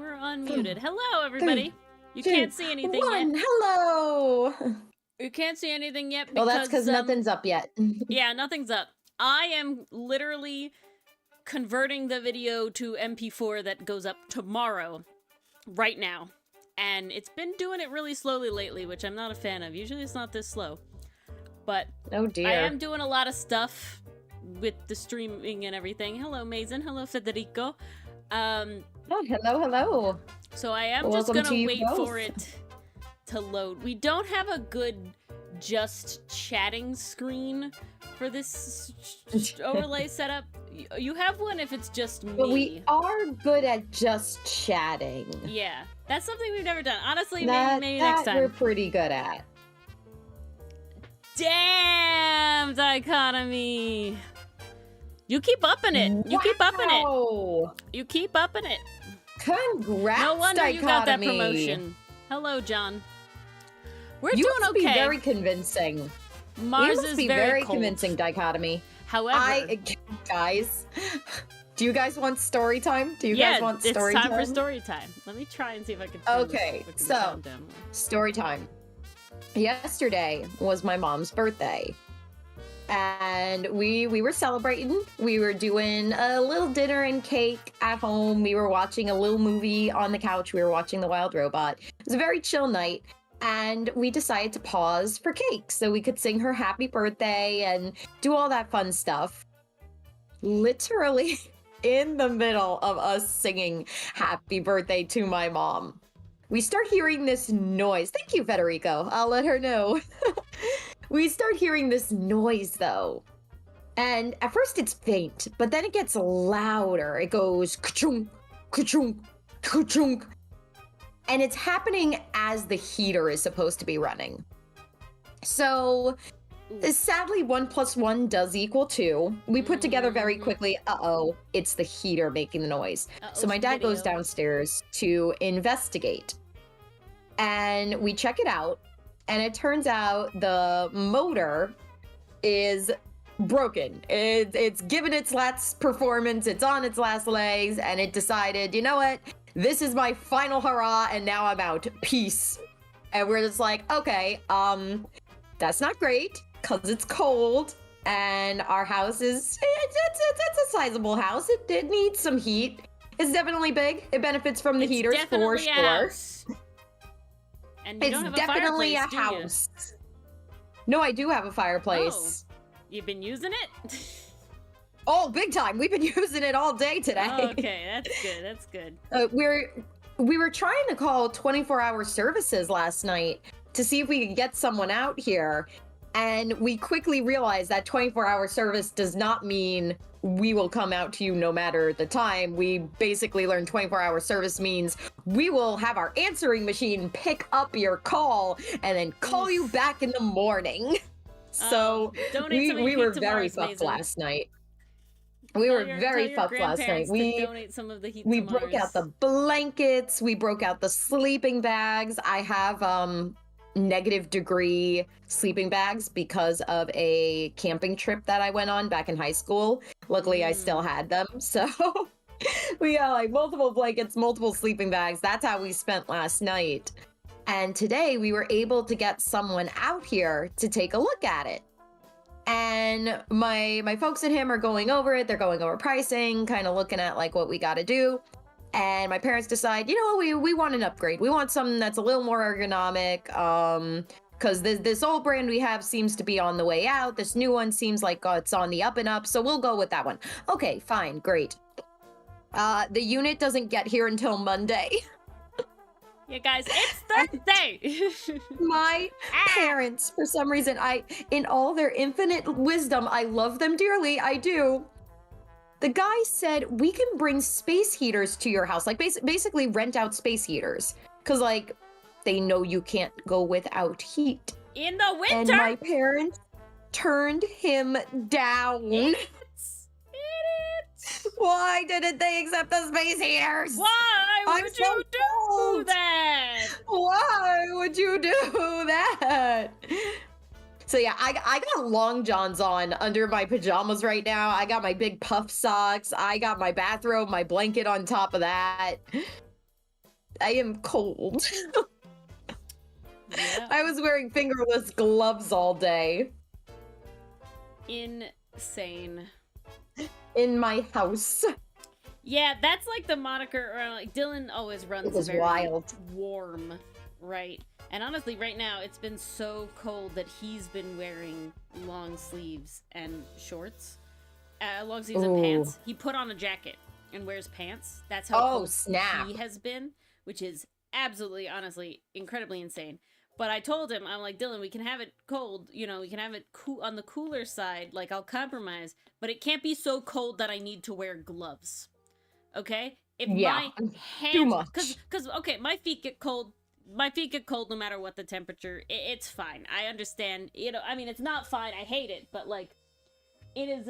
were unmuted. Hello, everybody. You two, can't see anything yet. Hello. You can't see anything yet because... Well, that's because nothing's up yet. Yeah, nothing's up. I am literally converting the video to MP4 that goes up tomorrow, right now. And it's been doing it really slowly lately, which I'm not a fan of. Usually it's not this slow. But oh dear. I am doing a lot of stuff with the streaming and everything. Hello, Mason. Hello, Federico. Oh, hello. So I am just gonna wait for it to load. We don't have a good just chatting screen for this overlay setup. You have one if it's just me. But we are good at just chatting. Yeah, that's something we've never done. Honestly, maybe next time. We're pretty good at. Damn, dichotomy. You keep upping it. You keep upping it. You keep upping it. Congrats, no wonder dichotomy. You got that promotion. Hello, John. We're doing okay. You must be very convincing. Mars must is be very convincing, dichotomy. However, guys, do you guys want story time? Do you guys want story time? It's time for story time. Let me try and see if I can turn this sound down. Story time. Yesterday was my mom's birthday. And we were celebrating. We were doing a little dinner and cake at home. We were watching a little movie on the couch. We were watching The Wild Robot. It was a very chill night. And we decided to pause for cake so we could sing her happy birthday and do all that fun stuff. Literally in the middle of us singing happy birthday to my mom, we start hearing this noise. Thank you, Federico. I'll let her know. We start hearing this noise, though. And at first it's faint, but then it gets louder. It goes ka-chunk, ka-chunk, ka-chunk. And it's happening as the heater is supposed to be running. So, sadly, 1 + 1 does equal 2. We put together very quickly, it's the heater making the noise. So my dad goes downstairs to investigate. And we check it out. And it turns out the motor is broken. It's given its last performance. It's on its last legs. And it decided, you know what? This is my final hurrah. And now I'm out. Peace. And we're just like, okay, that's not great because it's cold. And our house is, it's a sizable house. It needs some heat. It's definitely big. It benefits from the heaters for sure. And you don't have definitely a house. No, I do have a fireplace. Oh, you've been using it? Oh, big time. We've been using it all day today. Oh, okay, that's good. That's good. We were trying to call 24-hour services last night to see if we could get someone out here. And we quickly realized that 24-hour service does not mean we will come out to you no matter the time. We basically learned 24-hour service means we will have our answering machine pick up your call and then call you back in the morning. So we were very fucked last night. We were very fucked last night. We broke out the blankets. We broke out the sleeping bags. I have negative-degree sleeping bags because of a camping trip that I went on back in high school. Luckily, I still had them. So we got like multiple blankets, multiple sleeping bags. That's how we spent last night. And today we were able to get someone out here to take a look at it. And my folks and him are going over it. They're going over pricing, kind of looking at like what we got to do. And my parents decide, you know, we want an upgrade. We want something that's a little more ergonomic. Because this old brand we have seems to be on the way out. This new one seems like it's on the up and up. So we'll go with that one. Okay, fine, great. The unit doesn't get here until Monday. Yeah, guys, it's Thursday. My parents, for some reason, in all their infinite wisdom, I love them dearly. I do. The guy said, we can bring space heaters to your house. Like, basically rent out space heaters. Because, like, they know you can't go without heat. In the winter! And my parents turned him down. Idiots. Why didn't they accept the space heaters? Why would you do that? Why would you do that? So yeah, I got long johns on under my pajamas right now. I got my big puff socks. I got my bathrobe, my blanket on top of that. am cold. Yeah. I was wearing fingerless gloves all day Insane. in my house. Yeah, that's like the moniker around, like, Dylan always runs It was very wild. warm, right? And honestly, right now, it's been so cold that he's been wearing long sleeves and shorts. Long sleeves and Ooh. pants. He put on a jacket and wears pants. That's how cold snap. he has been, which is absolutely, honestly, incredibly insane. But I told him, I'm like, Dylan, we can have it cold, you know, we can have it on the cooler side, like, I'll compromise, but it can't be so cold that I need to wear gloves. Okay? If Yeah, my hands, too much. Cause okay, my feet get cold. My feet get cold no matter what the temperature. It's fine. I understand. You know, I mean, it's not fine. I hate it, but like, it is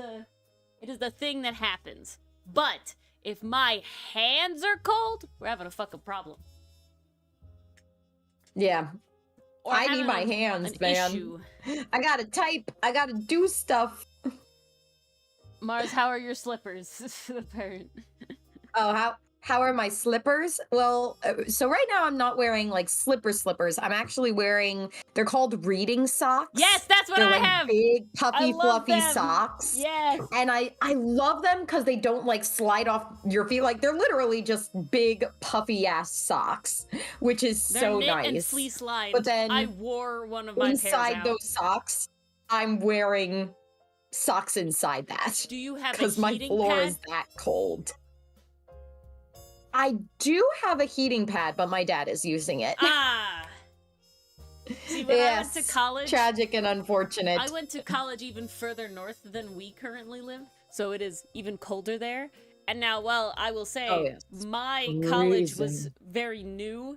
the thing that happens. But if my hands are cold, we're having a fucking problem. Yeah. Or I need my hands, man. Issue. I gotta type. I gotta do stuff. Mars, how are your slippers? The parent. Oh, how are my slippers? Well, so right now I'm not wearing like slippers. I'm actually wearing, they're called reading socks. Yes, that's what they're I like have. big, puffy, love fluffy them. socks. Yes. And I love them because they don't like slide off your feet. Like they're literally just big, puffy ass socks, which is They're so knit nice. and fleece lined. But then I wore one of my pairs inside out. those socks, I'm wearing socks inside that. Do you have a because my heating floor pad? is that cold. I do have a heating pad, but my dad is using it. Ah. See, when I went to college, tragic and unfortunate. I went to college even further north than we currently live, so it is even colder there. And now, well, I will say, my college was very new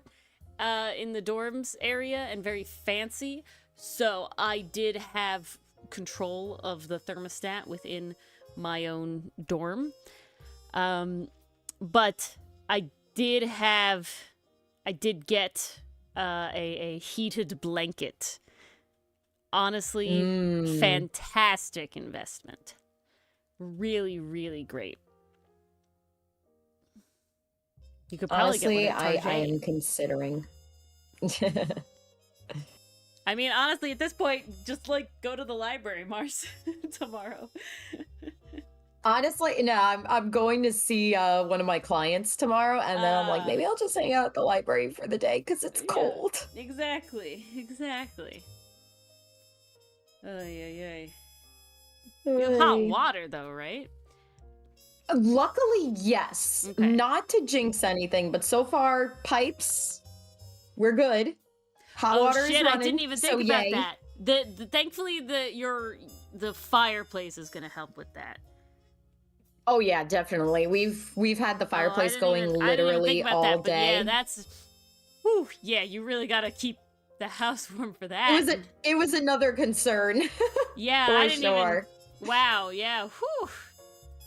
in the dorms area and very fancy, so I did have control of the thermostat within my own dorm. But I did get a heated blanket. Honestly, fantastic investment. Really, really great. You could probably honestly, get one at Target. I am considering. I mean, honestly, at this point, just like go to the library, Mars, tomorrow. Honestly, no, I'm going to see one of my clients tomorrow, and then I'm like, maybe I'll just hang out at the library for the day because it's cold. Exactly. Ay. You have hot water though, right? Luckily, yes. Okay. Not to jinx anything, but so far, pipes, we're good. Hot water is running. I didn't even think about that. Thankfully, the fireplace is gonna help with that. Oh yeah, definitely. We've had the fireplace going literally all day. Yeah, that's. Whew, yeah, you really gotta keep the house warm for that. It was another concern. Yeah, I didn't even. Wow. Yeah. Whew.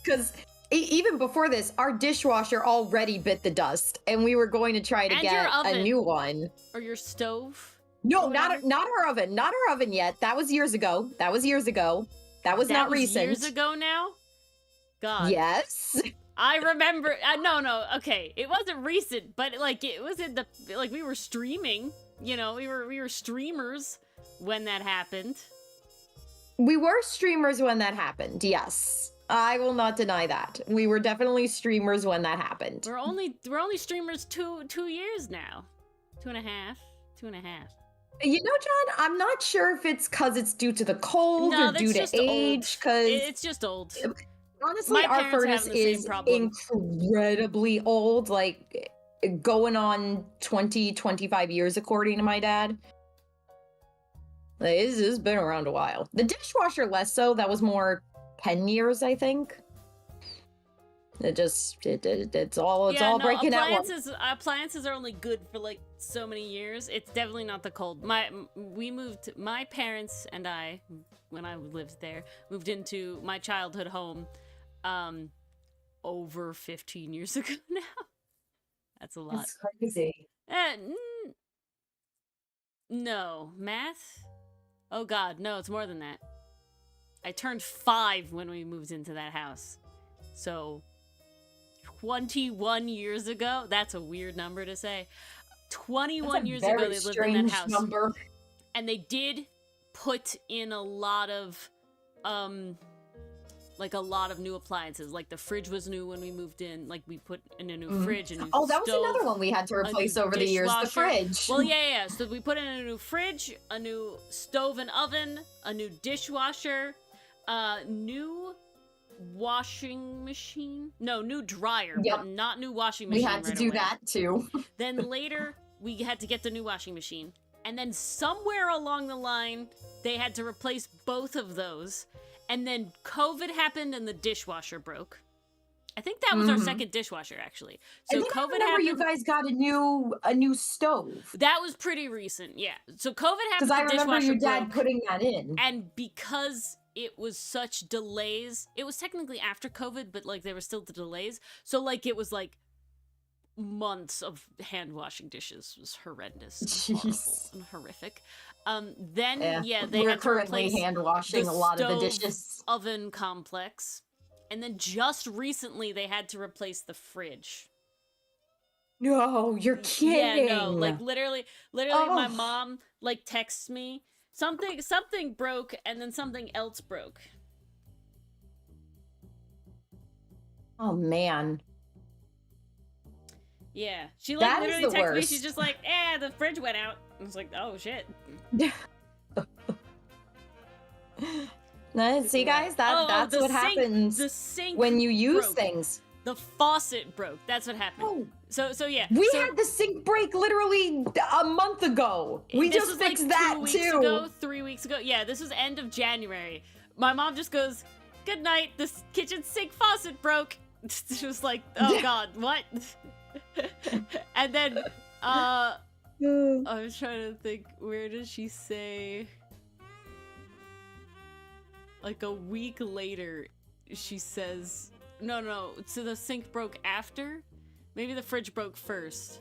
Because even before this, our dishwasher already bit the dust, and we were going to try to get a new one. Or your stove. No, not our oven. Not our oven yet. That was years ago. That was not recent. Years ago now. God. Yes. I remember. No. Okay, it wasn't recent, but like it was in the we were streaming. You know, we were streamers when that happened. We were streamers when that happened. Yes, I will not deny that. We were definitely streamers when that happened. We're only streamers 2 years now, 2.5. You know, John, I'm not sure if it's because it's due to the cold or due to age. Because it's just old. Honestly, our furnace is incredibly old, like going on 25 years, according to my dad. It's been around a while. The dishwasher less so. That was more 10 years, I think. It's all breaking out. Appliances are only good for like so many years. It's definitely not the cold. My parents and I, when I lived there, moved into my childhood home over 15 years ago now. That's a lot. That's crazy. No. Math? Oh god, no, it's more than that. I turned 5 when we moved into that house. So 21 years ago. That's a weird number to say. 21 years ago, very they lived in that strange house. number. And they did put in a lot of, like a lot of new appliances. Like the fridge was new when we moved in. Like we put in a new fridge, and oh, that was another one we had to replace over the years. The fridge. Well, yeah. So we put in a new fridge, a new stove and oven, a new dishwasher, new washing machine. No, new dryer, but not new washing machine. We had to do that too. Then later, we had to get the new washing machine. And then somewhere along the line, they had to replace both of those. And then COVID happened and the dishwasher broke. I think that was our second dishwasher, actually. So COVID happened. You guys got a new stove. That was pretty recent, yeah. So COVID happened. Because I remember your dad broke, putting that in. and because it was such delays, it was technically after COVID, but like there were still the delays. So like it was like months of hand washing dishes. It was horrendous, and horrible, and horrific. Then they we're had to currently replace hand washing a lot of the dishes. Oven complex. And then just recently, they had to replace the fridge. No, you're kidding. Yeah, no, like literally, my mom like texts me something broke, and then something else broke. Oh man. Yeah, she like That literally is the texted me. worst. She's just like, the fridge went out. I was like, oh shit. See, guys, that's what happens The sink when you use broke. things. The faucet broke. That's what happened. Oh. So yeah. We had the sink break literally a month ago. We just fixed that 2 weeks too. ago, 3 weeks ago. Yeah, this was end of January. My mom just goes, "Good night. This kitchen sink faucet broke." She was like, "Oh God, what?" And then I was trying to think, where does she say? Like a week later, she says, no, so the sink broke after? Maybe the fridge broke first.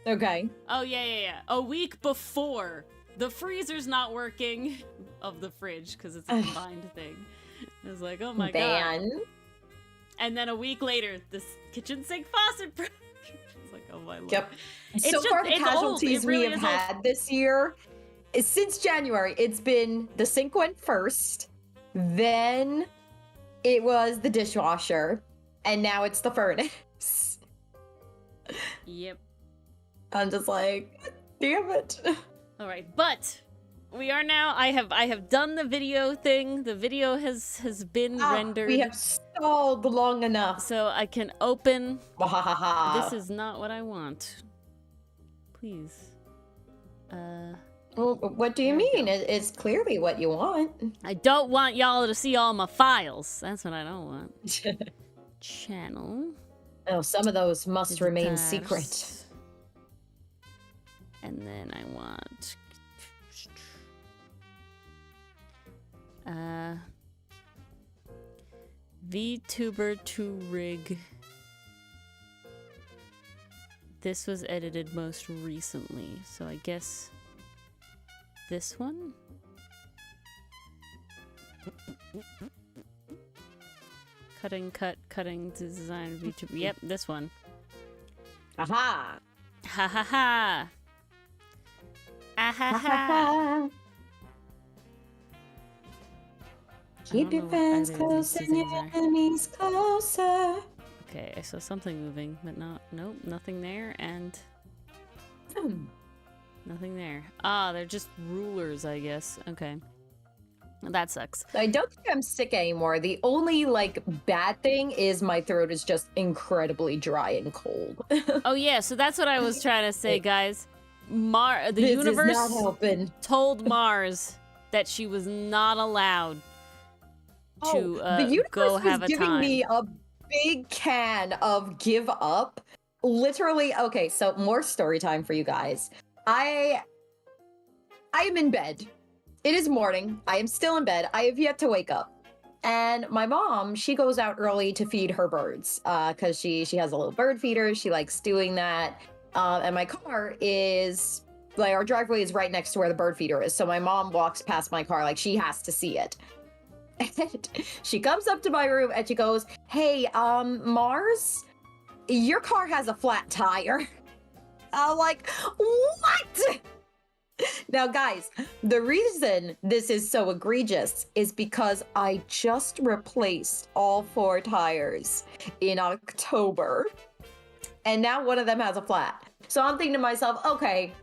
Okay. Oh, yeah. A week before. The freezer's not working of the fridge, because it's a combined thing. I was like, oh my God. And then a week later, this kitchen sink faucet broke. It's like, oh my Lord. Yep. It's so far, the casualties really we have had this year, since January, it's been the sink went first, then it was the dishwasher, and now it's the furnace. Yep. I'm just like, damn it. All right, but we are now. I have done the video thing. The video has been rendered. We have stalled long enough, so I can open. This is not what I want. Please. Well, what do you mean? It's clearly what you want. I don't want y'all to see all my files. That's what I don't want. Channel. Oh, some of those must remain secret. And then I want... Vtuber to rig. This was edited most recently, so I guess... this one? Cutting to design VTuber. Yep, this one. Aha! Ha ha ha! Ah ha ha! Keep your fans close and your enemies closer. Okay, so something moving, but nope, nothing there, and nothing there. Ah, they're just rulers, I guess. Okay. That sucks. I don't think I'm sick anymore. The only, bad thing is my throat is just incredibly dry and cold. Oh, yeah, so that's what I was trying to say, guys. The this universe is not helping. told Mars that she was not allowed to the universe go was have a giving time. me a big can of give up. Literally, okay, so more story time for you guys. I am in bed. It is morning. I am still in bed. I have yet to wake up. And my mom, she goes out early to feed her birds because she has a little bird feeder. She likes doing that. And my car is, our driveway is right next to where the bird feeder is. So my mom walks past my car like she has to see it. And she comes up to my room and she goes, "Hey, Mars, your car has a flat tire." I'm like, "What?" Now, guys, the reason this is so egregious is because I just replaced all 4 tires in October, and now one of them has a flat. So I'm thinking to myself, okay,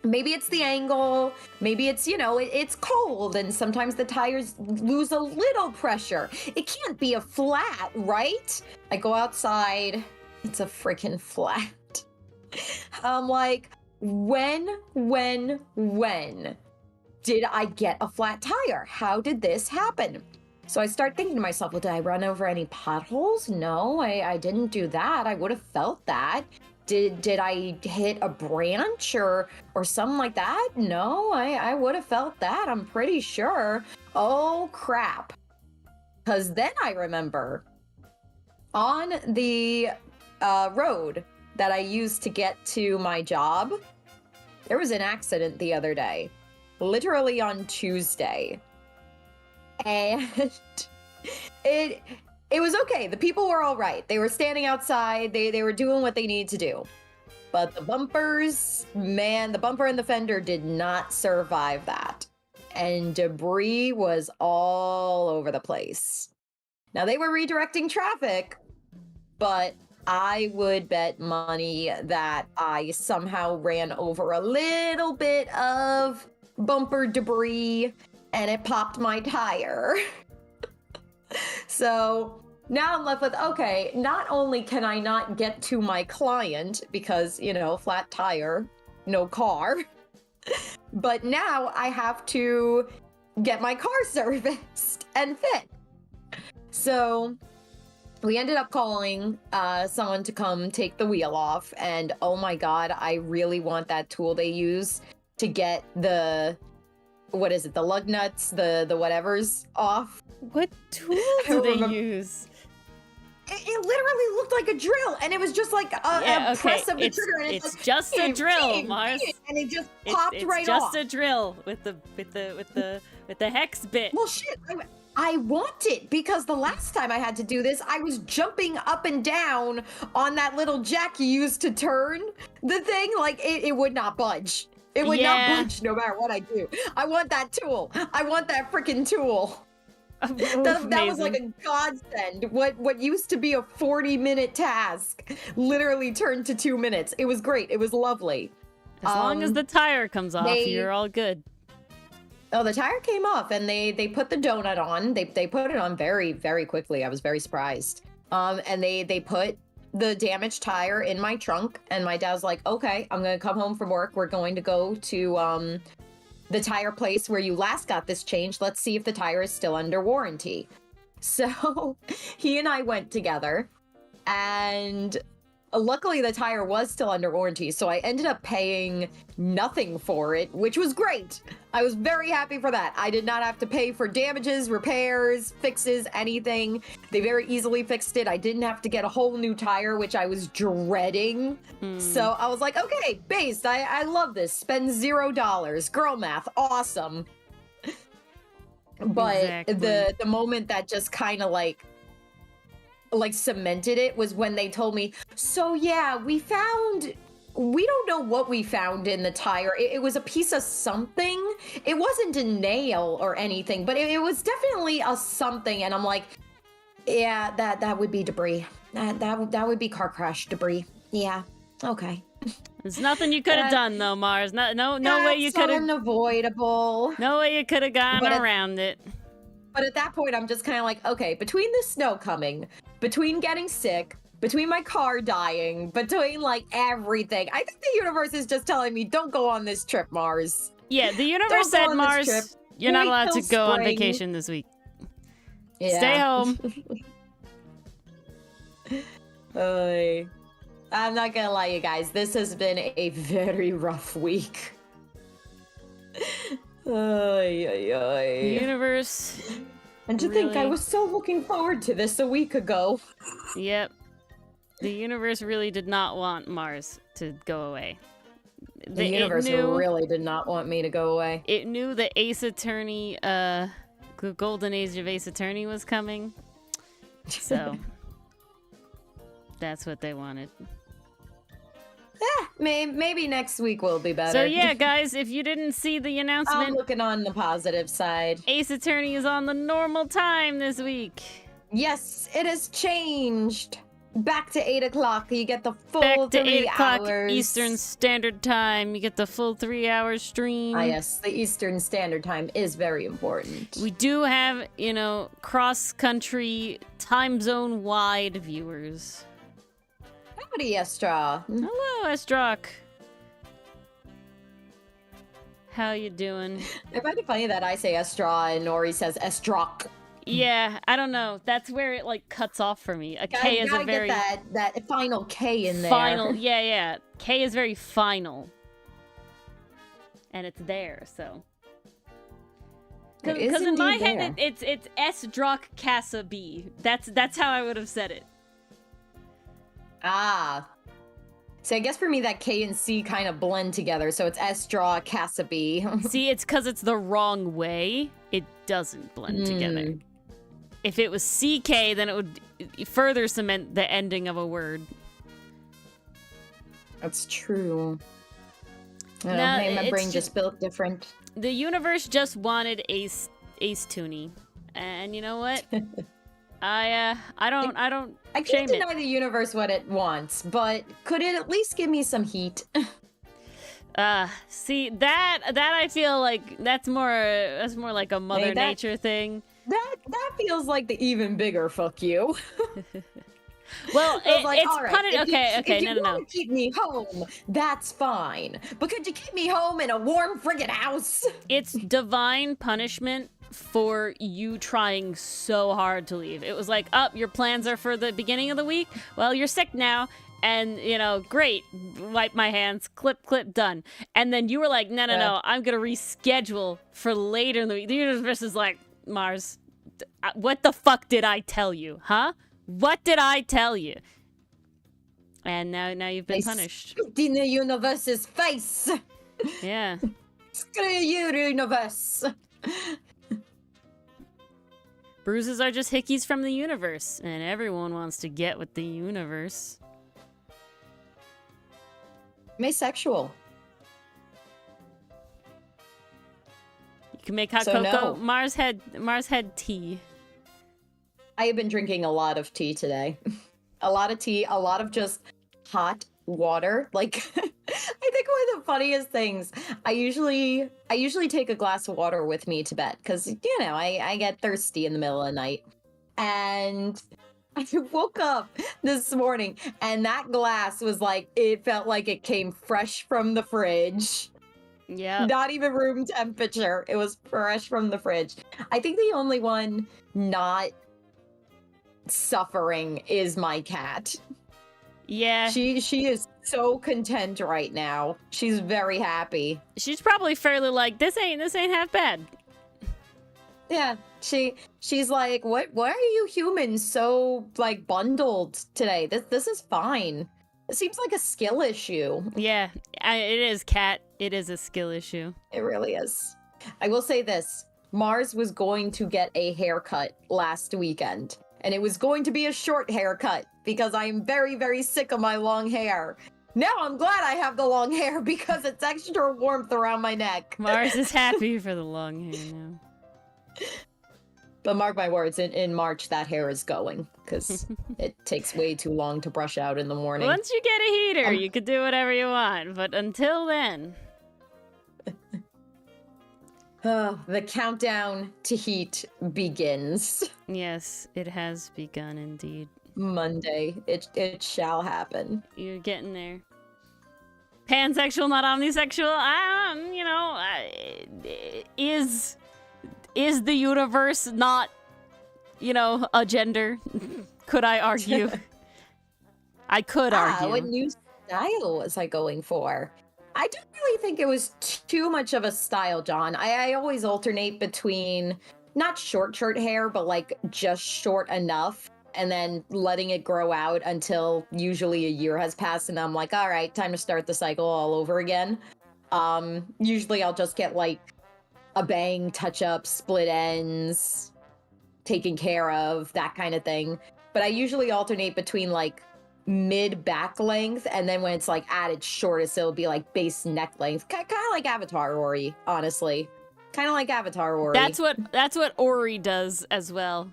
maybe it's the angle, maybe it's, it's cold, and sometimes the tires lose a little pressure. It can't be a flat, right? I go outside, it's a freaking flat. I'm like, when did I get a flat tire? How did this happen? So I start thinking to myself, well, did I run over any potholes? No, I didn't do that. I would have felt that. Did I hit a branch or something like that? No, I would have felt that. I'm pretty sure. Oh, crap. Because then I remember on the road that I used to get to my job, there was an accident the other day, literally on Tuesday. And it was okay. The people were all right. They were standing outside. They were doing what they need to do. But the bumpers, man, the bumper and the fender did not survive that. And debris was all over the place. Now, they were redirecting traffic, but I would bet money that I somehow ran over a little bit of bumper debris and it popped my tire. So now I'm left with, okay, not only can I not get to my client because, flat tire, no car, but now I have to get my car serviced and fit. So we ended up calling someone to come take the wheel off, and oh my god, I really want that tool they use to get the lug nuts, the whatevers off. What tool do they use? It literally looked like a drill, and it was just like a press of the trigger, and it's just a drill, Mars. And it just popped right off. It's just a drill with the hex bit. Well, shit. I want it because the last time I had to do this, I was jumping up and down on that little jack you use to turn the thing. Like, it would not budge. It would not budge no matter what I do. I want that tool. I want that freaking tool. That was like a godsend. What used to be a 40-minute task literally turned to 2 minutes. It was great. It was lovely. As long as the tire comes off, you're all good. Oh, the tire came off, and they put the donut on. They put it on very, very quickly. I was very surprised. And they put the damaged tire in my trunk, and my dad was like, okay, I'm gonna come home from work. We're going to go to the tire place where you last got this changed. Let's see if the tire is still under warranty. So he and I went together, and luckily the tire was still under warranty, so I ended up paying nothing for it, which was great. I was very happy for that. I did not have to pay for damages, repairs, fixes, anything. They very easily fixed it. I didn't have to get a whole new tire, which I was dreading. So I was like, okay, based. I love this. Spend $0. Girl math. Awesome. But exactly. the moment that just kind of like cemented it was when they told me, so yeah, we don't know what we found in the tire. It was a piece of something. It wasn't a nail or anything, but it was definitely a something. And I'm like, yeah, that would be debris. That would be car crash debris. Yeah. Okay. There's nothing you could have done though, Mars. No way you could have. Unavoidable. No way you could have gotten around it. But at that point, I'm just kind of like, okay, between the snow coming, between getting sick, between my car dying, between like everything, I think the universe is just telling me, don't go on this trip, Mars. Yeah, the universe said, Mars, you're not allowed to go on vacation this week. Yeah. Stay home. I'm not gonna lie, you guys. This has been a very rough week. The universe. And to think I was so looking forward to this a week ago. Yep. The universe really did not want Mars to go away. The universe really did not want me to go away. It knew the Ace Attorney golden age of Ace Attorney was coming. So that's what they wanted. Maybe next week will be better. So yeah, guys, if you didn't see the announcement, I'm looking on the positive side. Ace Attorney is on the normal time this week. Yes, it has changed. Back to 8 o'clock. You get the full Back to 3 8 o'clock hours. Eastern Standard Time. You get the full 3-hour stream. Ah, yes, the Eastern Standard Time is very important. We do have, cross-country, time zone-wide viewers. Howdy, Estra. Hello, Estrock. How you doing? I find it funny that I say Estra and Nori says Estrock. Yeah, I don't know. That's where it cuts off for me. A K is a very get that final K in there. final. Yeah. K is very final, and it's there. So because in my head it's Esdrock Casa B. That's how I would have said it. Ah. So I guess for me that K and C kind of blend together, so it's Estra Casa B. See, it's because it's the wrong way. It doesn't blend together. If it was CK, then it would further cement the ending of a word. That's true. No, maybe my brain just built different. The universe just wanted Ace Tooney, and you know what? I don't I can't deny the universe what it wants, but could it at least give me some heat? See that I feel like that's more like a Mother Nature thing. That feels like the even bigger fuck you. Well, it's right, punted. Okay, if you no. want to keep me home, that's fine. But could you keep me home in a warm friggin' house? It's divine punishment for you trying so hard to leave. It was like, your plans are for the beginning of the week. Well, you're sick now. And, great, wipe my hands, clip, done. And then you were like, no, I'm going to reschedule for later in the week. The universe is like, Mars, what the fuck did I tell you, huh? What did I tell you? And now you've been punished. Spit in the universe's face. Yeah. Screw you, universe. Bruises are just hickeys from the universe, and everyone wants to get with the universe. Asexual. You can make hot So cocoa. no. Mars had tea. I have been drinking a lot of tea today. A lot of tea, a lot of just hot water. Like, I think one of the funniest things, I usually take a glass of water with me to bed because, I get thirsty in the middle of the night. And I woke up this morning and that glass was like, it felt like it came fresh from the fridge. Yeah. Not even room temperature. It was fresh from the fridge. I think the only one not suffering is my cat. Yeah. She is so content right now. She's very happy. She's probably fairly like, this ain't half bad. Yeah. She's like, why are you humans so like bundled today? This is fine. It seems like a skill issue. Yeah, it is, Cat. It is a skill issue. It really is. I will say this. Mars was going to get a haircut last weekend, and it was going to be a short haircut because I am very, very sick of my long hair. Now I'm glad I have the long hair because it's extra warmth around my neck. Mars is happy for the long hair now. But mark my words, in March that hair is going because it takes way too long to brush out in the morning. Once you get a heater, you can do whatever you want. But until then... The countdown to heat begins. Yes, it has begun indeed. Monday. It shall happen. You're getting there. Pansexual, not omnisexual. Is the universe not, a gender? Could I argue? I could argue. What new style was I going for? I don't really think it was too much of a style, John. I always alternate between not short hair, but like just short enough and then letting it grow out until usually a year has passed and I'm like, all right, time to start the cycle all over again. Usually I'll just get like a bang, touch up, split ends, taken care of, that kind of thing. But I usually alternate between like mid back length, and then when it's like at its shortest, it'll be like base neck length. Kind of like Avatar Ori, honestly. Kind of like Avatar Ori. That's what Ori does as well.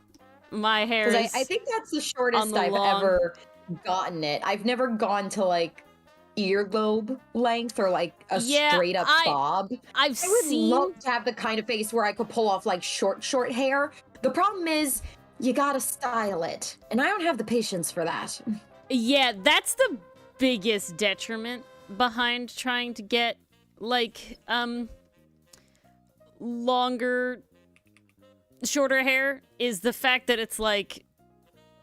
My hair is I think that's the shortest I've ever gotten it. I've never gone to like earlobe length or like a straight up bob. I would love to have the kind of face where I could pull off like short hair. The problem is you gotta style it, and I don't have the patience for that. Yeah, that's the biggest detriment behind trying to get like shorter hair, is the fact that it's like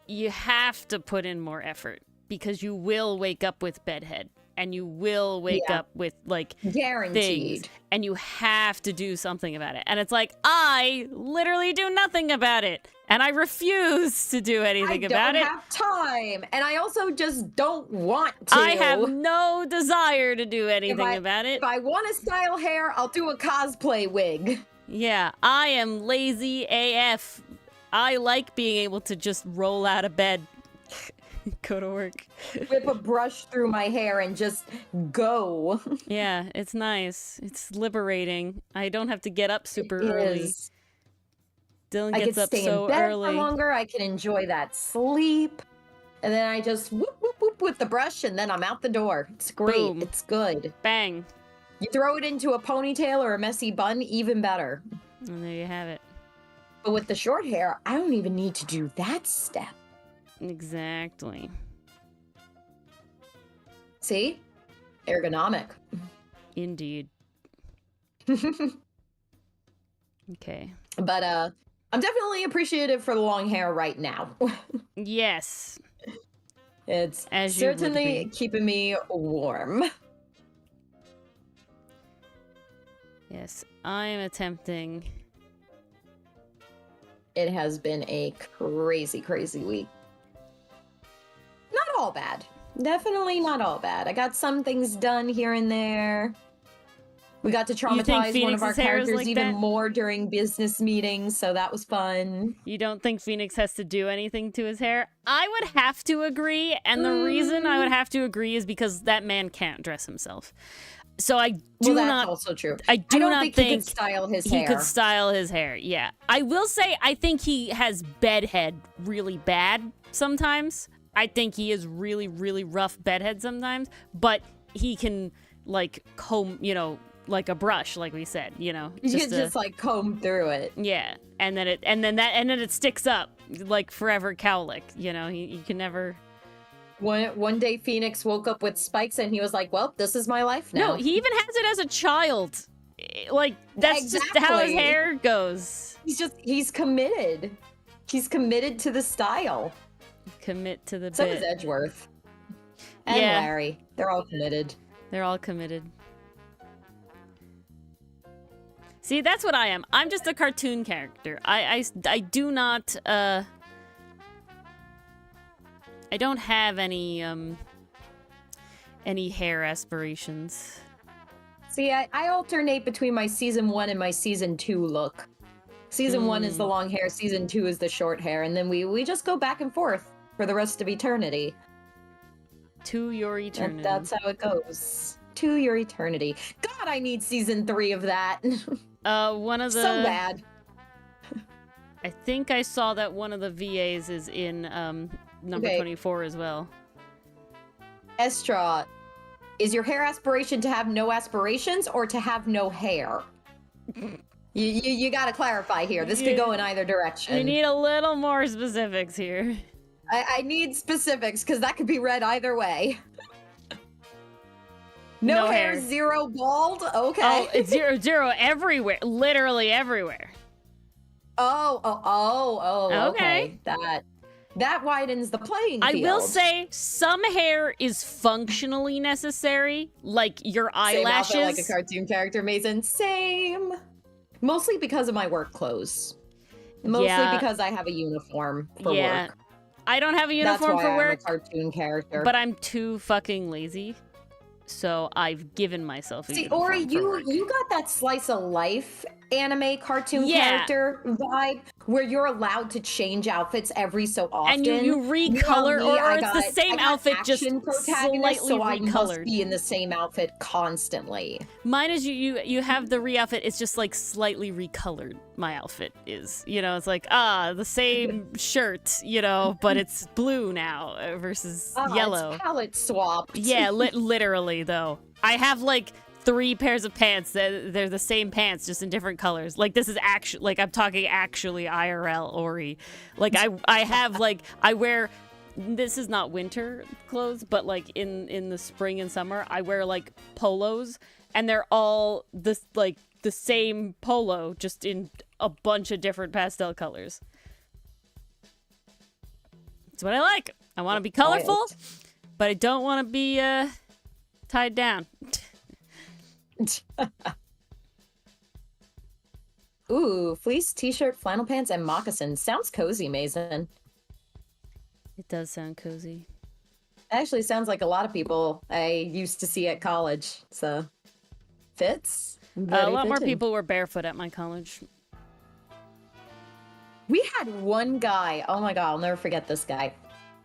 you have to put in more effort, because you will wake up with bedhead, and you will wake up with like guaranteed things, and you have to do something about it. And it's like, I literally do nothing about it, and I refuse to do anything about it. I don't have time, and I also just don't want to. I have no desire to do anything about it. If I want to style hair, I'll do a cosplay wig. Yeah, I am lazy AF. I like being able to just roll out of bed, go to work, whip a brush through my hair, and just go. Yeah, it's nice. It's liberating. I don't have to get up super early. Dylan gets up so early. I can stay in bed for longer. I can enjoy that sleep. And then I just whoop, whoop, whoop with the brush, and then I'm out the door. It's great. Boom. It's good. Bang. You throw it into a ponytail or a messy bun, even better. And there you have it. But with the short hair, I don't even need to do that step. Exactly. See? Ergonomic. Indeed. Okay. But I'm definitely appreciative for the long hair right now. Yes. It's certainly keeping me warm. Yes, I'm attempting. It has been a crazy, crazy week. Not all bad. Definitely not all bad. I got some things done here and there. We got to traumatize one of our characters like even more during business meetings, so that was fun. You don't think Phoenix has to do anything to his hair? I would have to agree, and the reason I would have to agree is because that man can't dress himself. So I do that's not. Also true. I do not think he could style his hair. He could style his hair. Yeah, I will say I think he has bedhead really bad sometimes. I think he is really, really rough bedhead sometimes. But he can like comb, like a brush, like we said. You can just like comb through it. Yeah, and then it sticks up like forever cowlick. You can never. One day Phoenix woke up with spikes and he was like, well, this is my life now. No, he even has it as a child. Like, that's just how his hair goes. He's committed. He's committed to the style. Commit to the bit. So is Edgeworth. And Larry. They're all committed. They're all committed. See, that's what I am. I'm just a cartoon character. I do not, I don't have any hair aspirations. See, I alternate between my season 1 and my season 2 look. Season 1 is the long hair, season 2 is the short hair, and then we just go back and forth for the rest of eternity. To your eternity. That's how it goes. To your eternity. God, I need season 3 of that. One of the... So bad. I think I saw that one of the VAs is in, number 24 as well. Estra, is your hair aspiration to have no aspirations or to have no hair? you gotta clarify here. This could go in either direction. You need a little more specifics here. I need specifics, because that could be read either way. No hair, zero bald? Okay. Oh, it's zero everywhere. Literally everywhere. Oh, okay. That widens the playing field. I will say some hair is functionally necessary, like your eyelashes. Same outfit like a cartoon character, Mason. Same. Mostly because of my work clothes. Mostly because I have a uniform for work. I don't have a uniform for work. I'm a cartoon character. But I'm too fucking lazy. So I've given myself a uniform Ori, for work. you got that slice of life anime cartoon character vibe where you're allowed to change outfits every so often. And you recolor, or it's the same outfit, just slightly so recolored. I must be in the same outfit constantly. Mine is you have the re-outfit, it's just like slightly recolored. My outfit is, you know, it's like, the same shirt, you know, but it's blue now versus yellow. It's palette swapped. Yeah, literally though. I have like 3 pairs of pants that they're the same pants, just in different colors. Like, this is actually, like, I'm talking actually IRL Ori. Like, I have, like, I wear, this is not winter clothes, but like in the spring and summer, I wear like polos, and they're all this, like, the same polo, just in a bunch of different pastel colors. That's what I like. I want to be colorful, but I don't want to be tied down. Ooh, fleece, t-shirt, flannel pants, and moccasins. Sounds cozy, Mason. It does sound cozy. Actually, sounds like a lot of people I used to see at college. So, fits. A lot more people were barefoot at my college. We had one guy. Oh my god, I'll never forget this guy.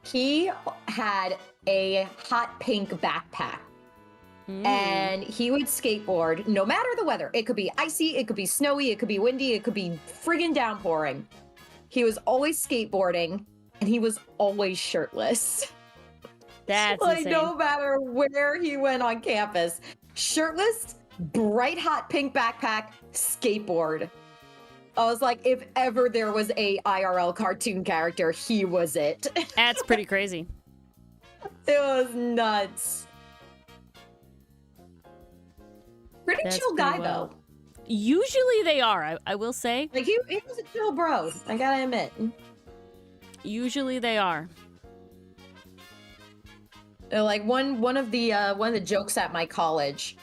He had a hot pink backpack. And he would skateboard no matter the weather. It could be icy, it could be snowy, it could be windy, it could be friggin' downpouring. He was always skateboarding, and he was always shirtless. That's like, insane. no matter where he went on campus, shirtless, bright hot pink backpack, skateboard. I was like, if ever there was a IRL cartoon character, he was it. That's pretty crazy. It was nuts. Pretty chill guy, though. Usually they are, I will say. Like, he was a chill bro, I gotta admit. Usually they are. Like, one of the jokes at my college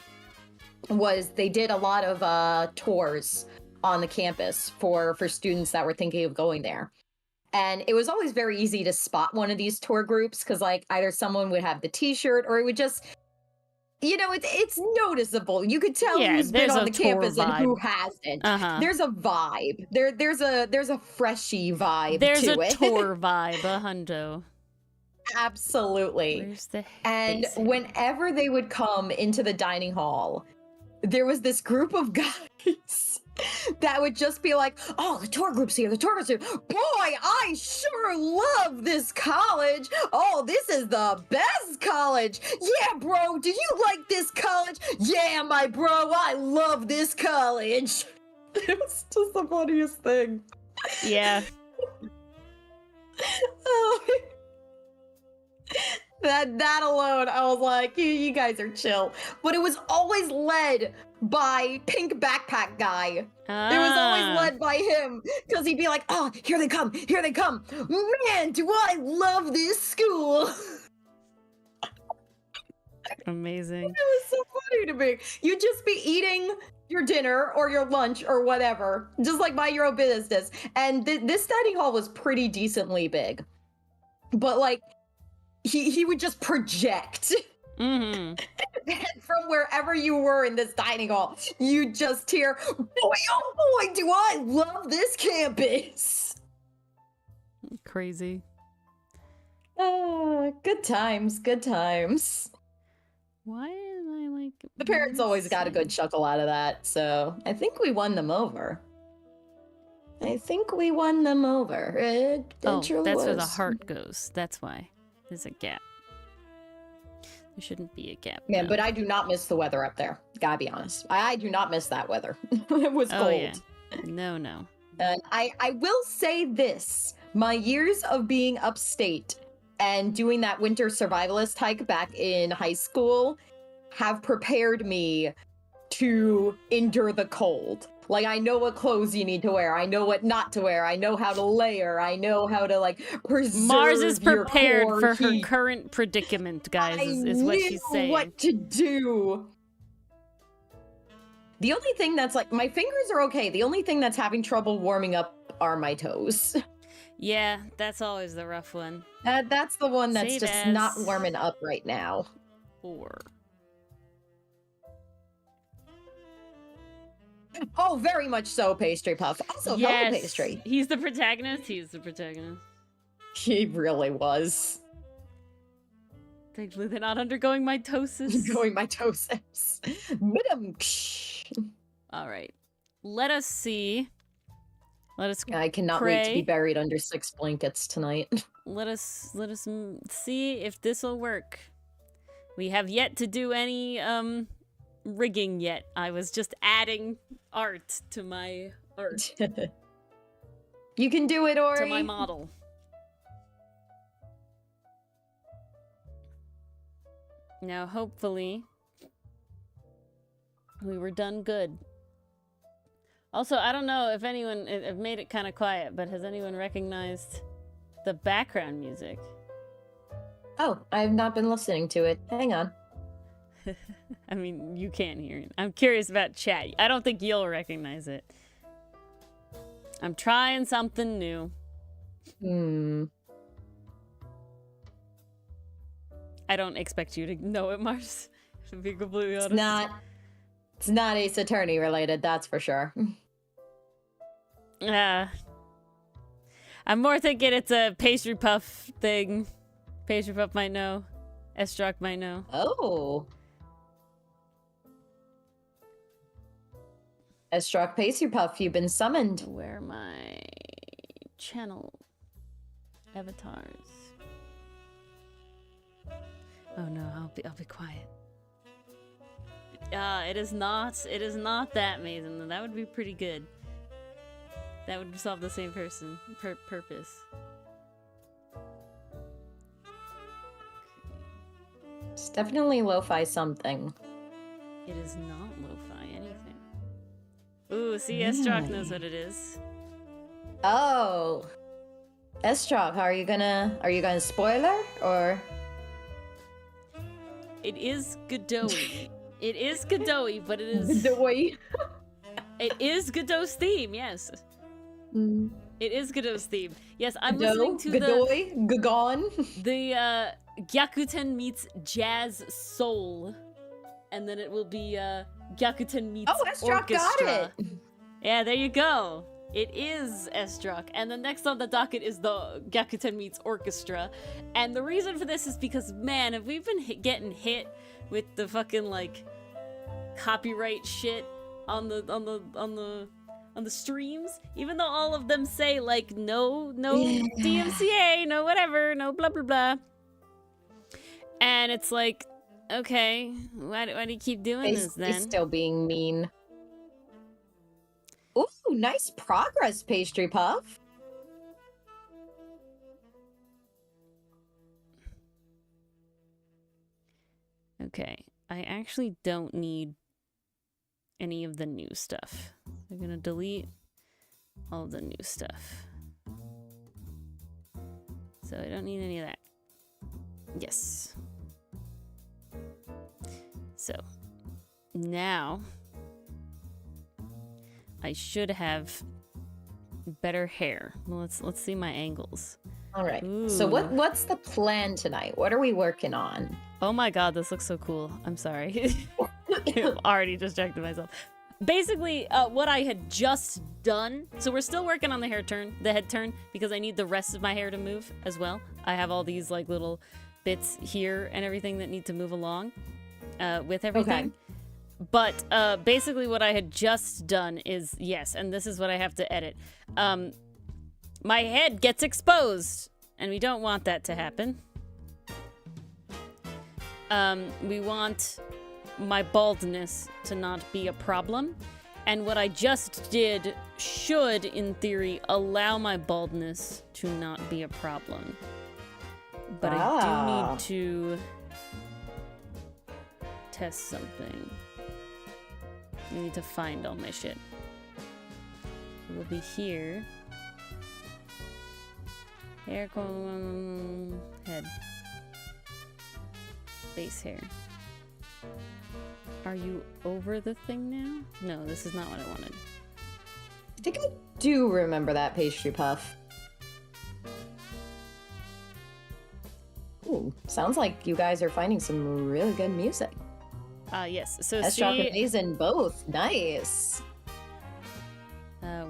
was they did a lot of tours on the campus for students that were thinking of going there. And it was always very easy to spot one of these tour groups, because, like, either someone would have the t-shirt, or it would just... You know, it's noticeable. You could tell who's been on the campus and who hasn't. There's a vibe. There's a freshy vibe to it. There's a tour vibe, a hundo. Absolutely. Where's the and whenever they would come into the dining hall, there was this group of guys that would just be like, oh, the tour group's here, the tour group's here. Boy, I sure love this college. Oh, this is the best college. Yeah, bro, do you like this college? Yeah, my bro, I love this college. It was just the funniest thing. Yeah. That alone, I was like, you guys are chill. But it was always led by Pink Backpack Guy. It was always led by him, because he'd be like, oh, here they come, here they come. Man, do I love this school. Amazing. It was so funny to me. You'd just be eating your dinner or your lunch or whatever, just like mind your own business. And this dining hall was pretty decently big. But, like, he would just project. And from wherever you were in this dining hall, you just hear, boy, oh boy, do I love this campus. Crazy. Oh, good times, good times. Why am I like... The parents always got a good chuckle out of that, so I think we won them over. I think we won them over. It truly that's was. where the heart goes. That's why. There's a gap. There shouldn't be a gap. Man, no. but I do not miss the weather up there. Gotta be honest. I do not miss that weather. It was cold. Yeah. No. And I will say this. My years of being upstate and doing that winter survivalist hike back in high school have prepared me to endure the cold. Like, I know what clothes you need to wear. I know what not to wear. I know how to layer. I know how to, like, preserve Mars is prepared your for heat. her current predicament, guys, is what she's saying. What to do. The only thing that's, like, my fingers are okay. The only thing that's having trouble warming up are my toes. Yeah, that's always the rough one. That's the one that's Save just as not warming up right now. 4. Oh, very much so, Pastry Puff. Also, hello, Pastry. He's the protagonist. He's the protagonist. He really was. Thankfully, they're not undergoing mitosis. Going mitosis. All right. Let us see. Let us I cannot pray. wait to be buried under 6 blankets tonight. Let us see if this will work. We have yet to do any rigging yet. I was just adding art to my art. You can do it, Ori. To my model. Now, hopefully, we were done good. Also, I don't know if anyone... I've made it kind of quiet, but has anyone recognized the background music? Oh, I have not been listening to it. Hang on. I mean, you can't hear it. I'm curious about chat. I don't think you'll recognize it. I'm trying something new. I don't expect you to know it, Mars. To be completely honest. It's not Ace Attorney related, that's for sure. I'm more thinking it's a Pastry Puff thing. Pastry Puff might know. Estrock might know. Oh. Estrock Pastry Puff, you've been summoned. Where are my channel avatars? Oh no, I'll be quiet. It is not that amazing. That would be pretty good. That would solve the same purpose. It's definitely lo-fi something. It is not lo-fi anything. Ooh, see, Estrock knows what it is. Oh. Estrock, are you gonna spoiler or? It is Godot-y. It is Godot-y, but it is... Godot-y. It is Godot's theme, yes. It is Godot's theme. Yes, I'm listening to Godot-y? Gagon? the Gyakuten meets Jazz Soul. And then it will be Gyakuten meets Estrock Orchestra. got it! Yeah, there you go. It is Estrock. And the next on the docket is the Gyakuten meets Orchestra. And the reason for this is because, man, if we've been getting hit with the fucking, like, copyright shit on the streams, even though all of them say, like, no DMCA, no whatever, no blah blah blah. And it's like, okay, why do you keep doing this then? He's still being mean. Ooh, nice progress, Pastry Puff. Okay, I actually don't need any of the new stuff. I'm gonna delete all of the new stuff. So I don't need any of that. Yes. So now I should have better hair. Well, let's see my angles. All right. Ooh. So what's the plan tonight? What are we working on? Oh my god, this looks so cool. I'm sorry. I've already distracted myself. Basically, what I had just done, so we're still working on the head turn, because I need the rest of my hair to move as well. I have all these like little bits here and everything that need to move along with everything. Okay. But basically what I had just done is, yes, and this is what I have to edit. My head gets exposed, and we don't want that to happen. We want my baldness to not be a problem. And what I just did should, in theory, allow my baldness to not be a problem. But I do need to test something. I need to find all my shit. It will be here. Hair, head. Base hair. Are you over the thing now? No, this is not what I wanted. I think I do remember that, Pastry Puff. Ooh, sounds like you guys are finding some really good music. Yes. So Estrock and Hazen both. Nice.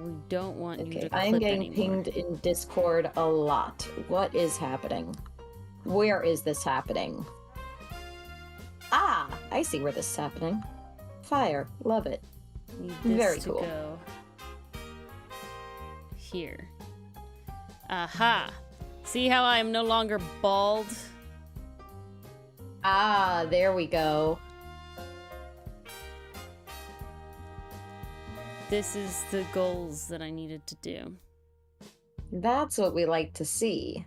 we don't want you Okay, to clip I'm getting anymore. pinged in Discord a lot. What is happening? Where is this happening? Ah, I see where this is happening. Fire. Love it. Need this Very to cool. go here. Aha! See how I am no longer bald? Ah, there we go. This is the goals that I needed to do. That's what we like to see.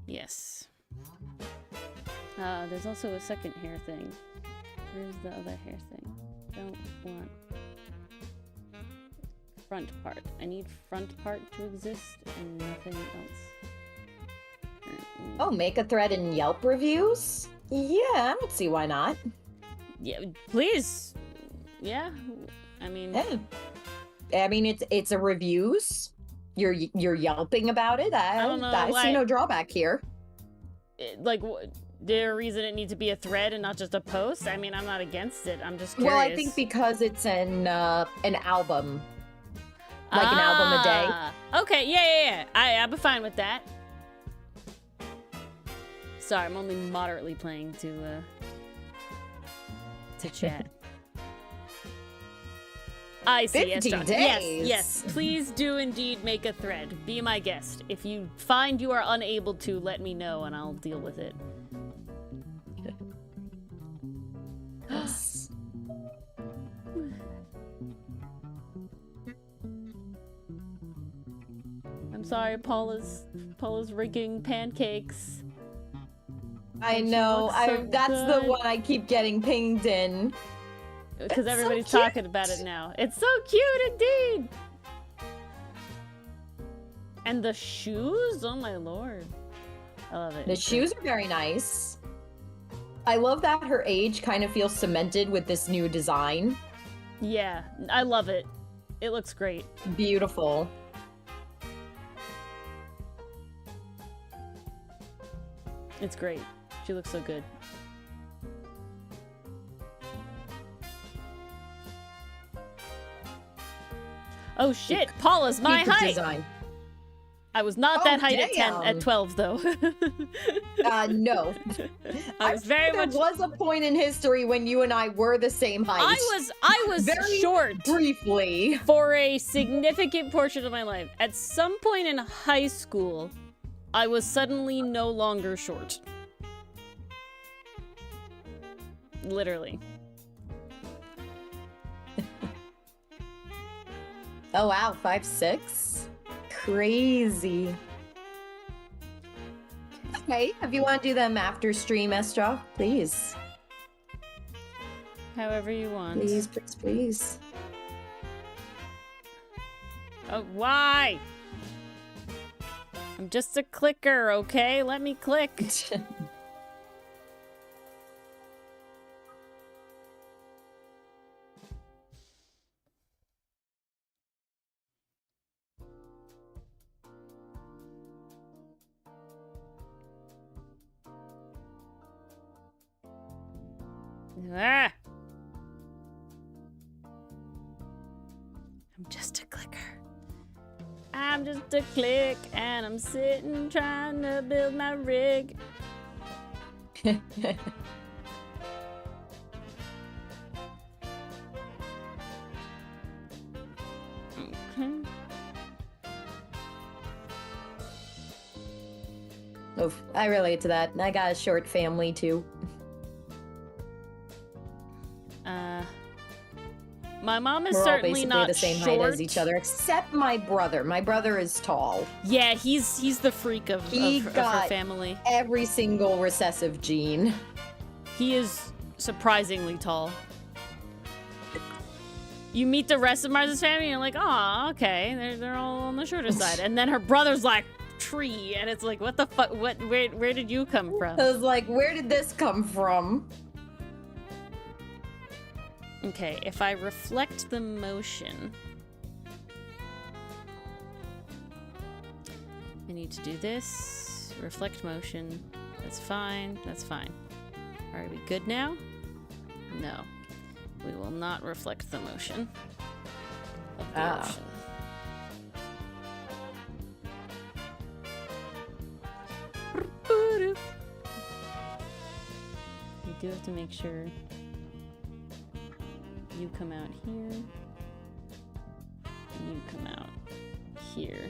Yes. There's also a second hair thing. Where's the other hair thing? Don't want front part. I need front part to exist and nothing else. Currently. Oh, make a thread in Yelp reviews? Yeah, I don't see why not. Yeah, please. Yeah. I mean, Yeah. I mean, it's a reviews. You're yelping about it. I don't know I why- see no drawback here. like, there a reason it needs to be a thread and not just a post? I mean, I'm not against it. I'm just curious. Well, I think because it's an album, like an album a day. Okay, yeah. I'll be fine with that. Sorry, I'm only moderately playing to chat. I see. 50 Yes, days. yes. Please do indeed make a thread. Be my guest. If you find you are unable to, let me know and I'll deal with it. Yes. I'm sorry, Paula's rigging pancakes. I She know. looks so That's the good. one I keep getting pinged in. Because It's so everybody's cute. talking about it now. It's so cute indeed! And the shoes? Oh my lord. I love it. The It's great. shoes are very nice. I love that her age kind of feels cemented with this new design. Yeah, I love it. It looks great. Beautiful. It's great. She looks so good. Oh shit, Paula's my Keep the height! design. I was not Oh, that height at damn. 12 though. No. I was very there much was a point in history when you and I were the same height. I was Very short briefly. for a significant portion of my life. At some point in high school, I was suddenly no longer short. Literally. Oh wow, 5'6"? Crazy. Okay, if you want to do them after stream, Estra, please. However you want. Please, please, please. Oh, why? I'm just a clicker, okay? Let me click. Ah! I'm just a clicker. I'm just a click, and I'm sitting trying to build my rig. Okay. Oof, I relate to that. I got a short family too. My mom is We're all certainly basically not the same short. height as each other, except my brother. My brother is tall. Yeah, he's the freak of her got- family. Every single recessive gene. He is surprisingly tall. You meet the rest of Mars's family, and you're like, oh, okay, they're all on the shorter side. And then her brother's like tree, and it's like, what the fuck? Where did you come from? I was like, where did this come from? Okay, if I reflect the motion, I need to do this. Reflect motion. That's fine. That's fine. Are we good now? No. We will not reflect the motion of the ocean. You do have to make sure you come out here. You come out here.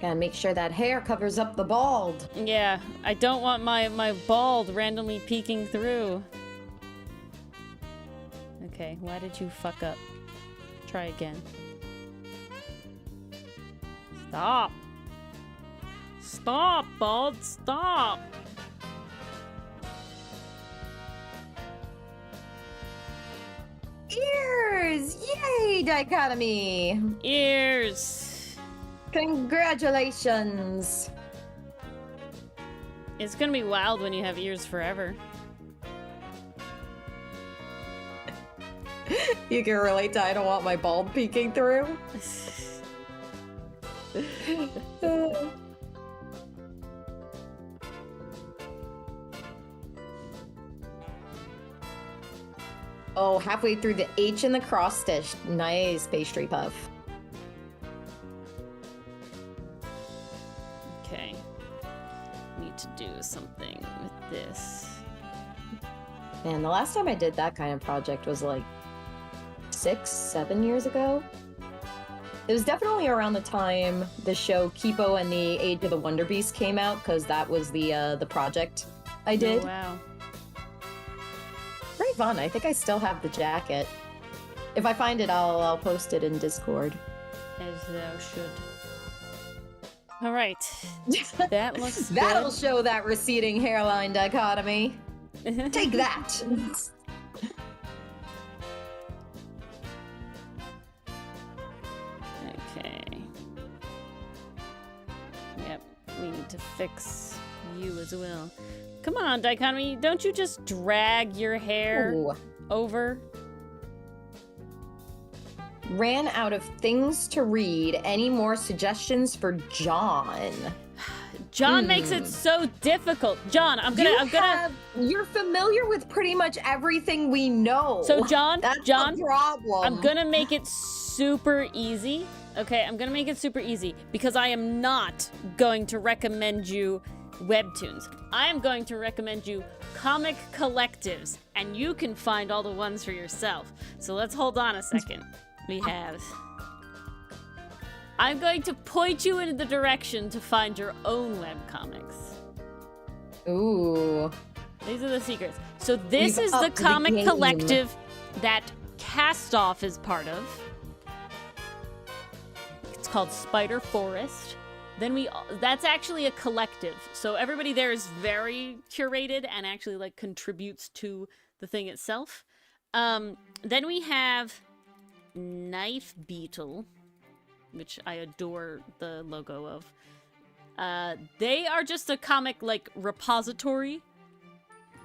Gotta make sure that hair covers up the bald. Yeah, I don't want my bald randomly peeking through. Okay, why did you fuck up? Try again. Stop! Stop, bald! Stop! Ears! Yay, dichotomy! Ears! Congratulations! It's gonna be wild when you have ears forever. You can relate to I don't want my bald peeking through? Oh, halfway through the H in the cross stitch. Nice pastry puff. Okay. Need to do something with this. Man, the last time I did that kind of project was like 6, 7 years ago. It was definitely around the time the show Kipo and the Age of the Wonder Beast came out, because that was the project I did. Oh, wow. Very fun. I think I still have the jacket. If I find it, I'll post it in Discord. As thou should. All right. That looks That'll good. show that receding hairline dichotomy. Take that. Okay. Yep, we need to fix you as well. Come on, dichotomy, don't you just drag your hair Ooh. over? Ran out of things to read. Any more suggestions for John? John makes it so difficult. John, I'm gonna. You're familiar with pretty much everything we know. So John, That's John, the problem. I'm gonna make it super easy. Okay, I'm gonna make it super easy because I am not going to recommend you webtoons. I am going to recommend you comic collectives, and you can find all the ones for yourself. So let's hold on a second. We have. I'm going to point you in the direction to find your own webcomics. Ooh. These are the secrets. So this We've is the upped the comic game. collective that Cast Off is part of. It's called Spider Forest. Then that's actually a collective. So everybody there is very curated and actually like contributes to the thing itself. Then we have Knife Beetle, which I adore the logo of. They are just a comic like repository.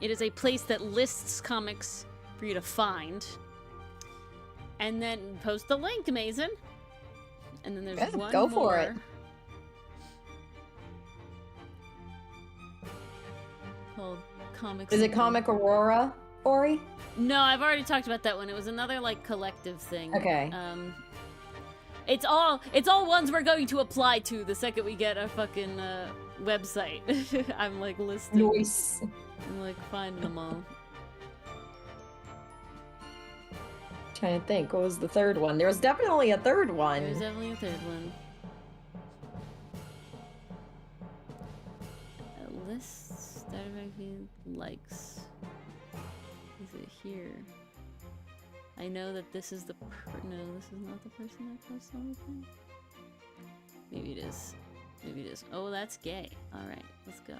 It is a place that lists comics for you to find. And then post the link, Mason. And then there's Yeah, one go more. for it. Called Comics. Is it Something. Comic Aurora, Ori? No, I've already talked about that one. It was another like collective thing. Okay. It's all ones we're going to apply to the second we get a fucking website. I'm like listing. Nice. I'm like finding them all. Trying to think, what was the third one? There was definitely a third one. There's definitely a third one. Lists that likes. Is it here? I know that this is the no, this is not the person that posts everything. Maybe it is. Maybe it is. Oh, that's gay. All right, let's go.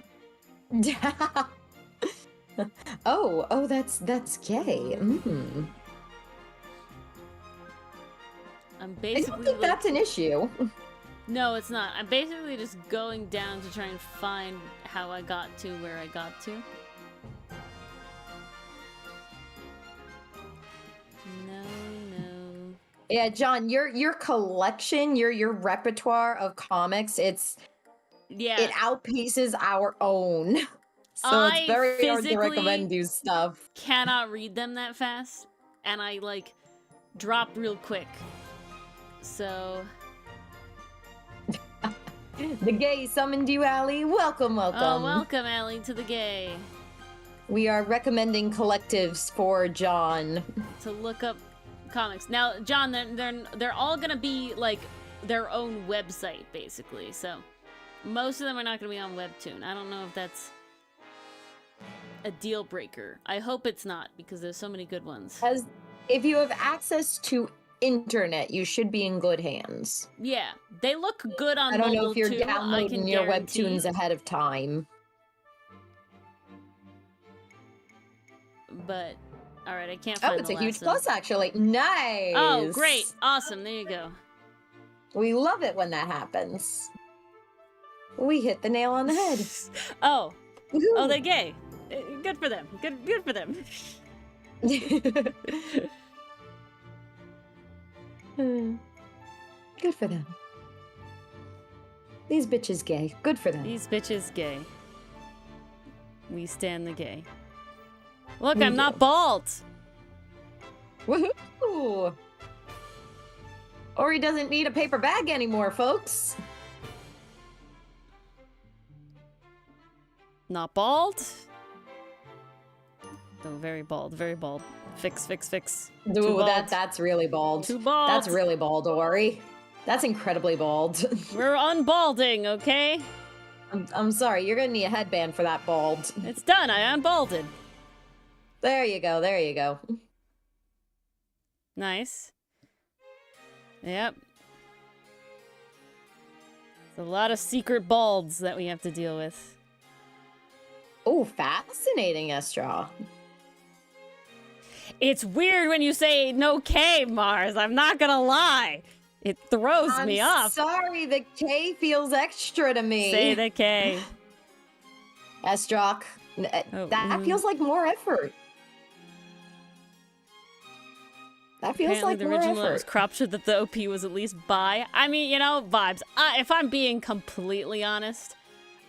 oh, that's gay. Mm. I'm I basically. don't think like, that's an issue. No, it's not. I'm basically just going down to try and find how I got to where I got to. No. Yeah, John, your collection, your repertoire of comics, it Yeah. outpaces our own. So it's I very hard to physically recommend you stuff. cannot read them that fast, and I like drop real quick. So The gay summoned you, Allie. Welcome, welcome. oh, welcome, Allie, to the gay. We are recommending collectives for John. To look up comics. Now, John, they're all gonna be like their own website, basically. So most of them are not gonna be on Webtoon. I don't know if that's a deal breaker. I hope it's not, because there's so many good ones. As if you have access to internet, you should be in good hands. Yeah, they look good on I don't know mobile if you're too, I downloading can your guarantee. webtoons ahead of time. But all right, I can't Oh, find it's the a huge last one. plus, actually. Nice. Oh, great. Awesome. There you go. We love it when that happens. We hit the nail on the head. Oh, Woohoo. they're gay. Good for them. Good for them. Good for them. These bitches gay. Good for them. These bitches gay. We stand the gay. Look, We I'm do. not bald. Woohoo! Ori doesn't need a paper bag anymore, folks. Not bald. No, very bald. Very bald. Fix. Too Ooh, bald. that's really bald. Too bald. That's really bald, Ori. That's incredibly bald. We're unbalding, okay? I'm sorry, you're gonna need a headband for that bald. It's done. I unbalded. There you go, there you go. Nice. Yep. It's a lot of secret balds that we have to deal with. Oh, fascinating, Estra. It's weird when you say no K, Mars. I'm not gonna lie. It throws me off. Sorry, the K feels extra to me. Say the K. Estrock, that feels like more effort. That feels Apparently like the more original effort. was crop showed that the OP was at least bi. I mean, you know, vibes. If I'm being completely honest,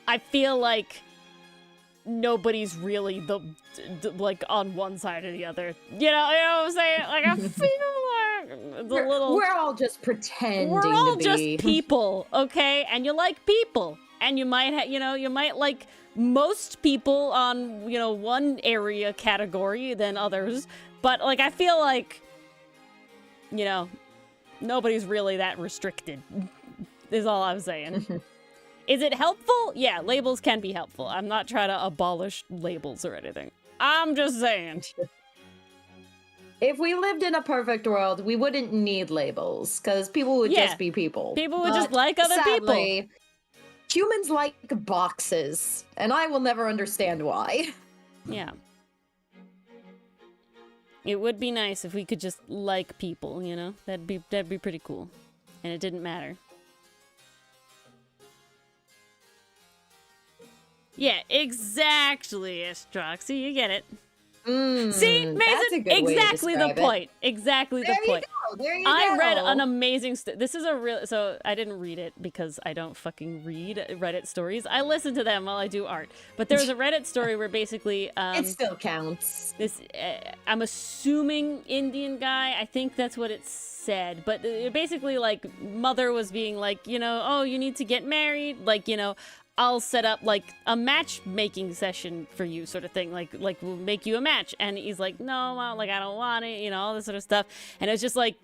I feel like nobody's really like on one side or the other. You know what I'm saying? Like I feel like the little. We're all just pretending We're all to be. just people, okay? And you like people, and you might, you might like most people on, one area category than others. But like, I feel like, nobody's really that restricted. Is all I'm saying. Is it helpful? Yeah, labels can be helpful. I'm not trying to abolish labels or anything. I'm just saying. If we lived in a perfect world, we wouldn't need labels, because people would Yeah. just be people. People would But just like other sadly, humans like boxes, and I will never understand why. Yeah. It would be nice if we could just like people, That'd be pretty cool. And it didn't matter. Yeah, exactly, Estroxy. You get it. See, Mason, that's a good way to exactly the describe it. point. Exactly the point. There you go. I read an amazing. This is a real. So I didn't read it because I don't fucking read Reddit stories. I listen to them while I do art. But there was a Reddit story where basically, it still counts. this I'm assuming Indian guy. I think that's what it said. But basically, like, mother was being like, oh, you need to get married, like, I'll set up like a matchmaking session for you, sort of thing. Like we'll make you a match. And he's like, no, Mom, like I don't want it, all this sort of stuff. And it was just like,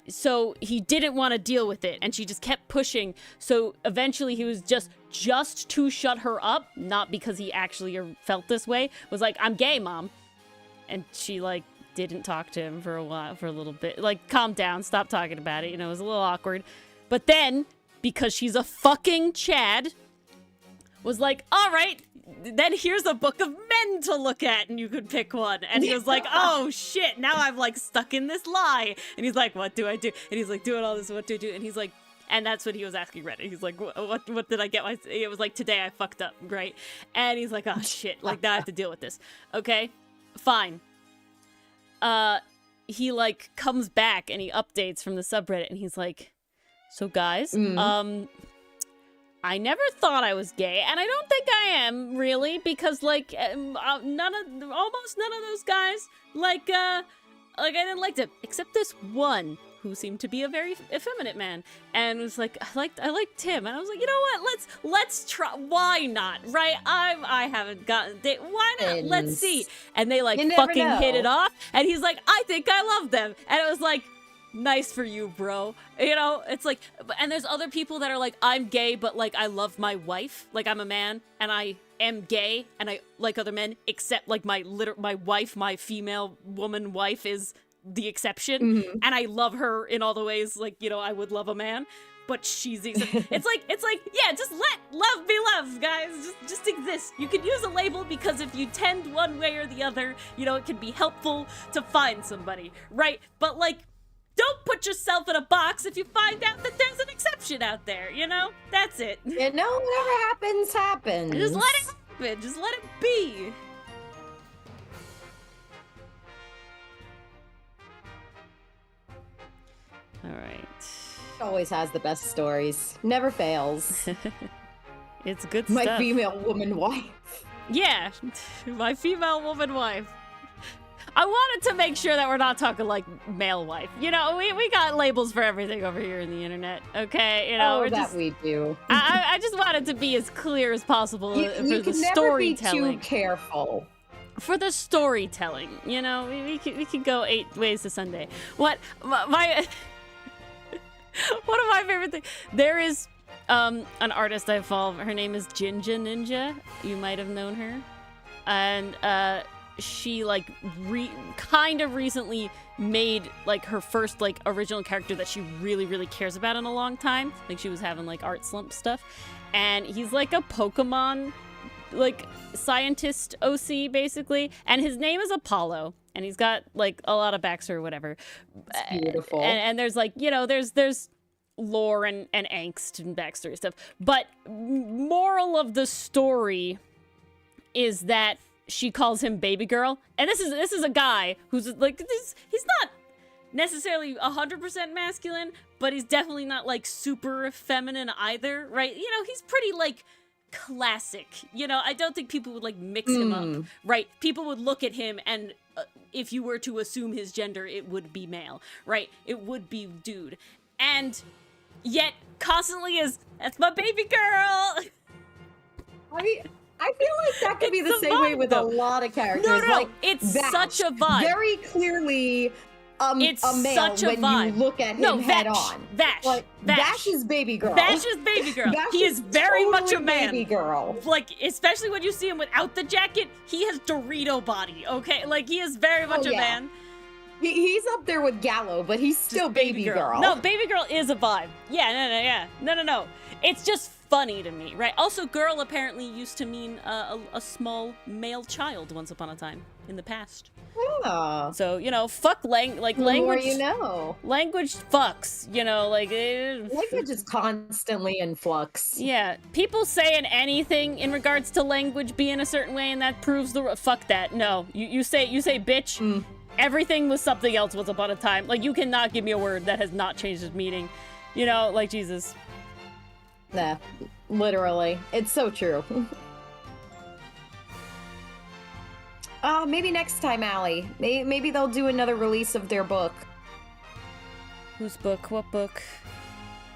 so he didn't want to deal with it, and she just kept pushing. So eventually he was just to shut her up, not because he actually felt this way. Was like, I'm gay, Mom. And she like didn't talk to him for a while, for a little bit. Like, calm down, stop talking about it. It was a little awkward. But then, because she's a fucking Chad, was like, all right, then here's a book of men to look at, and you could pick one. And he was like, oh shit, now I'm like stuck in this lie. And he's like, what do I do? And he's like, doing all this, what do I do? And he's like, and that's what he was asking Reddit. He's like, what did I get? It was like, today I fucked up, right? And he's like, oh shit, like now I have to deal with this. Okay, fine. He like comes back and he updates from the subreddit, and he's like, so guys, I I never thought I was gay, and I don't think I am, really, because, like, almost none of those guys, like, I didn't like them, except this one who seemed to be a very effeminate man, and was like, I liked him, and I was like, you know what, let's try, why not, right? I haven't gotten, why not, let's see, and they, like, fucking hit it off, and he's like, I think I love them, and it was like, nice for you, bro. You know, it's like, and there's other people that are like, I'm gay, but like, I love my wife. Like, I'm a man, and I am gay, and I like other men, except like my wife, my female woman wife is the exception, and I love her in all the ways, like, you know, I would love a man, but she's the exception. it's like, yeah, just let love be love, guys. Just exist. You can use a label because if you tend one way or the other, you know, it can be helpful to find somebody, right? But like, don't put yourself in a box if you find out that there's an exception out there, you know? That's it. You know, whatever happens, happens. Just let it happen. Just let it be. All right. Always has the best stories. Never fails. It's good My stuff. female woman wife. Yeah, my female woman wife. I wanted to make sure that we're not talking like male wife. You know, we got labels for everything over here in the internet. Okay, you know, we're just, we do. I just wanted to be as clear as possible You for the can never storytelling. be too careful. For the storytelling, you know, we could go 8 ways to Sunday. What my one of my favorite things. There is an artist I follow. Her name is Jinja Ninja. You might have known her, and she like kind of recently made like her first like original character that she really cares about in a long time. Like she was having like art slump stuff, and he's like a Pokemon like scientist OC basically, and his name is Apollo, and he's got like a lot of backstory or whatever. It's beautiful. And there's like, you know, there's lore and angst and backstory stuff, but moral of the story is that she calls him baby girl, and this is a guy who's like he's not necessarily 100% masculine, but he's definitely not like super feminine either, right? You know, he's pretty like classic. You know, I don't think people would like mix him up, right? People would look at him and if you were to assume his gender, it would be male, right? It would be dude, and yet constantly is, that's my baby girl. I feel like that could be the same way with a lot of characters. No, like it's Vash, such a vibe. Very clearly it's a male such a when vibe. you look at him head on. Vash. Like, Vash is baby girl. Vash is baby girl. Vash He is very totally much a man. Baby girl. Like, especially when you see him without the jacket, he has Dorito body, okay? Like, he is very much a man. He's up there with Gallo, but he's still baby girl. No, baby girl is a vibe. Yeah, no. It's just funny to me, right? Also, girl apparently used to mean a small male child once upon a time in the past. Yeah. So, you know, fuck language. The more you know. Language fucks, you know, like... language is constantly in flux. Yeah. People saying anything in regards to language being a certain way, and that proves the... Fuck that. No. You say bitch... Everything was something else once upon a time. Like, you cannot give me a word that has not changed its meaning. You know, like, Jesus. Nah, literally. It's so true. Maybe next time, Allie. Maybe they'll do another release of their book. Whose book? What book?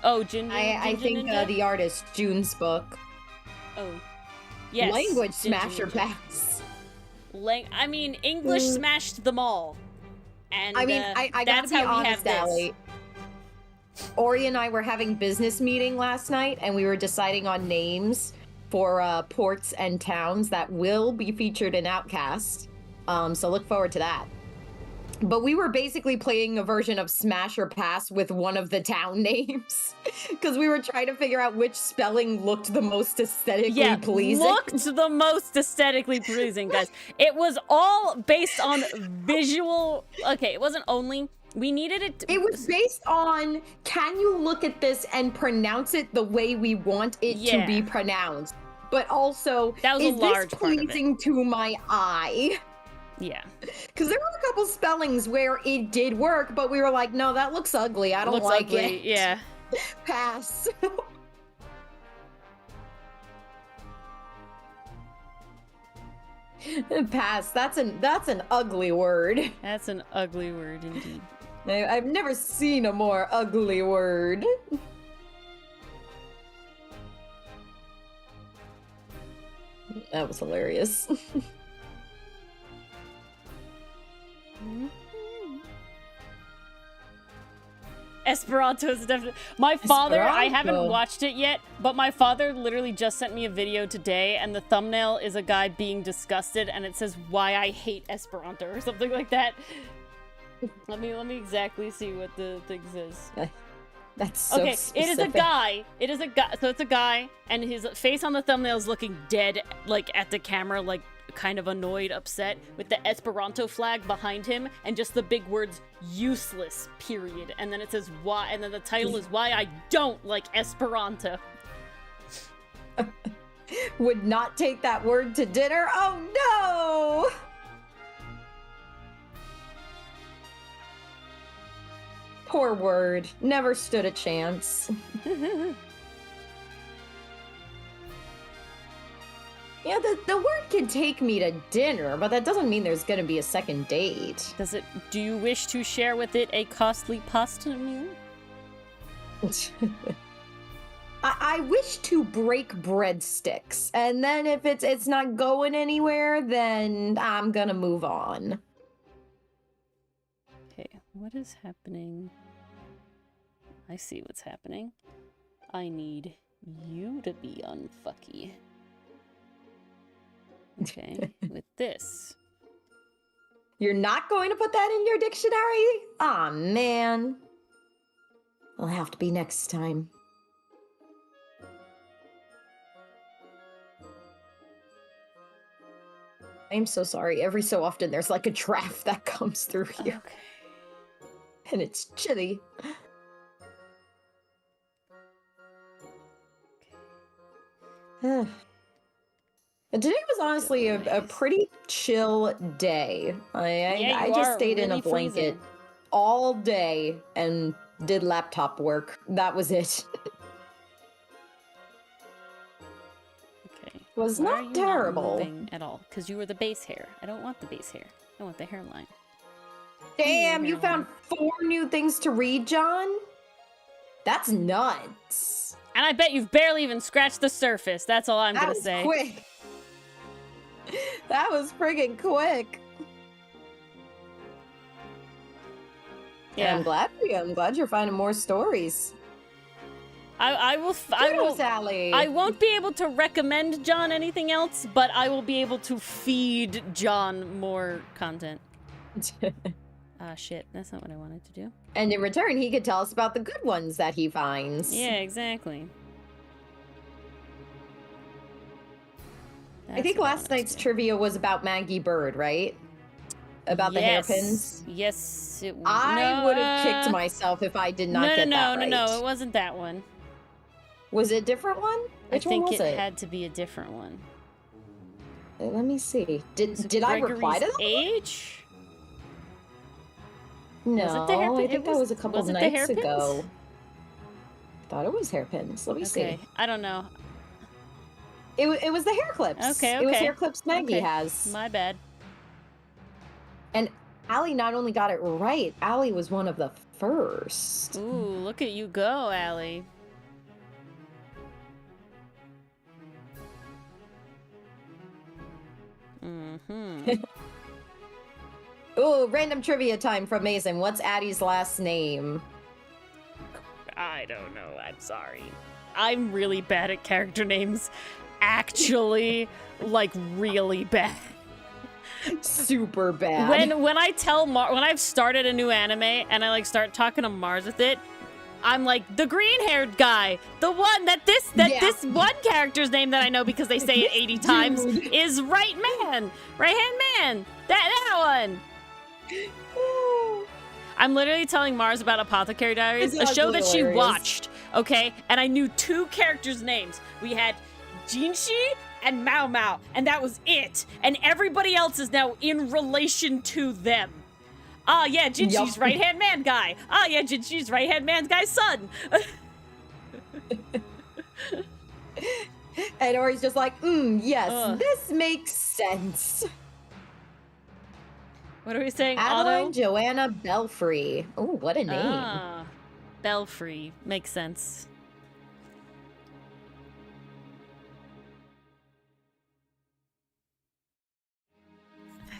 Oh, Ginger. I think the artist, June's book. Oh. Yes. Language Smasher Pass. I mean, English smashed them all. And I mean, I gotta be honest, Allie. Ori and I were having business meeting last night, and we were deciding on names for ports and towns that will be featured in Outcast. So look forward to that. But we were basically playing a version of Smash or Pass with one of the town names because we were trying to figure out which spelling looked the most aesthetically pleasing. Looked the most aesthetically pleasing, guys. It was all based on visual. Okay, it wasn't only. We needed it. It was based on, can you look at this and pronounce it the way we want it to be pronounced? But also, that was is a large this part of it. pleasing to my eye? Yeah. Because there were a couple spellings where it did work, but we were like, no, that looks ugly. I don't like it. Yeah. Pass. Pass. That's an ugly word. That's an ugly word indeed. I've never seen a more ugly word. That was hilarious. Esperanto is definitely my father. I haven't Esperanto. watched it yet, but my father literally just sent me a video today, and the thumbnail is a guy being disgusted, and it says "Why I hate Esperanto" or something like that. Let me exactly see what the thing says. That's so Okay, specific. it is a guy. It is a guy. So it's a guy, and his face on the thumbnail is looking dead, like at the camera, like kind of annoyed, upset, with the Esperanto flag behind him, and just the big words "useless," period. And then it says "why," and then the title is "Why I Don't Like Esperanto." Would not take that word to dinner. Oh no! Poor word. Never stood a chance. Yeah, the word can take me to dinner, but that doesn't mean there's gonna be a second date. Does it? Do you wish to share with it a costly pasta meal? I wish to break breadsticks, and then if it's not going anywhere, then I'm gonna move on. Okay, what is happening? I see what's happening. I need you to be unfucky. Okay, with this. You're not going to put that in your dictionary? Aw, man. It'll have to be next time. I'm so sorry. Every so often there's like a draft that comes through here. Okay. And it's chilly. Today was honestly a pretty chill day. I just stayed in a really blanket freezing. all day and did laptop work. That was it. Okay. Was Why are not you terrible. moving at all? Because you were the base hair. I don't want the base hair. I want the hairline. Damn, you hairline. found 4 new things to read, John? That's nuts. And I bet you've barely even scratched the surface. That's all I'm That gonna was say. quick. That was friggin' quick. Yeah. I'm glad you're finding more stories. I will. Kudos, Allie. I won't be able to recommend John anything else, but I will be able to feed John more content. Shit. That's not what I wanted to do. And in return, he could tell us about the good ones that he finds. Yeah, exactly. I think last night's trivia was about Maggie Bird, right? About the hairpins. Yes, it was. I would have kicked myself if I did not get that right. No, it wasn't that one. Was it a different one? Which I think one was it? had to be a different one. Let me see. Was it Did I reply to Gregory's that? age? No, Was it the hairpin? I think that was a couple was it the nights hairpins? ago. Thought it was hairpins. Let me Okay, see. I don't know. It was the hair clips. Okay, It was okay. hair clips Maggie Okay. has. My bad. And Allie not only got it right, Allie was one of the first. Ooh, look at you go, Allie. Mm-hmm. Ooh, random trivia time from Mason. What's Addie's last name? I don't know. I'm sorry. I'm really bad at character names. Actually, like really bad. Super bad. When I tell when I've started a new anime and I like start talking to Mars with it, I'm like the green-haired guy, the one that this one character's name that I know because they say it 80 times is right hand man. That one. I'm literally telling Mars about Apothecary Diaries, a show that she watched, okay? And I knew 2 characters' names. We had Jinshi and Mao Mao, and that was it. And everybody else is now in relation to them. Ah, yeah, Jinshi's right-hand man guy. Ah, yeah, Jinshi's right-hand man guy's son. And Ori's just like, yes, this makes sense. What are we saying? Adeline Otto? Joanna Belfry. Oh, what a name. Ah, Belfry. Makes sense.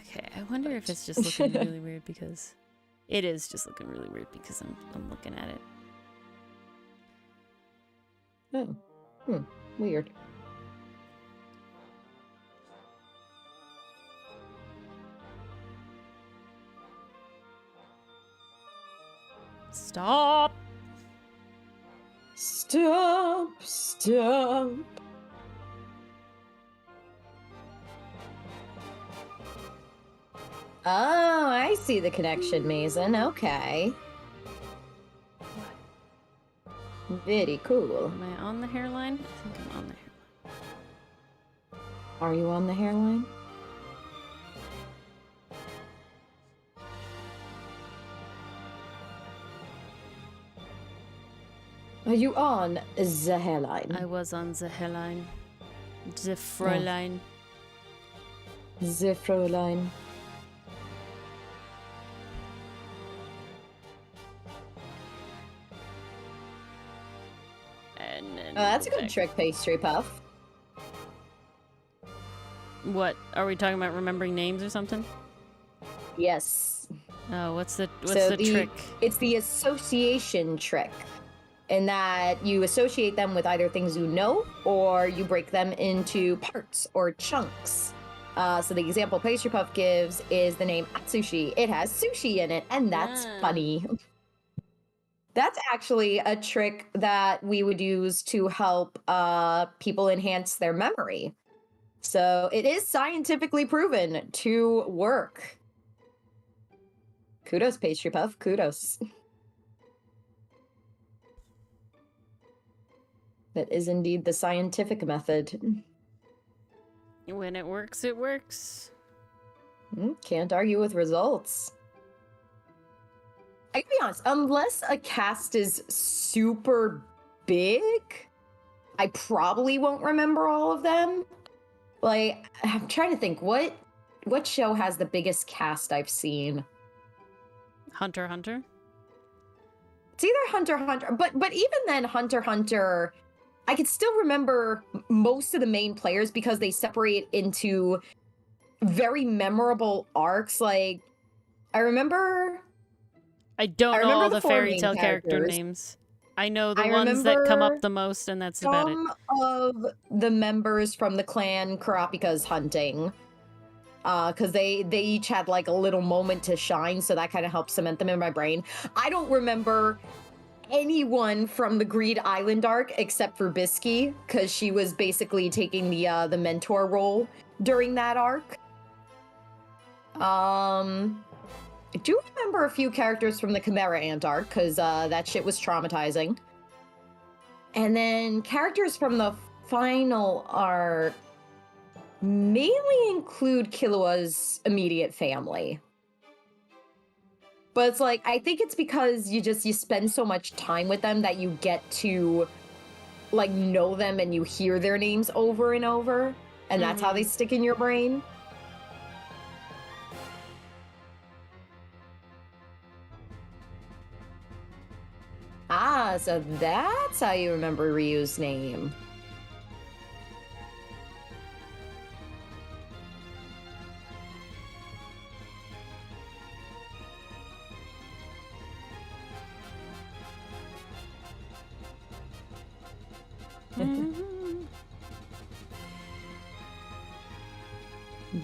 Okay, I wonder if it's just looking really weird because... It is just looking really weird because I'm looking at it. Oh. Weird. Stop! Stop. Oh, I see the connection, Mason. Okay. Very cool. Am I on the hairline? I think I'm on the hairline. Are you on the hairline? Are you on the hairline? I was on the hairline. The Fräulein. The Fräulein. And then That's a go good back. trick, Pastry Puff. What? Are we talking about remembering names or something? Yes. Oh, what's the So trick? It's the association trick. In that you associate them with either things you know or you break them into parts or chunks. So the example Pastry Puff gives is the name Atsushi. It has sushi in it, and that's funny. That's actually a trick that we would use to help people enhance their memory. So it is scientifically proven to work. Kudos, Pastry Puff. Kudos. That is indeed the scientific method. When it works, it works. Can't argue with results. I can be honest, unless a cast is super big, I probably won't remember all of them. Like, I'm trying to think, what show has the biggest cast I've seen? Hunter x Hunter? It's either Hunter x Hunter, but even then, Hunter x Hunter, I could still remember most of the main players because they separate into very memorable arcs. Like, I remember I don't know all the four fairy main tale character characters. names. I know the I ones that come up remember the most, and that's about it. some of the members from the clan Kurapika's hunting. Because they each had like a little moment to shine, so that kind of helps cement them in my brain. I don't remember anyone from the Greed Island arc except for Bisky, because she was basically taking the mentor role during that arc. I do remember a few characters from the Chimera Ant arc, because that shit was traumatizing. And then characters from the final arc mainly include Killua's immediate family. But it's like, I think it's because you spend so much time with them that you get to like know them and you hear their names over and over, and that's how they stick in your brain. Ah, so that's how you remember Ryu's name.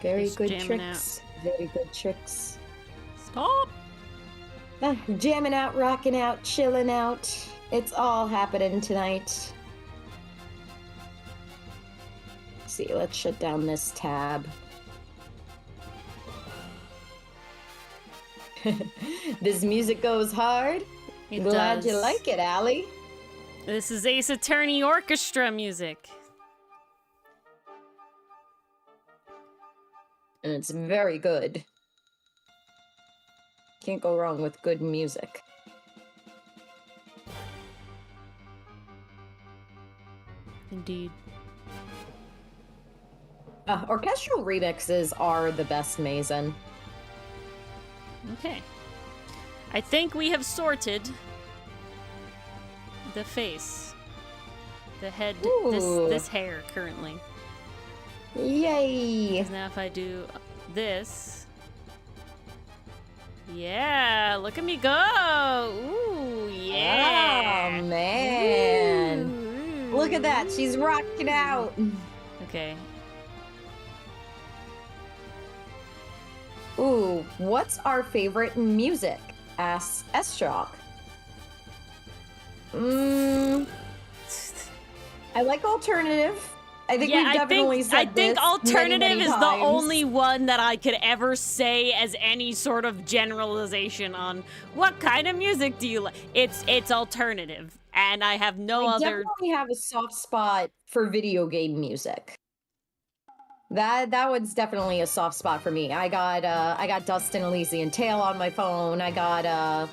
Very Just good jamming tricks. Very good tricks. Stop! Jamming out, rocking out, chilling out. It's all happening tonight. Let's see, let's shut down this tab. This music goes hard. It Glad you does. like it, Allie. This is Ace Attorney Orchestra music. And it's very good. Can't go wrong with good music. Indeed. Orchestral remixes are the best, Mason. Okay. I think we have sorted the face, the head, this hair currently. Yay! 'Cause now if I do this, yeah, look at me go! Ooh, yeah! Oh man! Ooh. Look at that, she's rocking out. Okay. Ooh, what's our favorite music? Asks S-Shock. I like alternative. I think we've definitely said I think this alternative many, many is the times. only one that I could ever say as any sort of generalization on what kind of music do you like. It's alternative, and I have no I other. definitely have a soft spot for video game music. That one's definitely a soft spot for me. I got Dust and Elysian Tale on my phone. I got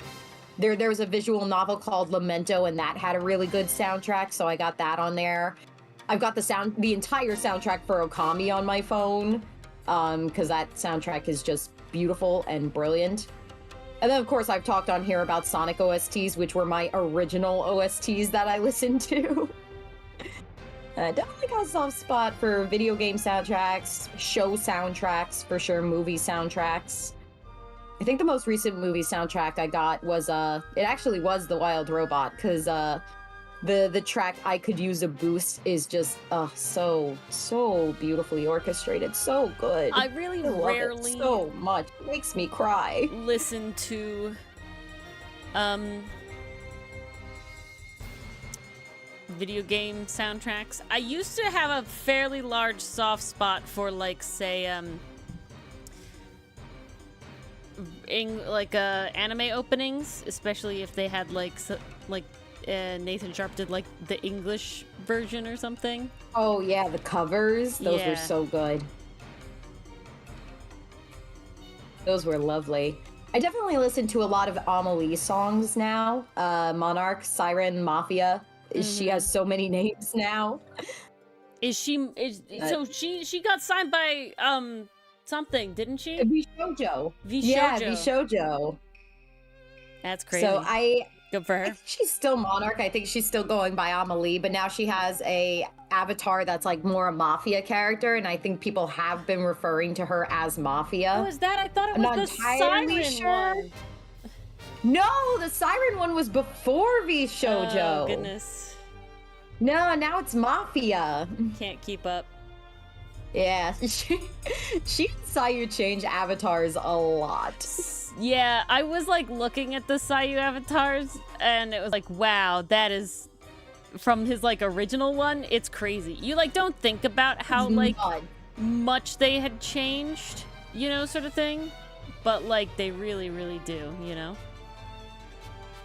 there was a visual novel called Lamento, and that had a really good soundtrack, so I got that on there. I've got the entire soundtrack for Okami on my phone, because that soundtrack is just beautiful and brilliant. And then, of course, I've talked on here about Sonic OSTs, which were my original OSTs that I listened to. Definitely got a soft spot for video game soundtracks, show soundtracks, for sure, movie soundtracks. I think the most recent movie soundtrack I got was, it actually was The Wild Robot, because, the track I Could Use a Boost is just, so beautifully orchestrated, so good. I really love rarely it so much. It makes me cry. listen to video game soundtracks. I used to have a fairly large soft spot for, like, say, anime openings, especially if they had Nathan Sharp did like the English version or something. Oh yeah, the covers, those were so good. Those were lovely. I definitely listen to a lot of Amelie songs now. Monarch, Siren, Mafia. She has so many names now. So she got signed by something, didn't she? Vshoujo. Yeah, Vshoujo. That's crazy. So good for her. I think she's still Monarch. I think she's still going by Amelie, but now she has a avatar that's like more a Mafia character, and I think people have been referring to her as Mafia. Oh, is that? I thought it was the Siren one. No, the Siren one was before Vshoujo. Oh, goodness. No, now it's Mafia. Can't keep up. Yeah, she and Sayu change avatars a lot. Yeah, I was like looking at the Sayu avatars, and it was like, wow, that is from his like original one. It's crazy. You like don't think about how like much they had changed, you know, sort of thing. But like they really, really do, you know.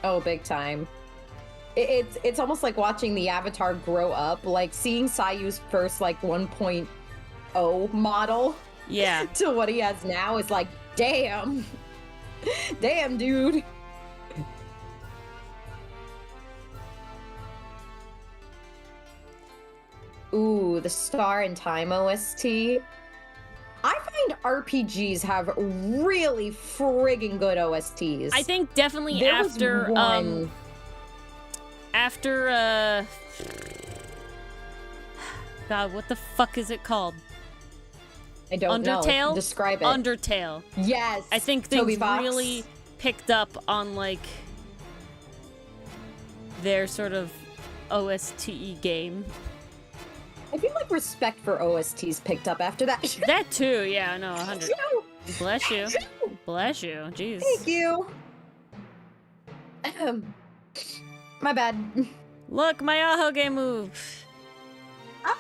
Oh, big time. It's almost like watching the avatar grow up, like seeing Sayu's first like 1.0 model. Yeah. To what he has now is like, damn. Damn, dude. Ooh, the Star in Time OST. I find RPGs have really friggin' good OSTs. I think definitely there after was one... God, what the fuck is it called? I don't Undertale? know. Describe it. Undertale. Yes. I think they really picked up on like their sort of OST game. I feel like respect for OSTs picked up after that. That too, yeah, I know, 100. Bless you. Bless you. Jeez. Thank you. My bad. Look, my Ahoge move. Oh,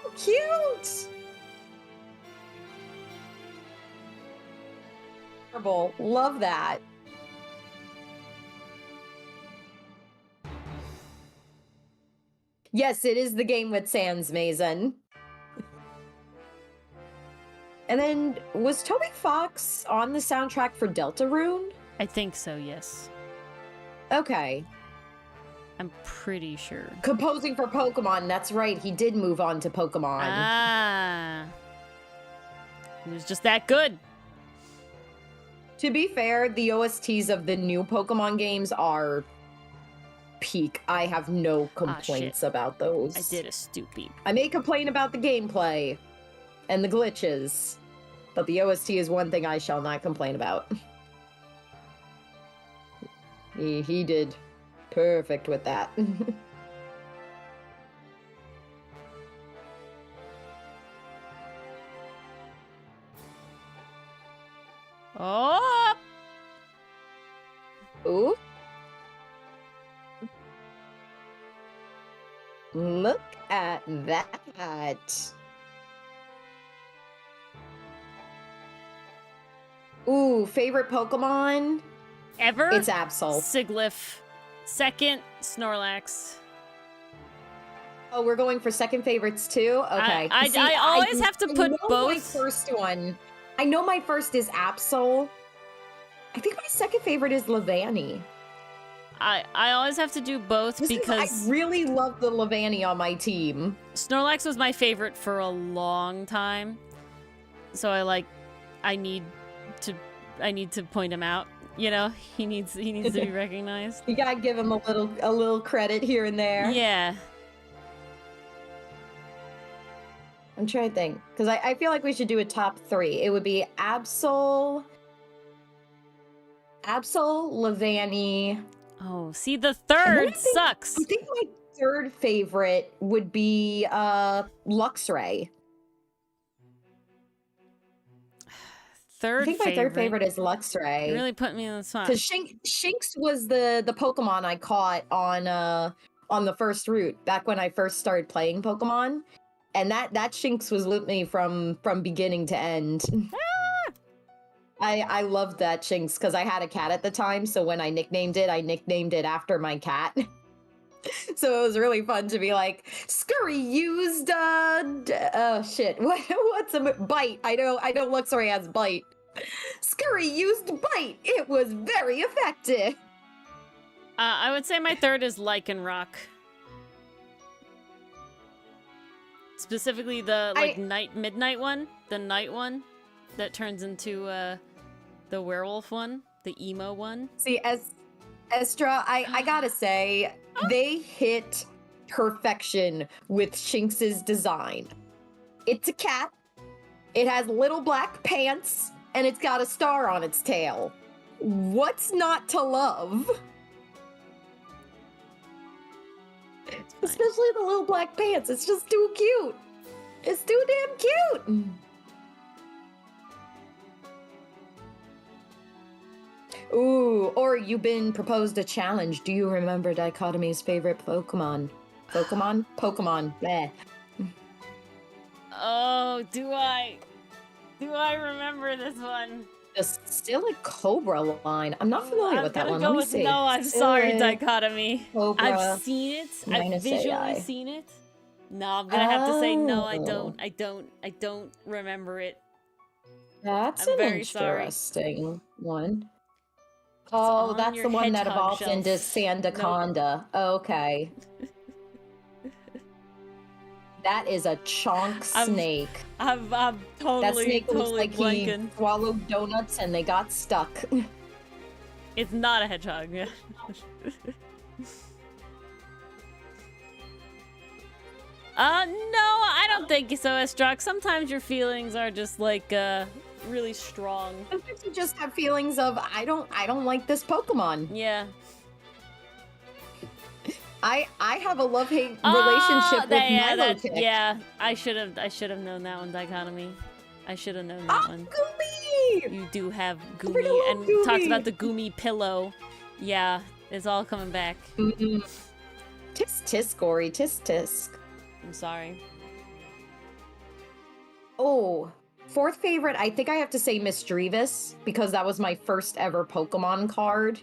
how cute. Love that. Yes, it is the game with Sans Mason. And then, was Toby Fox on the soundtrack for Deltarune? I think so, yes. Okay. I'm pretty sure. Composing for Pokemon, that's right, he did move on to Pokemon. Ah. It was just that good. To be fair, the OSTs of the new Pokemon games are peak. I have no complaints about those. I did a stupid. I may complain about the gameplay and the glitches, but the OST is one thing I shall not complain about. He did perfect with that. Oh! Ooh. Look at that. Ooh, favorite Pokemon? Ever? It's Absol. Siglif. Second, Snorlax. Oh, we're going for second favorites too? Okay. I always have to put both. My first one. I know my first is Absol. I think my second favorite is Levani. I always have to do both because I really love the Levani on my team. Snorlax was my favorite for a long time. So I need to point him out. You know, he needs to be recognized. You gotta give him a little credit here and there. Yeah. I'm trying to think, because I feel like we should do a top 3. It would be Absol, Levani. Oh, see, the third sucks. I think my third favorite would be Luxray. I think my third favorite is Luxray. You really put me on the spot. Because Shinx was the Pokemon I caught on the first route back when I first started playing Pokemon, and that Shinx was with me from beginning to end. I loved that Shinx because I had a cat at the time, so when I nicknamed it after my cat. So it was really fun to be like, Scurry used oh shit, what's a bite? I know Luxray has bite. Scurry used bite. It was very effective. I would say my third is Lycanroc. Specifically the midnight one, the night one that turns into the werewolf one, the emo one. See, Estra, I gotta say, they hit perfection with Shinx's design. It's a cat, it has little black pants, and it's got a star on its tail. What's not to love? Especially the little black pants, it's just too cute. It's too damn cute. Ooh, or you've been proposed a challenge. Do you remember Dichotomy's favorite Pokemon? Pokemon? Bleh. Oh, do I remember this one? The Silic Cobra line. I'm not familiar with that one. Let me see. No, I'm sorry, Dichotomy. Cobra I've seen it. I've visually seen it. No, I'm gonna have to say no, I don't remember it. That's I'm an very interesting one. Oh, that's the one that evolves into Sandaconda. Nope. Okay. That is a chonk snake. I'm totally, that snake looks like blanking. he swallowed donuts and they got stuck. It's not a hedgehog. No, I don't think so, Estrock. Sometimes your feelings are just like really strong. Sometimes you just have feelings of I don't like this Pokemon. Yeah. I have a love-hate relationship with Milotic. Yeah, I should have known that one, Dichotomy. I should have known that one. Goomy! You do have Goomy, and Goomy. Talks about the Goomy pillow. Yeah, it's all coming back. Mm-hmm. Tisk tisk, Gory, tisk tisk. I'm sorry. Oh, fourth favorite, I think I have to say Misdreavus, because that was my first ever Pokemon card.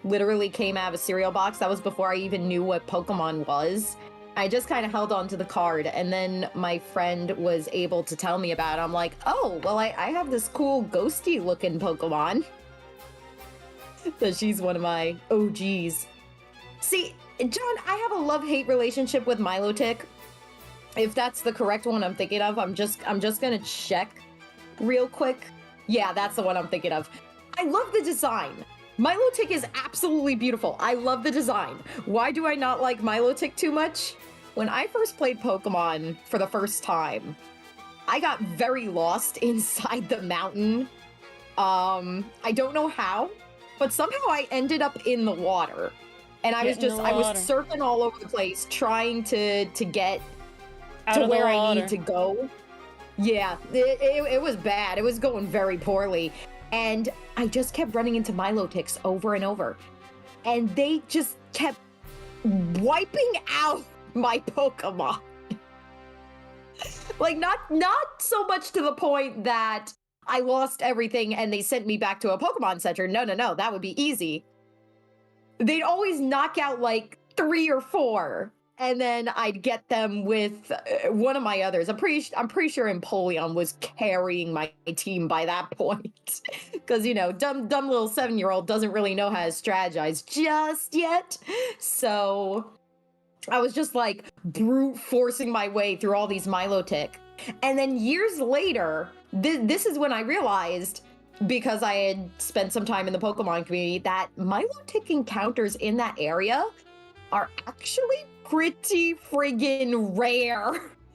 Literally came out of a cereal box. That was before I even knew what Pokemon was. I just kind of held on to the card, and then my friend was able to tell me about it. I'm like, oh, well, I have this cool ghosty looking Pokemon. So she's one of my OGs. See, John, I have a love-hate relationship with Milotic. If that's the correct one I'm thinking of, I'm just gonna check real quick. Yeah, that's the one I'm thinking of. I love the design. Milotic is absolutely beautiful. I love the design. Why do I not like Milotic too much? When I first played Pokemon for the first time, I got very lost inside the mountain. I don't know how, but somehow I ended up in the water. And I was surfing all over the place trying to get Out to of the where I water. need to go. Yeah, it was bad. It was going very poorly. And I just kept running into Milotics over and over. And they just kept wiping out my Pokemon. Like, not so much to the point that I lost everything and they sent me back to a Pokemon Center. No, that would be easy. They'd always knock out like 3 or 4. And then I'd get them with one of my others. I'm pretty sure Empoleon was carrying my team by that point, because you know, dumb little 7-year-old doesn't really know how to strategize just yet. So I was just like brute forcing my way through all these Milotic, and then years later, this is when I realized, because I had spent some time in the Pokemon community, that Milotic encounters in that area are actually pretty friggin' rare.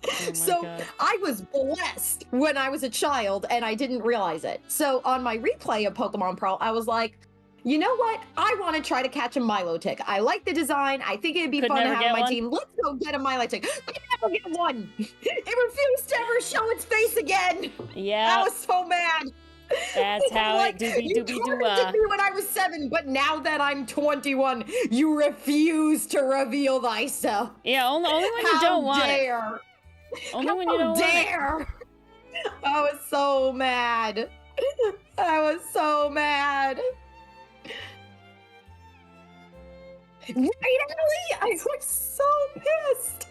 Oh So God. I was blessed when I was a child and I didn't realize it. So on my replay of Pokemon Pearl, I was like, you know what? I want to try to catch a Milotic. I like the design. I think it'd be fun to have on my team. Let's go get a Milotic. I never get one. It refused to ever show its face again. Yeah. I was so mad. That's how like, it you tormented me when I was 7, but now that I'm 21, you refuse to reveal thyself. Yeah, only when you don't want dare. it. Only when you don't dare. want it. I was so mad. I was so mad. Right, Ellie? I was so pissed.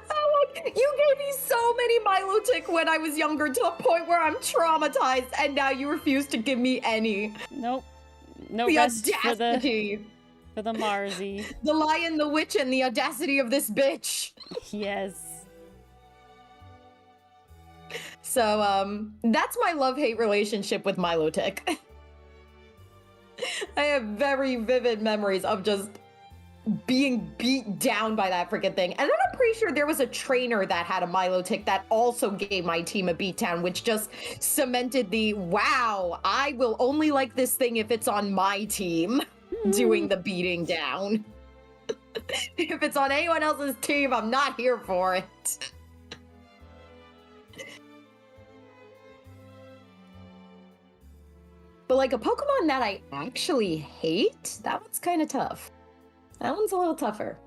Oh, like, you gave me so many Milotic when I was younger, to the point where I'm traumatized, and now you refuse to give me any. Nope. No The rest audacity. for the Marzi. The Lion, the Witch, and the audacity of this bitch. Yes. So, that's my love-hate relationship with Milotic. I have very vivid memories of just being beat down by that freaking thing. And then I'm pretty sure there was a trainer that had a Milotic that also gave my team a beatdown, which just cemented the, wow, I will only like this thing if it's on my team doing the beating down. If it's on anyone else's team, I'm not here for it. But like a Pokemon that I actually hate, that one's kind of tough. That one's a little tougher.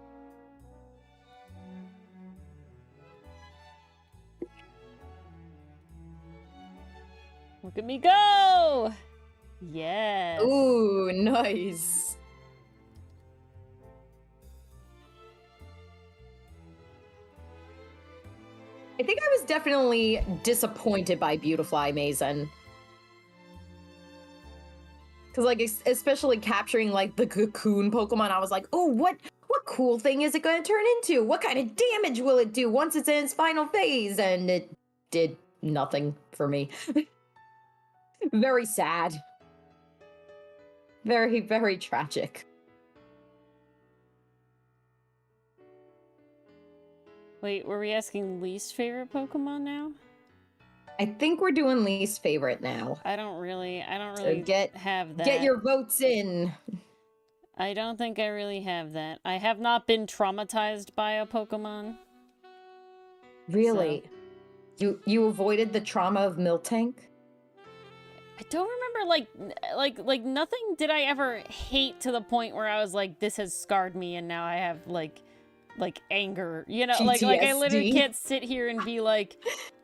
Look at me go! Yes. Ooh, nice. I think I was definitely disappointed by Beautifly Mason. Because, like, especially capturing, like, the cocoon Pokemon, I was like, oh, what cool thing is it going to turn into? What kind of damage will it do once it's in its final phase? And it did nothing for me. Very sad. Very, very tragic. Wait, were we asking least favorite Pokemon now? I think we're doing least favorite now. I don't really So have that. Get your votes in. I don't think I really have that. I have not been traumatized by a Pokemon. Really? So. You avoided the trauma of Miltank? I don't remember, like nothing did I ever hate to the point where I was like, this has scarred me and now I have, like anger, you know, like I literally can't sit here and be like,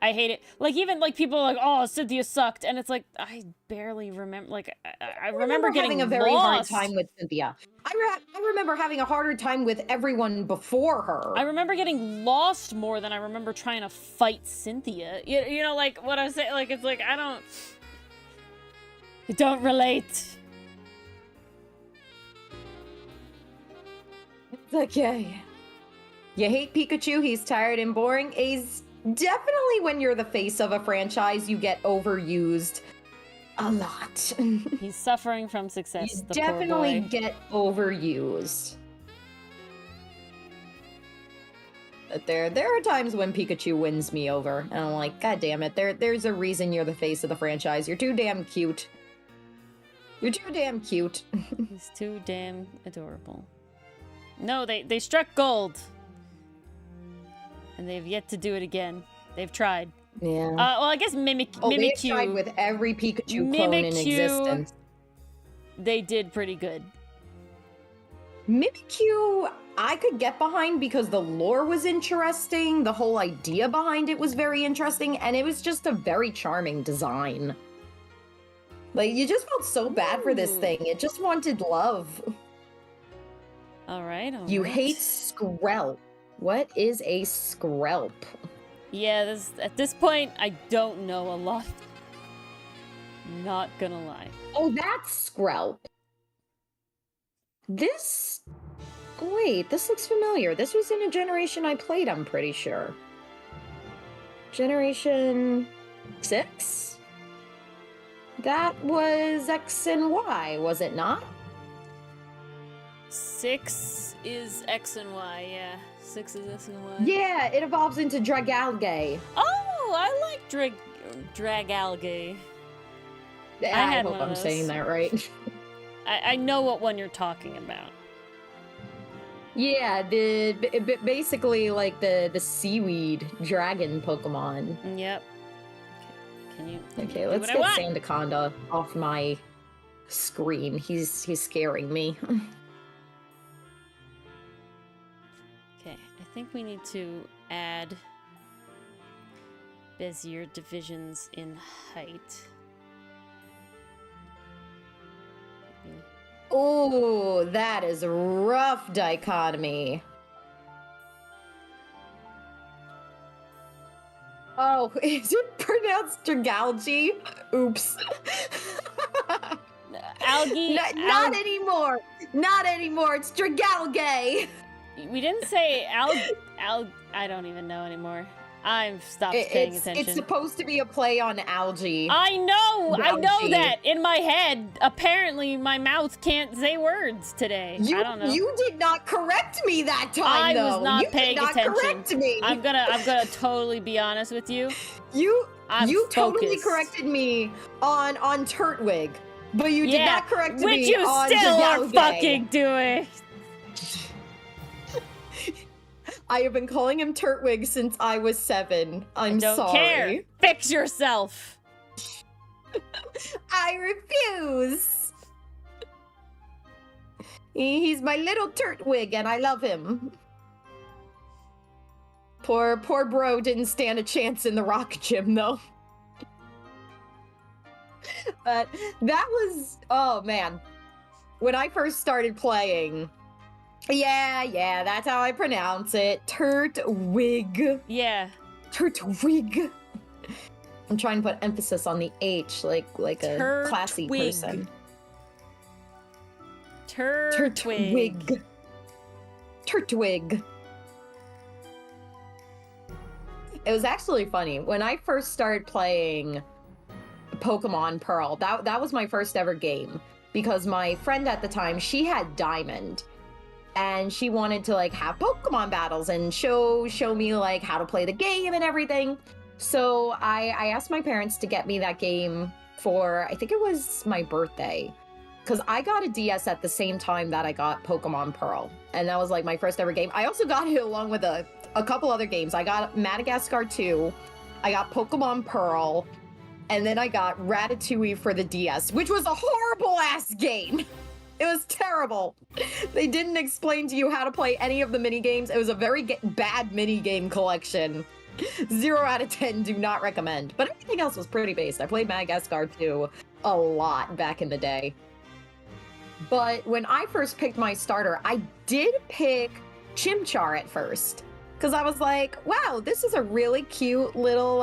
I hate it. Like, even like people are like, oh, Cynthia sucked, and it's like, I barely remember. Like, I remember getting having a very lost. hard time with Cynthia. I remember having a harder time with everyone before her. I remember getting lost more than I remember trying to fight Cynthia. You know, like what I say, like it's like I don't relate. It's okay. You hate Pikachu, he's tired and boring. definitely when you're the face of a franchise, you get overused a lot. He's suffering from success, You the definitely poor boy. get overused. But there are times when Pikachu wins me over, and I'm like, God damn it, there's a reason you're the face of the franchise. You're too damn cute. You're too damn cute. He's too damn adorable. No, they struck gold. And they've yet to do it again. They've tried. Yeah. Well, I guess They've Mimikyu. tried with every Pikachu clone in existence. They did pretty good. Mimikyu, I could get behind because the lore was interesting, the whole idea behind it was very interesting, and it was just a very charming design. Like, you just felt so bad for this thing. It just wanted love. All right. You hate Skrelp. What is a Skrelp? Yeah, at this point, I don't know a lot. Not gonna lie. Oh, that's Skrelp. This... Wait, this looks familiar. This was in a generation I played, I'm pretty sure. Generation 6? That was X and Y, was it not? 6 is X and Y, yeah. 6 is X and Y. Yeah, it evolves into Dragalge. Oh, I like Dragalge. I had hope one of I'm those. saying that right. I know what one you're talking about. Yeah, basically like the seaweed dragon Pokemon. Yep. Can you Okay, do let's what I get want? Sandaconda off my screen. He's scaring me. Okay, I think we need to add Bezier divisions in height. Oh, that is a rough dichotomy. Oh, is it pronounced Dragalge? Oops. Algae. Not anymore. Not anymore. It's Dragalge. We didn't say I don't even know anymore. I've stopped paying attention. It's supposed to be a play on algae. I know Algae. that in my head. Apparently, my mouth can't say words today. I don't know. You did not correct me that time, I was not you paying did not attention. correct me. I'm gonna totally be honest with you. You totally focused. corrected me on Turtwig, but you did not correct me which you on still are Dragalge. fucking doing. I have been calling him Turtwig since I was 7. I'm Don't sorry. care. Fix yourself. I refuse. He's my little Turtwig, and I love him. Poor bro didn't stand a chance in the rock gym, though. But that was, oh man. When I first started playing, yeah, that's how I pronounce it. Turtwig. Yeah. Turtwig. I'm trying to put emphasis on the H, like a classy Turtwig. person. Turtwig. Turtwig. It was actually funny. When I first started playing Pokemon Pearl, that was my first ever game. Because my friend at the time, she had Diamond. And she wanted to like have Pokemon battles and show me like how to play the game and everything. So I asked my parents to get me that game for, I think it was my birthday. Because I got a DS at the same time that I got Pokemon Pearl. And that was like my first ever game. I also got it along with a couple other games. I got Madagascar 2, I got Pokemon Pearl, and then I got Ratatouille for the DS, which was a horrible ass game. It was terrible. They didn't explain to you how to play any of the mini games. It was a very bad mini game collection. 0 out of 10, do not recommend. But everything else was pretty based. I played Madagascar 2 a lot back in the day. But when I first picked my starter, I did pick Chimchar at first. Because I was like, wow, this is a really cute little,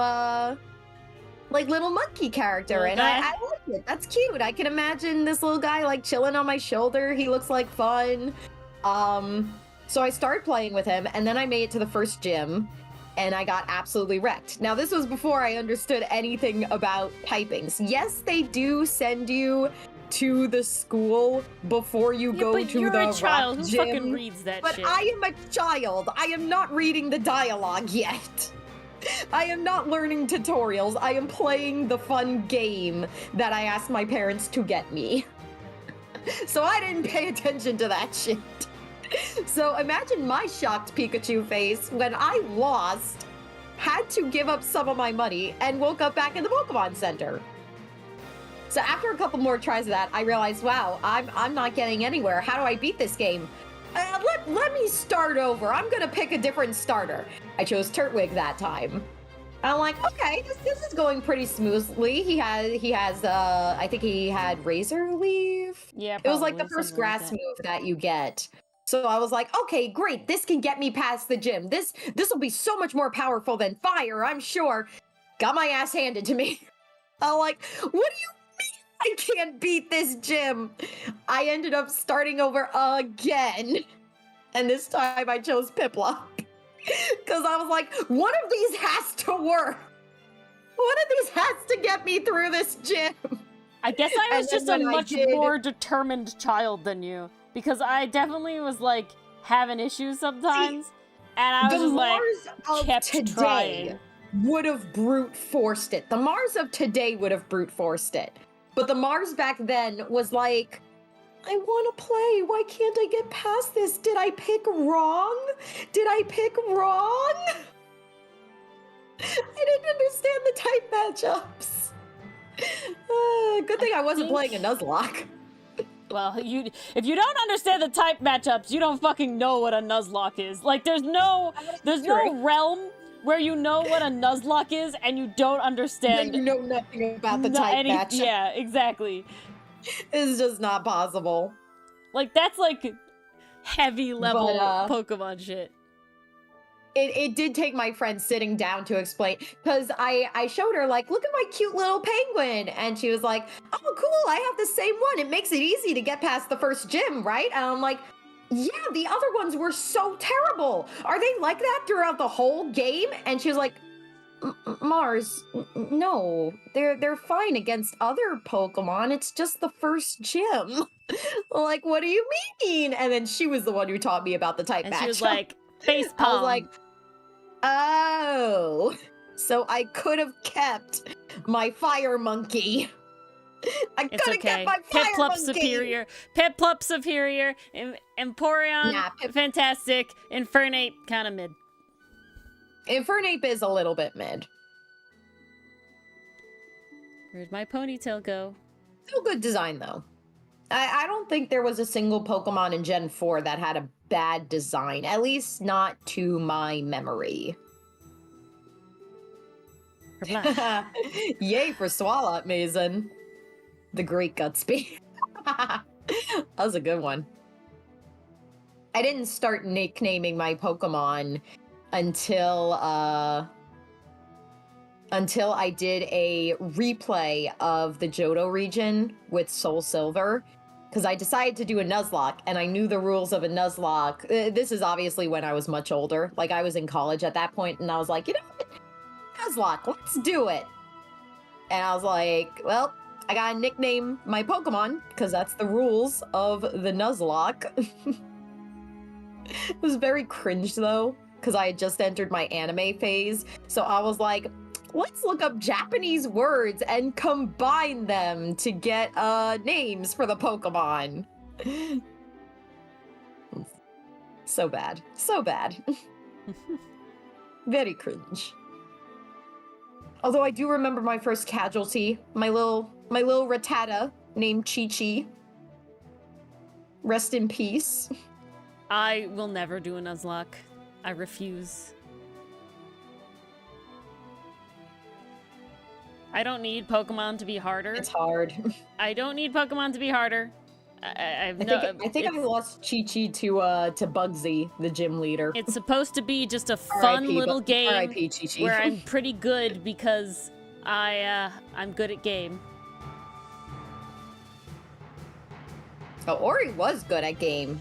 little monkey character. Little And guy. I like it. That's cute. I can imagine this little guy, like, chilling on my shoulder. He looks like fun. So I started playing with him, and then I made it to the first gym. and I got absolutely wrecked. Now, this was before I understood anything about typings. Yes, they do send you to the school before you go but to you're the a child. rock Who gym. fucking reads that But shit? I am a child. I am not reading the dialogue yet. I am not learning tutorials. I am playing the fun game that I asked my parents to get me. So I didn't pay attention to that shit. So imagine my shocked Pikachu face when I lost, had to give up some of my money, and woke up back in the Pokemon Center. So after a couple more tries of that, I realized, wow, I'm not getting anywhere. How do I beat this game? Let me start over. I'm gonna pick a different starter. I chose Turtwig that time. I'm like, okay, this is going pretty smoothly. He has I think he had Razor Leaf. Yeah, It was like the probably, first something like grass that. move that you get. So I was like, okay, great. This can get me past the gym. This will be so much more powerful than fire, I'm sure. Got my ass handed to me. I'm like, what do you mean I can't beat this gym? I ended up starting over again. And this time I chose Piplup. Because I was like, one of these has to work. One of these has to get me through this gym. I guess I was And then just a when I much did- more determined child than you, because I definitely was like having issues sometimes, and I was The just like Mars of kept today trying. would have brute forced it. The Mars of today would have brute forced it. But the Mars back then was like, I want to play. Why can't I get past this? Did I pick wrong? Did I pick wrong? I didn't understand the type matchups. Good thing I wasn't think- playing a Nuzlocke. Well, if you don't understand the type matchups, you don't fucking know what a Nuzlocke is. Like, there's no realm where you know what a Nuzlocke is and you don't understand. You know nothing about the type matchup. Yeah, exactly. It's just not possible. Like, that's like heavy level But, Pokemon shit. It did take my friend sitting down to explain, because I showed her, like, look at my cute little penguin. And she was like, oh, cool, I have the same one. It makes it easy to get past the first gym, right? And I'm like, yeah, the other ones were so terrible. Are they like that throughout the whole game? And she was like, Mars, no, they're fine against other Pokemon. It's just the first gym. Like, what do you mean? And then she was the one who taught me about the type And matchup. she was like, face I was palm. like, oh, so I could have kept my fire monkey. I It's could have okay. kept my fire Piplup monkey. superior. Piplup superior. Empoleon, Nah, fantastic. Infernape, kind of mid. Infernape is a little bit mid. Where'd my ponytail go? Still good design though. I don't think there was a single Pokemon in Gen 4 that had a bad design, at least not to my memory. Yay for Swalot, Mason. The Great Gutsby. That was a good one. I didn't start nicknaming my Pokemon until I did a replay of the Johto region with Soul Silver, because I decided to do a Nuzlocke, and I knew the rules of a Nuzlocke. This is obviously when I was much older. Like, I was in college at that point, and I was like, you know what? Nuzlocke, let's do it. And I was like, well, I gotta nickname my Pokemon, because that's the rules of the Nuzlocke. It was very cringe, though, because I had just entered my anime phase. So I was like, let's look up Japanese words and combine them to get names for the Pokemon. So bad. So bad. Very cringe. Although I do remember my first casualty, my little Rattata named Chi-Chi. Rest in peace. I will never do a Nuzlocke. I refuse. I don't need Pokemon to be harder. It's hard. I don't need Pokemon to be harder. I think I lost Chi-Chi to Bugsy, the gym leader. It's supposed to be just a fun little game R.I.P. Chi-Chi. where I'm pretty good because I'm good at game. Oh, Ori was good at game.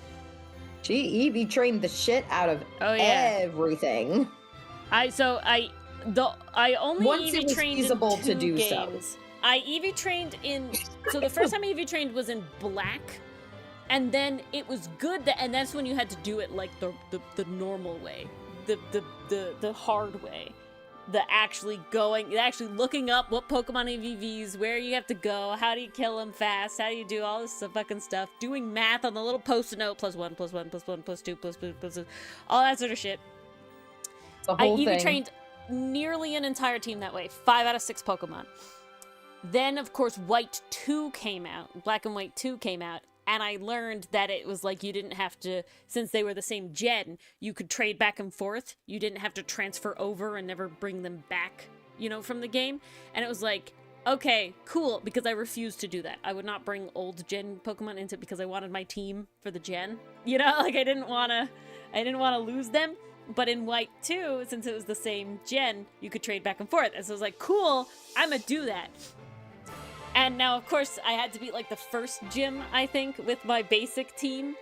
She EV trained the shit out of everything. I only Once it EV was trained feasible in to 2 do so. games. I EV trained in so the first time I EV trained was in black, and then it was good and that's when you had to do it like the normal way, the hard way, the actually looking up what Pokemon EVs, where you have to go, how do you kill them fast, how do you do all this fucking stuff, doing math on the little post-it note, +1 +1 +1 +2 +2 all that sort of shit. The whole I EV thing. trained nearly an entire team that way. 5 out of 6 Pokemon. Then, of course, White 2 came out. Black and White 2 came out. And I learned that it was like you didn't have to, since they were the same gen, you could trade back and forth. You didn't have to transfer over and never bring them back, you know, from the game. And it was like, okay, cool, because I refused to do that. I would not bring old gen Pokemon into it because I wanted my team for the gen. You know, like I didn't want to lose them. But in White 2, since it was the same gen, you could trade back and forth. And so I was like, cool, I'm gonna do that. And now, of course, I had to beat, like, the first gym, I think, with my basic team.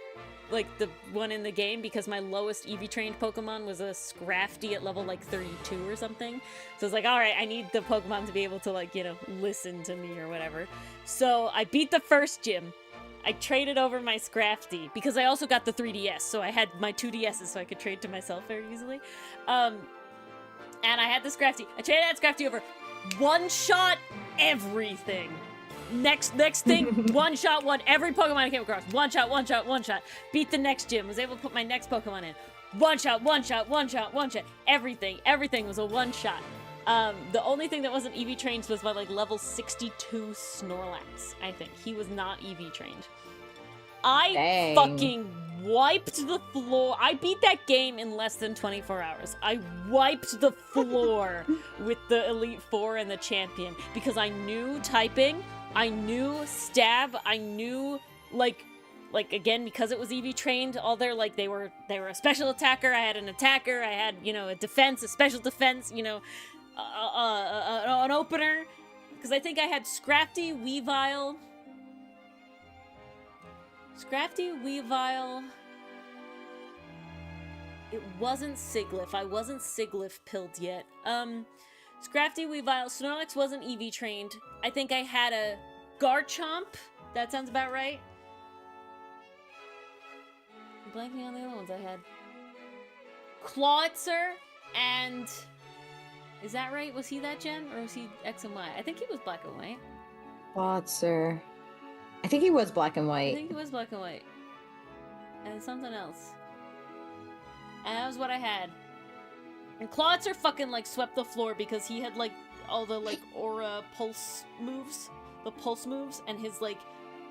Like, the one in the game, because my lowest EV-trained Pokemon was a Scrafty at level, like, 32 or something. So I was like, alright, I need the Pokemon to be able to, like, you know, listen to me or whatever. So I beat the first gym. I traded over my Scrafty, because I also got the 3DS, so I had my 2DSs so I could trade to myself very easily. And I had the Scrafty. I traded that Scrafty over. One-shot everything. Next thing, one-shot every Pokemon I came across. One-shot. Beat the next gym. Was able to put my next Pokemon in. One-shot. Everything was a one-shot. The only thing that wasn't EV trained was my, like, level 62 Snorlax, I think. He was not EV trained. I fucking wiped the floor. I beat that game in less than 24 hours. I wiped the floor with the Elite Four and the Champion because I knew typing, I knew stab, I knew, like again, because it was EV trained, all their, like, they were a special attacker, I had an attacker, I had, you know, a defense, a special defense, you know, an opener, because I think I had Scrafty, Weavile, it wasn't Siglif. I wasn't Siglif pilled yet. Scrafty, Weavile, Snorlax wasn't EV trained. I think I had a Garchomp. That sounds about right. I'm blanking on the other ones I had. Clawitzer and... Is that right? Was he that gen? Or was he X and Y? I think he was black and white. Clawitzer. I think he was black and white. I think he was black and white. And something else. And that was what I had. And Clawitzer fucking, like, swept the floor because he had, like, all the, like, aura pulse moves. The pulse moves. And his, like,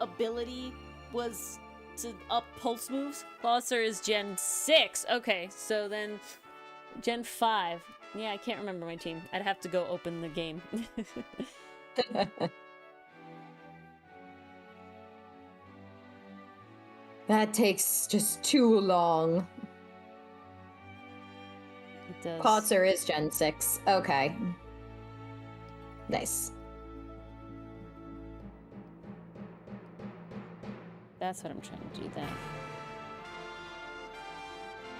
ability was to up pulse moves. Clawitzer is Gen 6. Okay, so then Gen 5. Yeah, I can't remember my team. I'd have to go open the game. That takes just too long. It does. Clawitzer is Gen 6. Okay. Nice. That's what I'm trying to do then.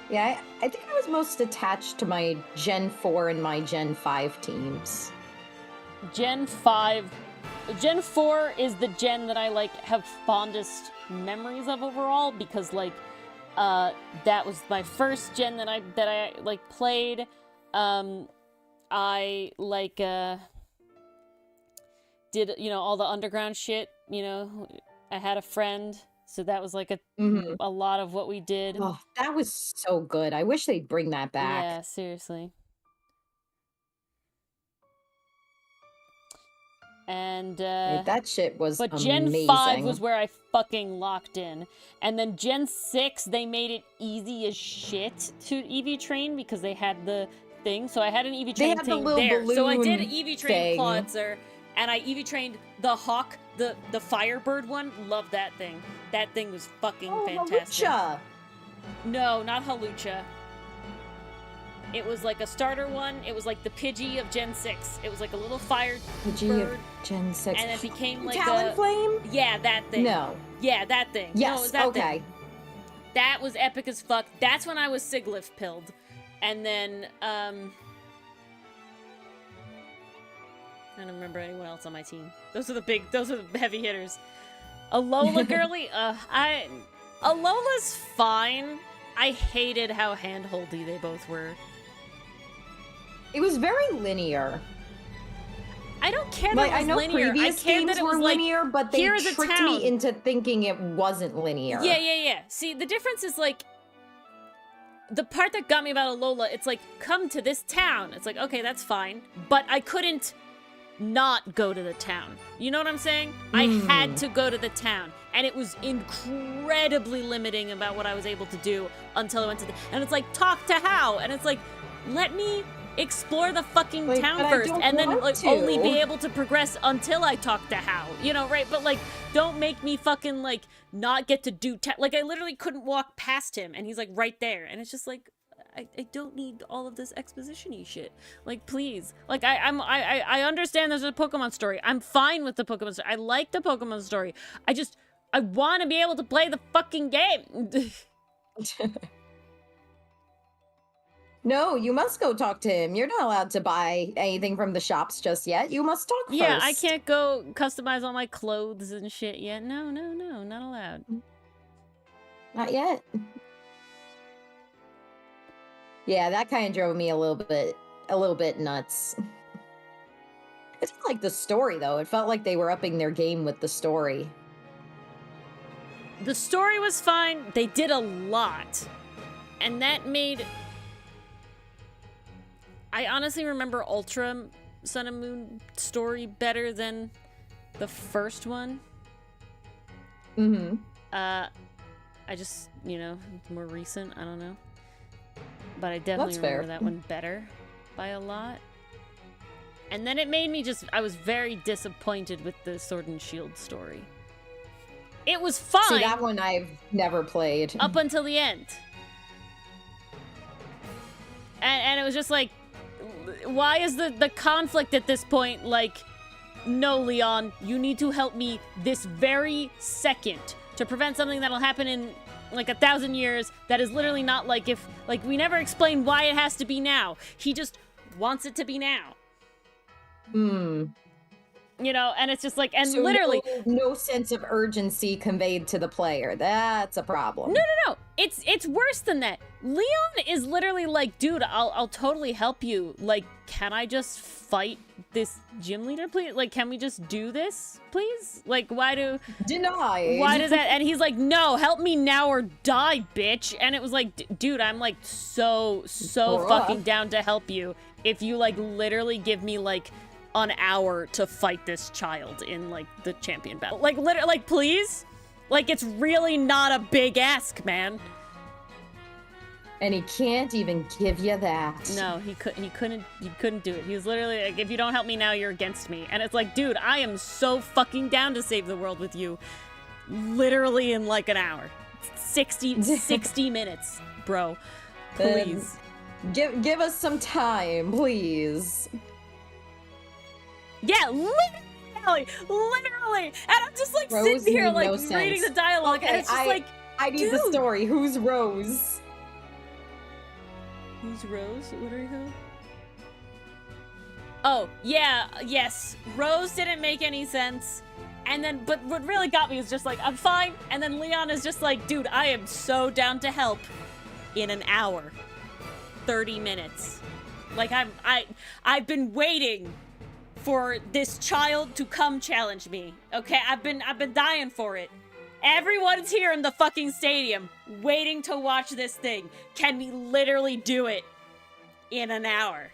Yeah, I think I was most attached to my Gen 4 and my Gen 5 teams. Gen 5... Gen 4 is the gen that I, like, have fondest memories of overall, because, like, that was my first gen that I like, played. I, like, did, you know, all the underground shit, you know, I had a friend, so that was, like, a lot of what we did. Oh, that was so good. I wish they'd bring that back. Yeah, seriously. And, that shit was but amazing. Gen 5 was where I fucking locked in. And then Gen 6, they made it easy as shit to EV train because they had the thing. So I had an EV train thing there. So I did EV train Clawitzer, and I EV trained the Hawk, the Firebird one. Love that thing. That thing was fucking fantastic. Halucha. No, not Halucha. It was like a starter one. It was like the Pidgey of Gen 6. It was like a little fire bird. Gen 6. And it became like Talonflame? Yeah, that thing. No. Yeah, that thing. Yes, no, it was that okay. thing. That was epic as fuck. That's when I was Siglif pilled. And then, I don't remember anyone else on my team. Those are the heavy hitters. Alola girly? Alola's fine. I hated how handholdy they both were. It was very linear. I don't care that Like, it was I know linear. previous I care games that it were was like, linear, but they here's a tricked town. me into thinking it wasn't linear. Yeah. See, the difference is like, the part that got me about Alola, it's like, come to this town. It's like, okay, that's fine. But I couldn't not go to the town. You know what I'm saying? I had to go to the town. And it was incredibly limiting about what I was able to do until I went to the... And it's like, talk to How. And it's like, let me explore the fucking town first. And then like, only be able to progress until I talk to How. You know, right? But like, don't make me fucking like not get to do... Like, I literally couldn't walk past him. And he's like right there. And it's just like... I don't need all of this exposition-y shit. Like, please. Like, I understand there's a Pokemon story. I'm fine with the Pokemon story. I like the Pokemon story. I want to be able to play the fucking game. No, you must go talk to him. You're not allowed to buy anything from the shops just yet. You must talk first. Yeah, I can't go customize all my clothes and shit yet. No, not allowed. Not yet. Yeah, that kind of drove me a little bit nuts. It didn't like the story though. It felt like they were upping their game with the story. The story was fine. They did a lot. And that made... I honestly remember Ultra Sun and Moon story better than the first one. I just, you know, more recent. I don't know. But I definitely remember that one better by a lot. And then it made me just... I was very disappointed with the Sword and Shield story. It was fine. See, that one I've never played. Up until the end. And it was just like... Why is the conflict at this point like... No, Leon, you need to help me this very second to prevent something that'll happen in... like 1,000 years, that is literally not like if, like, we never explain why it has to be now. He just wants it to be now. You know, and it's just like, and so literally... No sense of urgency conveyed to the player. That's a problem. No. It's worse than that. Leon is literally like, dude, I'll totally help you. Like, can I just fight this gym leader, please? Like, can we just do this, please? Like, Denied. Why does that? And he's like, no, help me now or die, bitch. And it was like, dude, I'm like so fucking down to help you. If you like literally give me like an hour to fight this child in like the champion battle. Like literally, like please? Like it's really not a big ask, man. And he can't even give you that. No, he couldn't do it. He was literally like, if you don't help me now, you're against me. And it's like, dude, I am so fucking down to save the world with you. Literally in like an hour. 60 minutes, bro. Please. Give us some time, please. Yeah, literally. And I'm just like Rose sitting here made like no reading sense. the dialogue, Okay, and it's just like, I need dude. the story. Who's Rose? Who's Rose? What are you called? Oh, yeah, yes. Rose didn't make any sense. And then, but what really got me is just like, I'm fine. And then Leon is just like, dude, I am so down to help in an hour. 30 minutes. Like, I've been waiting for this child to come challenge me. Okay, I've been dying for it. Everyone's here in the fucking stadium waiting to watch this thing. Can we literally do it in an hour?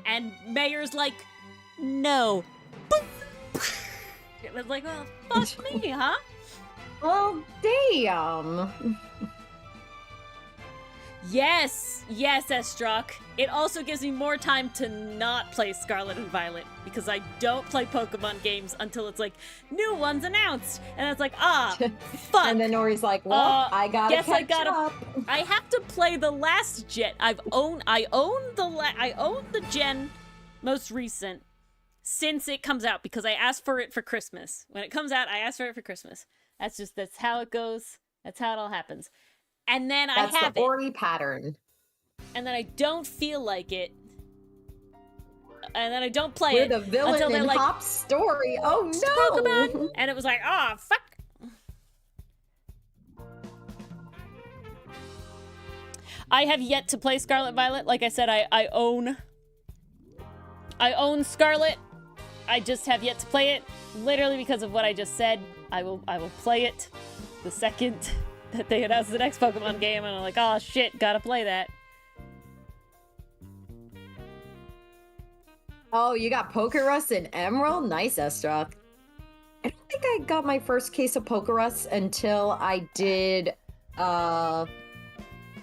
And Mayor's like, no. It was like, well, fuck me, huh? Oh, damn. Yes, Estrock. It also gives me more time to not play Scarlet and Violet because I don't play Pokemon games until it's like, new ones announced. And it's like, fuck. And then Nori's like, well, I gotta catch up. I have to play the last gen. I own the gen most recent since it comes out because I asked for it for Christmas. When it comes out, I ask for it for Christmas. That's how it goes. That's how it all happens. And then I have the Ori pattern. And then I don't feel like it and then I don't play We're it the villain until they're in like, Hop's story. Oh Pokemon, no! and it was like, oh fuck. I have yet to play Scarlet Violet. Like I said, I own Scarlet. I just have yet to play it, literally because of what I just said. I will play it the second that they announce the next Pokemon game, and I'm like, oh shit, gotta play that. Oh, you got Pokerus and Emerald? Nice, Estra. I don't think I got my first case of Pokerus until I did, I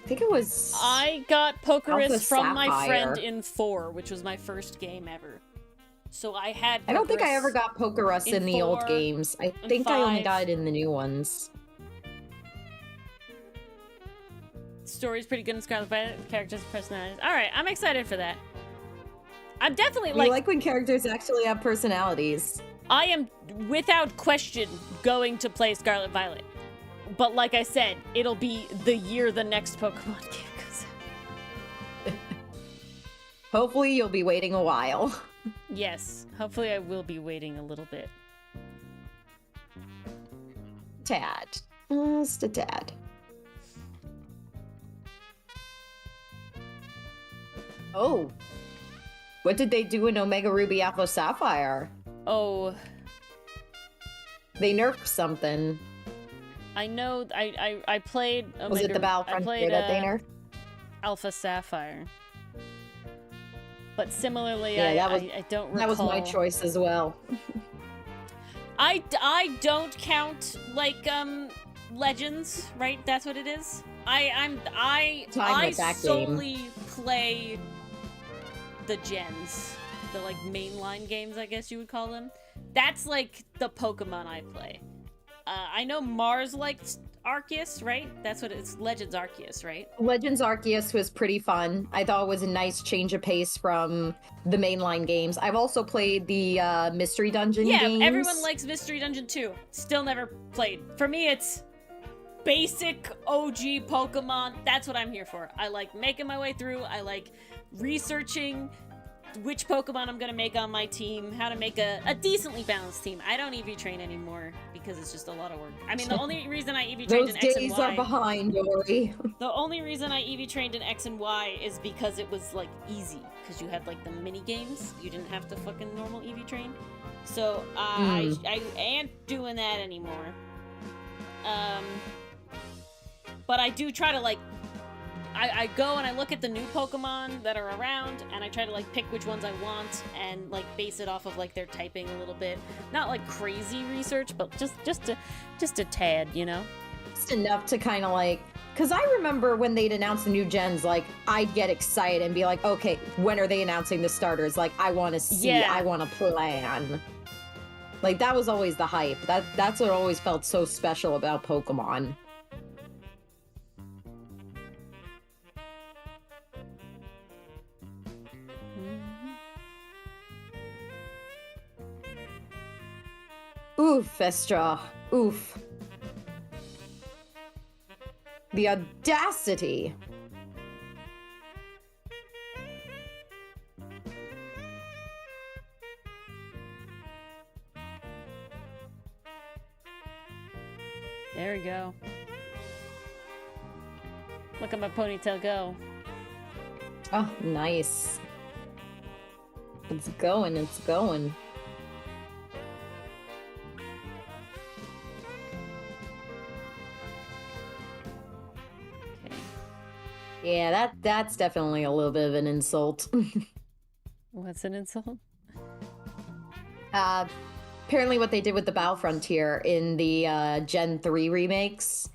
think it was... I got Pokerus Alpha from my friend Sapphire. in 4, which was my first game ever. So I had I don't think I Pokerus ever got Pokerus in the old 4 games. I and think I only 5. got it in the new ones. Story's pretty good in Scarlet Violet. Characters and personalities. Alright, I'm excited for that. I'm definitely We like when characters actually have personalities. I am without question going to play Scarlet Violet. But like I said, it'll be the year the next Pokemon game comes out. Hopefully you'll be waiting a while. Yes, hopefully I will be waiting a little bit. Tad. Just a tad. Oh. What did they do in Omega Ruby Alpha Sapphire? Oh, They nerfed something. I know. I played. Was it the Battle I Frontier played that they nerfed? Alpha Sapphire. But similarly, Yeah, I don't recall. That was my choice as well. I don't count like Legends, right? That's what it is. I with that solely play the gens, the like mainline games, I guess you would call them. That's like the Pokemon I play. I know Mars liked Arceus, right? That's what it's Legends Arceus, right? Legends Arceus was pretty fun. I thought it was a nice change of pace from the mainline games. I've also played the Mystery Dungeon games. Yeah, everyone likes Mystery Dungeon too. Still never played. For me, it's basic OG Pokemon. That's what I'm here for. I like making my way through. I like researching which Pokemon I'm gonna make on my team, how to make a decently balanced team. I don't EV train anymore because it's just a lot of work. I mean, the only reason I EV trained Those in X and days Y... are behind, Yori. The only reason I EV trained in X and Y is because it was, like, easy. Because you had, like, the mini games. You didn't have to fucking normal EV train. So, I ain't doing that anymore. But I do try to, like... I go and I look at the new Pokemon that are around, and I try to, like, pick which ones I want, and, like, base it off of, like, their typing a little bit. Not, like, crazy research, but just a tad, you know? Just enough to kind of, like... Because I remember when they'd announce the new gens, like, I'd get excited and be like, okay, when are they announcing the starters? Like, I want to see, Yeah. I want to plan. Like, that was always the hype. That's what always felt so special about Pokemon. Oof, Estra. Oof. The audacity. There we go. Look at my ponytail go. Oh, nice. It's going, it's going. Okay. Yeah, that's definitely a little bit of an insult. What's an insult? Apparently what they did with the Battle Frontier in the Gen 3 remakes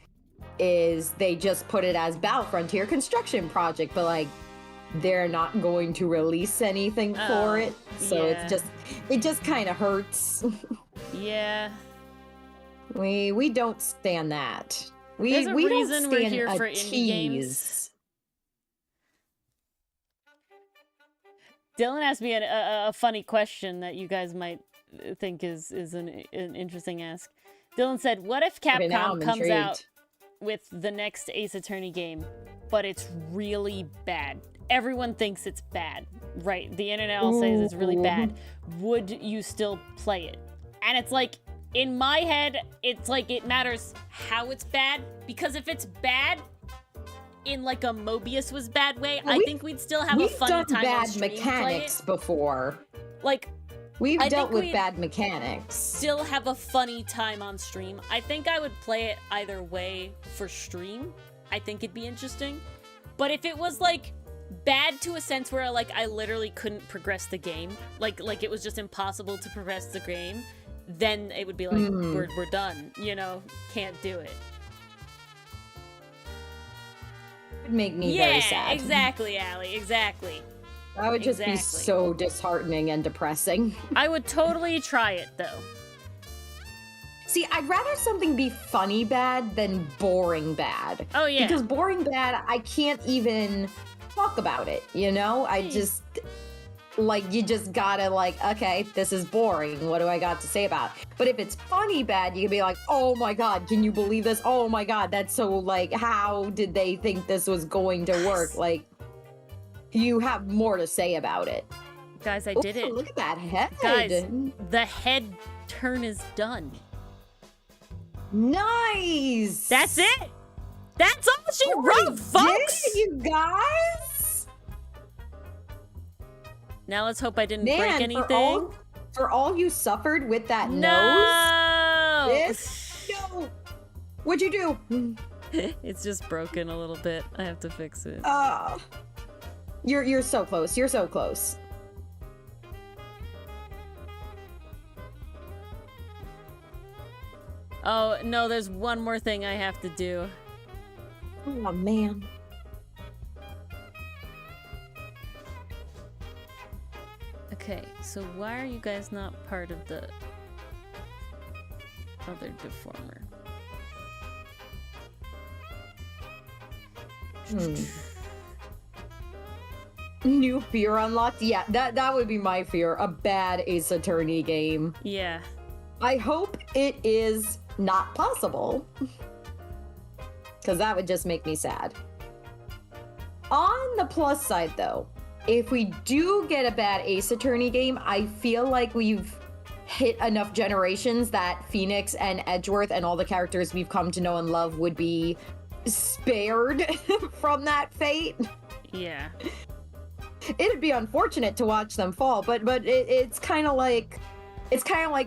is they just put it as Battle Frontier Construction Project, but like they're not going to release anything for it. So yeah. it just kind of hurts. Yeah. We don't stand that. There's a we don't reason we're stand here a for indie tease. games. Dylan asked me a funny question that you guys might think is an interesting ask. Dylan said, what if Okay, now Capcom I'm comes intrigued. out with the next Ace Attorney game, but it's really bad? everyone thinks it's bad, right? The internet all says it's really bad. Would you still play it? And it's like, in my head, it's like it matters how it's bad, because if it's bad in like a Mobius was bad way, I think we'd still have a funny time bad on stream mechanics before. Like, we've dealt with bad mechanics. Still have a funny time on stream. I think I would play it either way for stream. I think it'd be interesting. But if it was like bad to a sense where like I literally couldn't progress the game, like it was just impossible to progress the game, then it would be like we're done, you know, can't do it. It would make me very sad. Yeah, exactly, Allie, exactly. That would just be so disheartening and depressing. I would totally try it though. See, I'd rather something be funny bad than boring bad. Oh yeah. Because boring bad, I can't even talk about it, you know? I just, like, you just gotta, like, okay, this is boring. What do I got to say about it? But if it's funny bad, you can be like, oh my god, can you believe this? Oh my god, that's so, like, how did they think this was going to work? Like, you have more to say about it. Guys, I did it. Look at that head. Guys, the head turn is done. Nice! That's it! That's all she wrote, folks! Did it, you guys? Now let's hope I didn't break anything. For all you suffered with that nose. No! What'd you do? It's just broken a little bit. I have to fix it. You're so close. You're so close. Oh, no, there's one more thing I have to do. Oh, man. Okay, so why are you guys not part of the other deformer? New fear unlocked? Yeah, that would be my fear. A bad Ace Attorney game. Yeah. I hope it is not possible. Because that would just make me sad. On the plus side, though, if we do get a bad Ace Attorney game, I feel like we've hit enough generations that Phoenix and Edgeworth and all the characters we've come to know and love would be spared from that fate. Yeah. It'd be unfortunate to watch them fall, but it's kind of like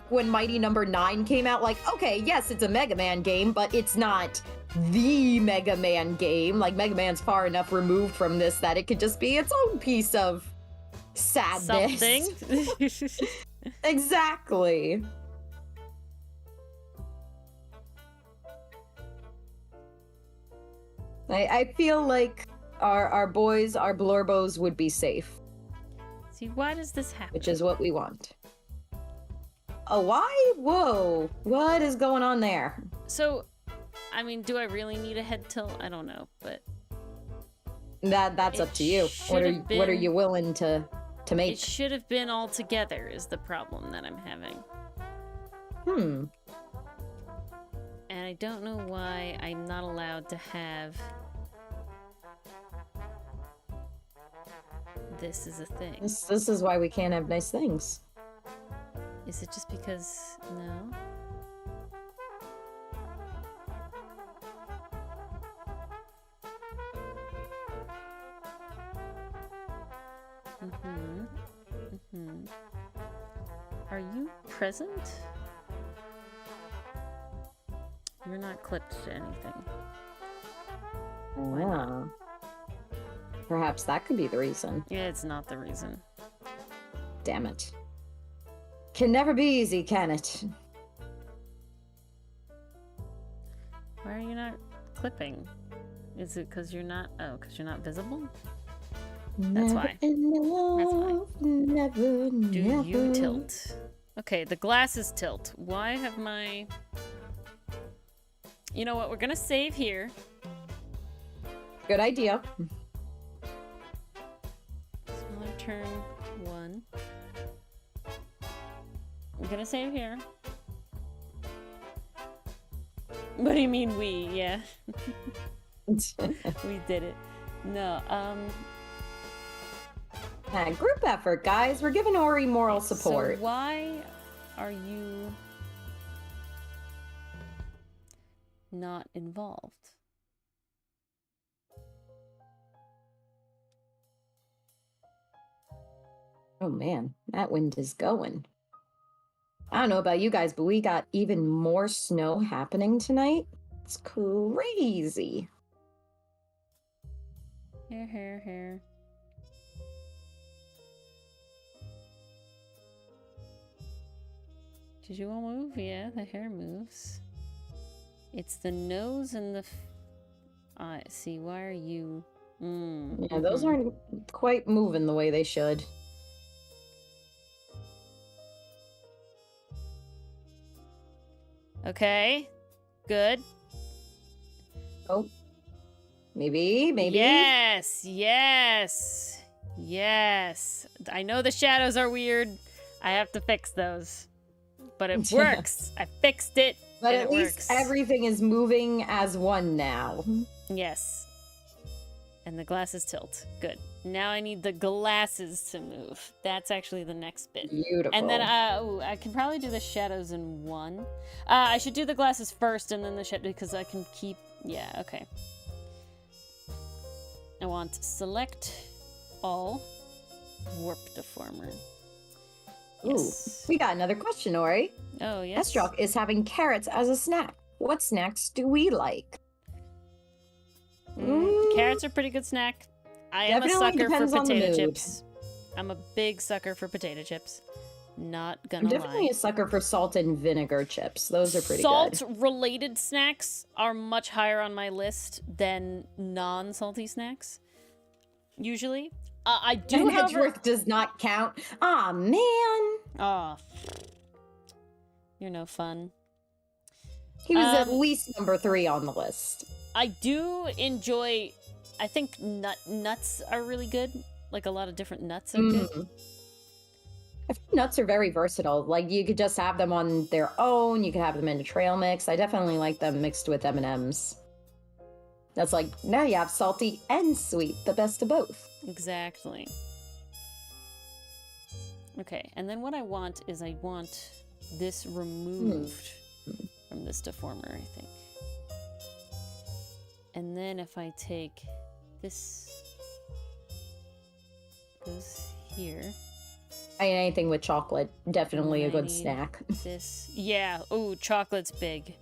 when Mighty Number 9 came out. Like, okay, yes, it's a Mega Man game, but it's not the Mega Man game. Like, Mega Man's far enough removed from this that it could just be its own piece of sadness. Something. Exactly. I feel like our boys, our Blorbos would be safe. See, why does this happen? Which is what we want. Oh, why? Whoa. What is going on there? So, I mean, do I really need a head tilt? I don't know, but... That's up to you. What are you willing to make? It should have been all together is the problem that I'm having. And I don't know why I'm not allowed to have... This is a thing. This is why we can't have nice things. Is it just because... No? Are you present? You're not clipped to anything. Why not? Perhaps that could be the reason. Yeah, it's not the reason. Damn it. Can never be easy, can it? Why are you not clipping? Is it because you're not... Oh, because you're not visible? That's why. That's why. Never, Do you tilt? Okay, the glasses tilt. Why have my... You know what? We're gonna save here. Good idea. Smaller turn 1. I'm gonna save here. What do you mean we? Yeah. We did it. No, Yeah, group effort, guys. We're giving Ori moral support. So why are you not involved? Oh man, that wind is going. I don't know about you guys, but we got even more snow happening tonight. It's crazy. Here. Did you all move? Yeah, the hair moves. It's the nose and the... see, why are you... Yeah, those aren't quite moving the way they should. Okay, good. Oh, maybe. Yes. I know the shadows are weird. I have to fix those. But it works. I fixed it. But and at it least works. everything is moving as one now. Yes. And the glasses tilt. Good. Now I need the glasses to move. That's actually the next bit. Beautiful. And then I can probably do the shadows in one. I should do the glasses first and then the shadow because I can keep... Yeah, okay. I want select all warp deformer. Yes. Ooh, we got another question, Ori. Oh, yes. Estrock is having carrots as a snack. What snacks do we like? Carrots are a pretty good snack. I am a Definitely sucker for depends on the potato mood. chips. I'm a big sucker for potato chips. Not I'm gonna definitely lie. a sucker for salt and vinegar chips. Those are pretty good. Salt-related snacks are much higher on my list than non-salty snacks. Usually. I do, And however... Edgeworth does not count. Aw, man. Aw. You're no fun. He was at least number 3 on the list. I do enjoy... I think nuts are really good. Like, a lot of different nuts are good. I think nuts are very versatile. Like, you could just have them on their own. You could have them in a trail mix. I definitely like them mixed with M&Ms. That's like, now you have salty and sweet. The best of both. Exactly. Okay, and then what I want is I want this removed from this deformer, I think. And then if I take this, goes here. Anything with chocolate, definitely a I good need snack. This, yeah. Oh, chocolate's big.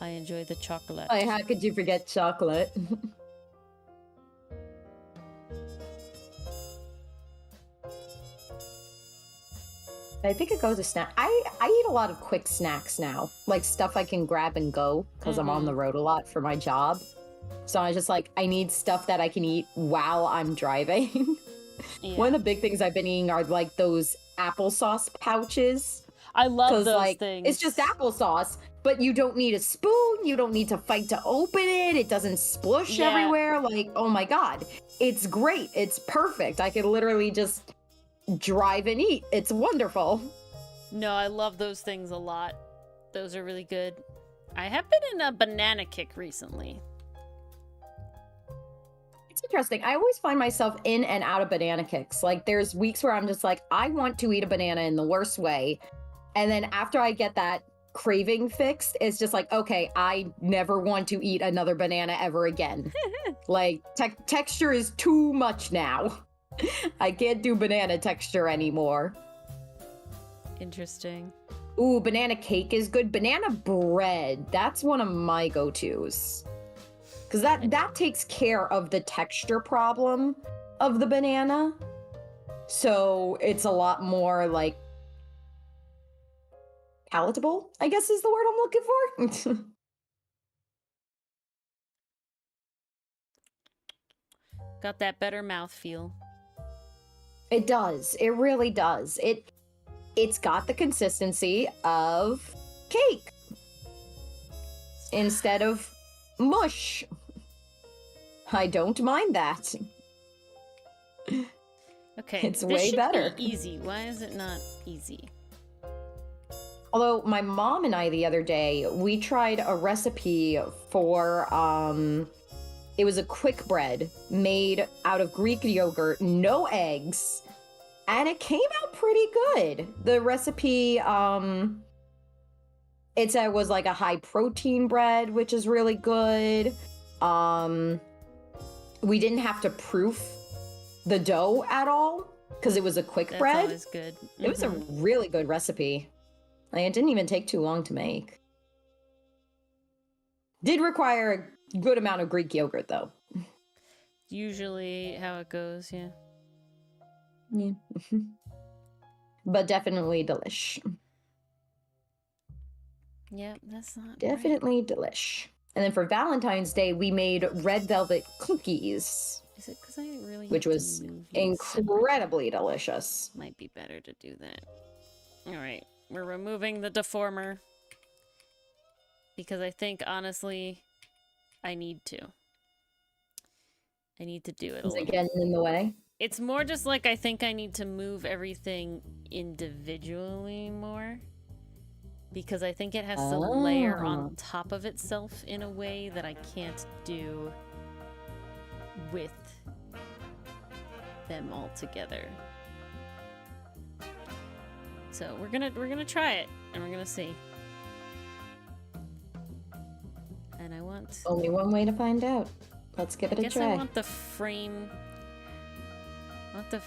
I enjoy the chocolate. How could you forget chocolate? I think it goes to snack. I eat a lot of quick snacks now, like stuff I can grab and go because I'm on the road a lot for my job. So I just like, I need stuff that I can eat while I'm driving. Yeah. One of the big things I've been eating are like those applesauce pouches. I love those like, things. It's just applesauce, but you don't need a spoon. You don't need to fight to open it. It doesn't splush everywhere. Like, oh my God. It's great. It's perfect. I could literally just drive and eat. It's wonderful. No, I love those things a lot. Those are really good. I have been in a banana kick recently. It's interesting. I always find myself in and out of banana kicks. Like, there's weeks where I'm just like, I want to eat a banana in the worst way. And then after I get that craving fixed, it's just like, okay, I never want to eat another banana ever again. Like, texture is too much now. I can't do banana texture anymore. Interesting. Ooh, banana cake is good. Banana bread, that's one of my go-tos. Because that takes care of the texture problem of the banana. So it's a lot more, like, palatable, I guess is the word I'm looking for. Got that better mouthfeel. It does. It really does. It's got the consistency of cake instead of mush. I don't mind that. Okay, It's this way should better. Be easy. Why is it not easy? Although my mom and I the other day, we tried a recipe for It was a quick bread made out of Greek yogurt, no eggs, and it came out pretty good. The recipe, it said it was like a high protein bread, which is really good. We didn't have to proof the dough at all because it was a quick bread. That's always good. It was a really good recipe. Like, it didn't even take too long to make. Did require a good amount of Greek yogurt, though. Usually how it goes, yeah. Yeah. But definitely delish. Yeah, that's not Definitely delish. And then for Valentine's Day, we made red velvet cookies. Is it because I really which have to was move you incredibly delicious. Might be better to do that. Alright, we're removing the deformer. Because I think, honestly, I need to. I need to do it a Is little. it getting in the way? It's more just like I think I need to move everything individually more. Because I think it has to layer on top of itself in a way that I can't do with them all together. So we're gonna try it and we're gonna see. And I want only one way to find out. Let's give it a try. I want the frame. Okay,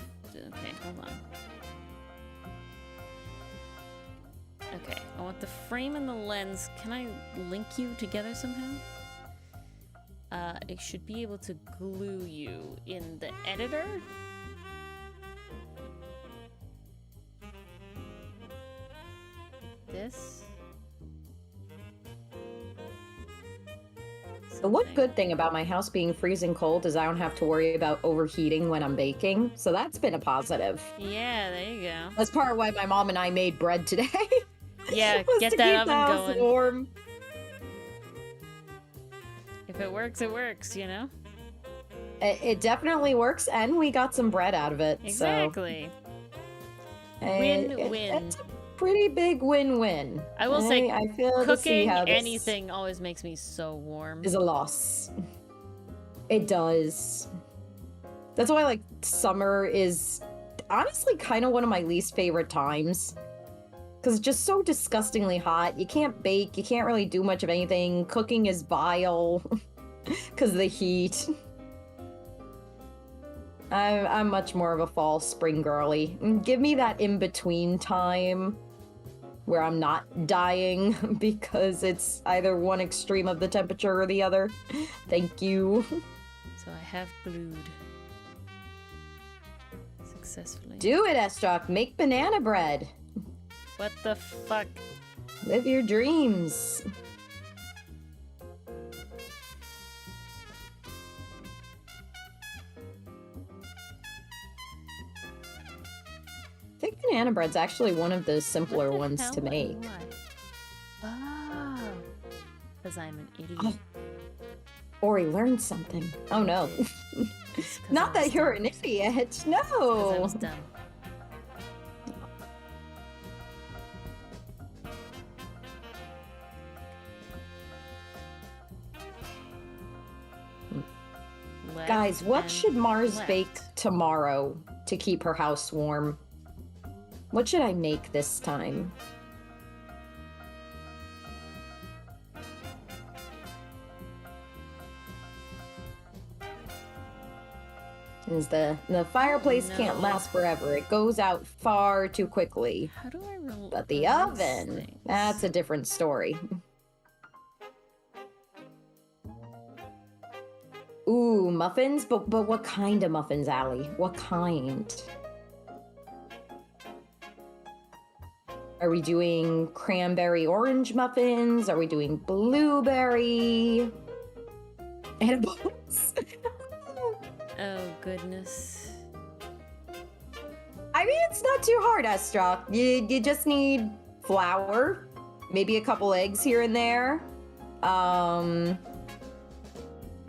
hold on. Okay, I want the frame and the lens. Can I link you together somehow? I should be able to glue you in the editor. This. The one good thing about my house being freezing cold is I don't have to worry about overheating when I'm baking. So that's been a positive. Yeah, there you go. That's part of why my mom and I made bread today. Yeah, get that oven going. Warm. If it works, it works, you know? It definitely works, and we got some bread out of it. Exactly. So. Win-win. It's a pretty big win-win. I will say, I feel cooking anything always makes me so warm. Is a loss. It does. That's why, like, summer is honestly kind of one of my least favorite times. Because it's just so disgustingly hot. You can't bake. You can't really do much of anything. Cooking is vile because of the heat. I'm much more of a fall, spring girly. Give me that in-between time where I'm not dying because it's either one extreme of the temperature or the other. Thank you. So I have glued. Successfully. Do it, Estrock. Make banana bread. What the fuck? Live your dreams. I think banana bread's actually one of the simpler ones to make. Oh, because I'm an idiot. Oh. Ori learned something. Oh no. Not that you're an idiot. No. I was dumb. Guys, what should Mars bake tomorrow to keep her house warm? What should I make this time? Is the fireplace can't last forever. It goes out far too quickly. How do I roll? But the oven, that's a different story. Ooh, muffins? But what kind of muffins, Allie? What kind? Are we doing cranberry orange muffins? Are we doing blueberry? Edibles? Oh, goodness. I mean, it's not too hard, Estra. You just need flour, maybe a couple eggs here and there.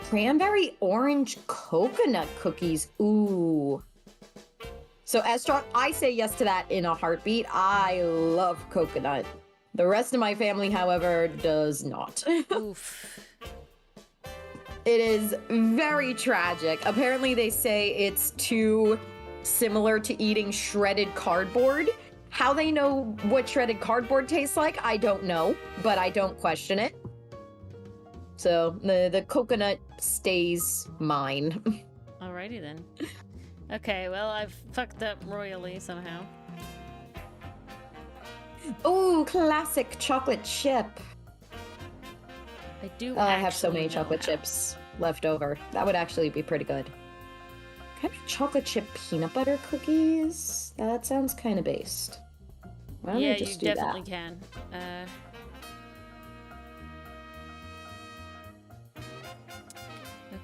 Cranberry orange coconut cookies. Ooh. So, Estra, I say yes to that in a heartbeat. I love coconut. The rest of my family, however, does not. Oof. It is very tragic. Apparently, they say it's too similar to eating shredded cardboard. How they know what shredded cardboard tastes like, I don't know, but I don't question it. So the coconut stays mine. Alrighty then. Okay, well, I've fucked up royally somehow. Ooh, classic chocolate chip. I do. I have so many actually know chocolate how. chips left over. That would actually be pretty good. Kind of chocolate chip peanut butter cookies? That sounds kind of based. Why don't Yeah, I just you do definitely that? can.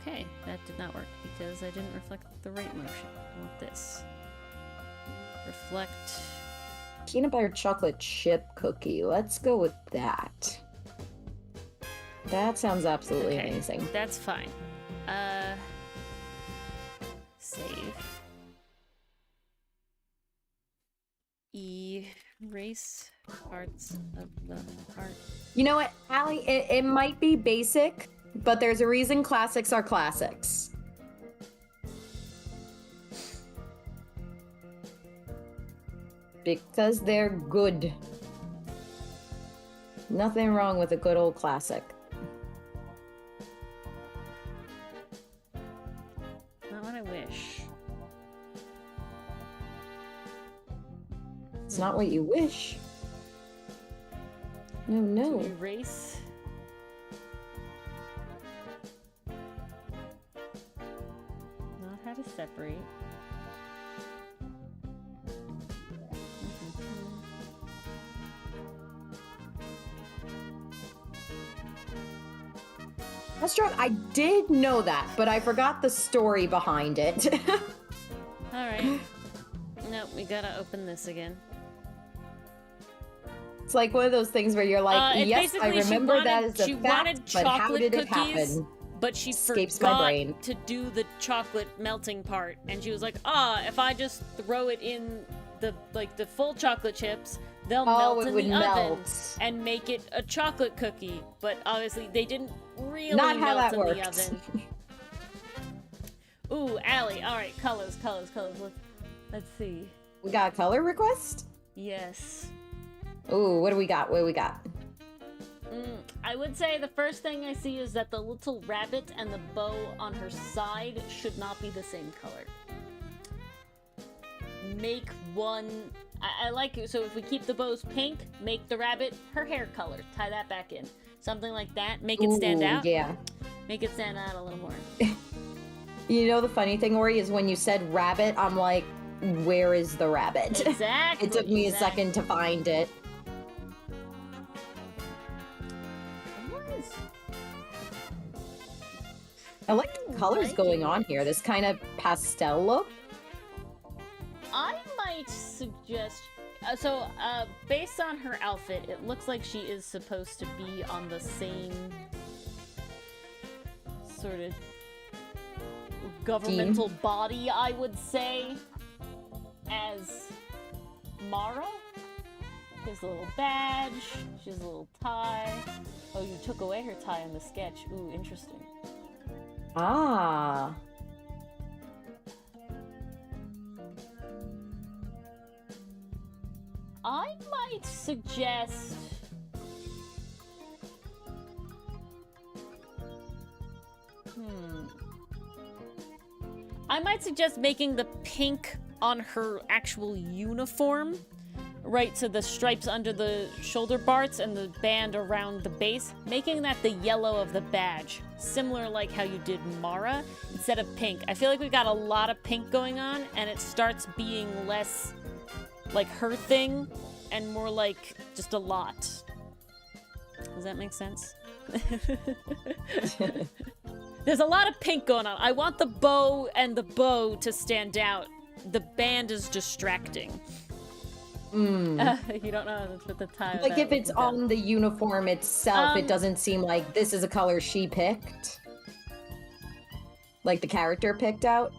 Okay, that did not work because I didn't reflect the right motion. I want this. Reflect. Peanut butter chocolate chip cookie. Let's go with that. That sounds absolutely Okay, amazing. that's fine. Save. Erase parts of the heart. You know what, Allie? It might be basic, but there's a reason classics are classics. Because they're good. Nothing wrong with a good old classic. Not what I wish. It's not what you wish. No, no. To erase. Not how to separate. That's true. I did know that, but I forgot the story behind it. Alright. Nope, we gotta open this again. It's like one of those things where you're like, It's yes, I basically remember that as she a wanted fact, but how chocolate did it cookies, happen? but she Escapes my forgot brain. to do the chocolate melting part, and she was like, if I just throw it in the full chocolate chips, they'll melt it in would the oven melt. and make it a chocolate cookie. But obviously they didn't really Not how melt that in worked. the oven. Ooh, Allie. All right, colors. Let's see. We got a color request? Yes. Ooh, what do we got? What do we got? I would say the first thing I see is that the little rabbit and the bow on her side should not be the same color. Make one... I like it. So if we keep the bows pink, make the rabbit her hair color. Tie that back in. Something like that. Make it stand Ooh, out. Yeah. Make it stand out a little more. You know the funny thing, Ori, is when you said rabbit, I'm like, where is the rabbit? Exactly. It took me a second to find it. I like the colors going on here. This kind of pastel look. I might suggest... based on her outfit, it looks like she is supposed to be on the same sort of governmental body, I would say, as Mara. She has a little badge. She has a little tie. Oh, you took away her tie in the sketch. Ooh, interesting. Ah. I might suggest... I might suggest making the pink on her actual uniform, right? So the stripes under the shoulder barts and the band around the base, making that the yellow of the badge, similar like how you did Mara, instead of pink. I feel like we got a lot of pink going on, and it starts being less like her thing and more like just a lot. Does that make sense? There's a lot of pink going on. I want the bow and the bow to stand out. The band is distracting. You don't know how to put the tie. Like if it's on the uniform itself, it doesn't seem like this is a color she picked. Like the character picked out.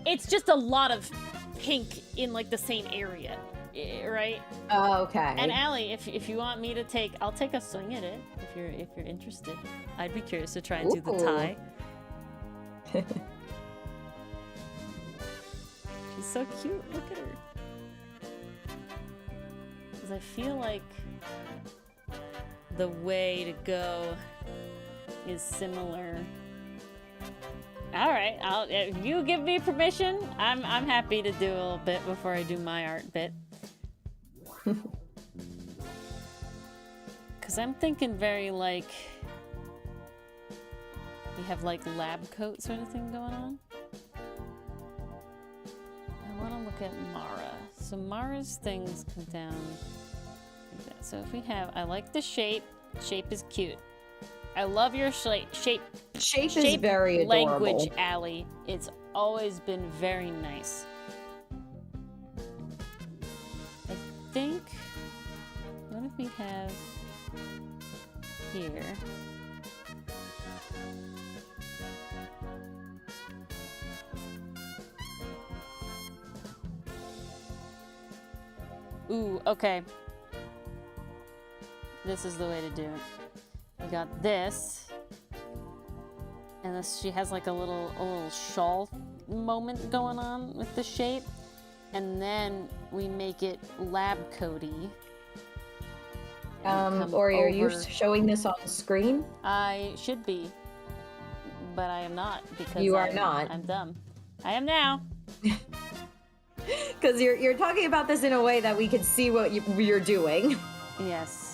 It's just a lot of pink in like the same area. right? Oh, okay. And Allie, if you want me to I'll take a swing at it if you're interested. I'd be curious to try and do the tie. She's so cute. Look at her. Because I feel like the way to go is similar. All right, if you give me permission, I'm happy to do a little bit before I do my art bit. Because I'm thinking very like you have like lab coat sort of thing going on. I want to look at Mara. So Mara's things come down like that. So if we have, I like the shape. Shape is cute. I love your shape. Shape is very adorable. Language, Allie. It's always been very nice. I think. What if we have here? Ooh, okay. This is the way to do it. We got this. And this, she has like a little shawl moment going on with the shape. And then we make it lab coaty. Or are you showing this on screen? I should be. But I am not because you are not. I'm dumb. I am now. Because you're talking about this in a way that we can see what you're doing. Yes.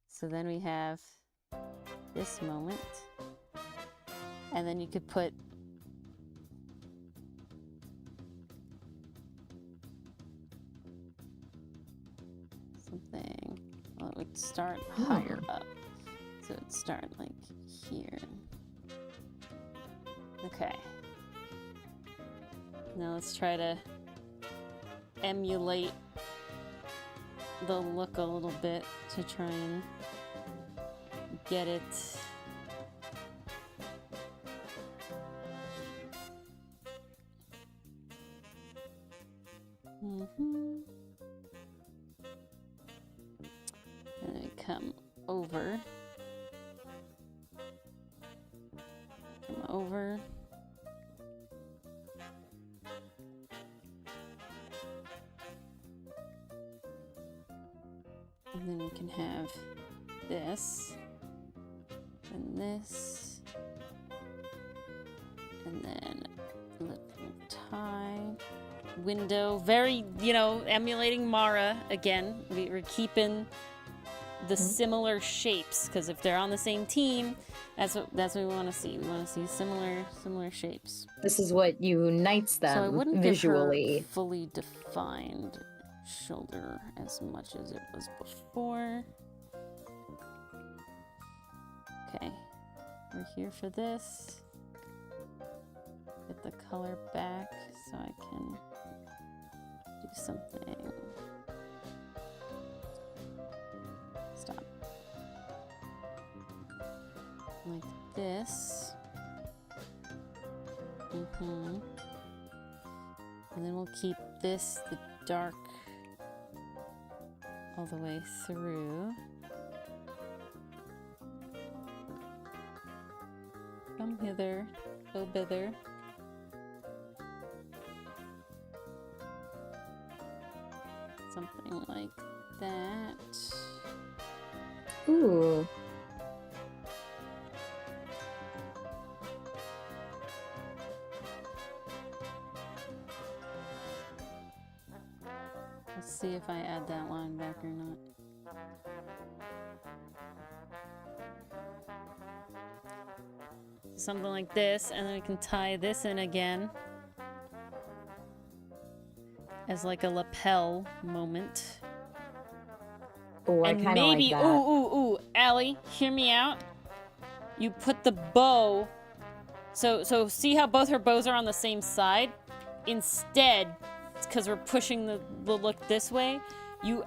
So then we have this moment. And then you could put something. Well, it would start higher up. So it'd start like here. Okay. Now let's try to emulate the look a little bit to try and get it. And then we come over. Come over. And then we can have this, and this, and then little tie, window, very, you know, emulating Mara again. We're keeping the similar shapes, because if they're on the same team, that's what we want to see. We want to see similar shapes. This is what unites them so I wouldn't visually. Give her fully defined shoulder as much as it was before. Okay, we're here for this. Get the color back so I can do something. Stop. Like this. And then we'll keep this the dark all the way through. Come hither, go thither. Something like that. Ooh. Let's see if I add that line back or not. Something like this, and then we can tie this in again as like a lapel moment. Oh, I and kind of maybe, like that. ooh, Allie, hear me out. You put the bow. So see how both her bows are on the same side? Instead, because we're pushing the look this way, you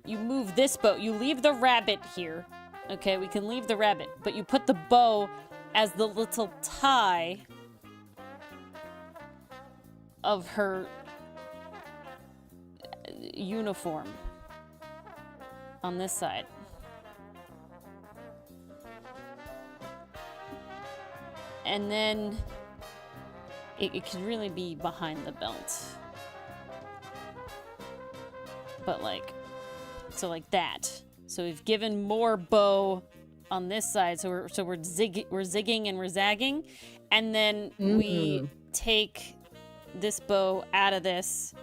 move this bow. You leave the rabbit here. Okay, we can leave the rabbit, but you put the bow as the little tie of her uniform on this side. And then it could really be behind the belt. But like, so like that. So we've given more bow on this side, so we're zigging and we're zagging, and then we take this bow out of this.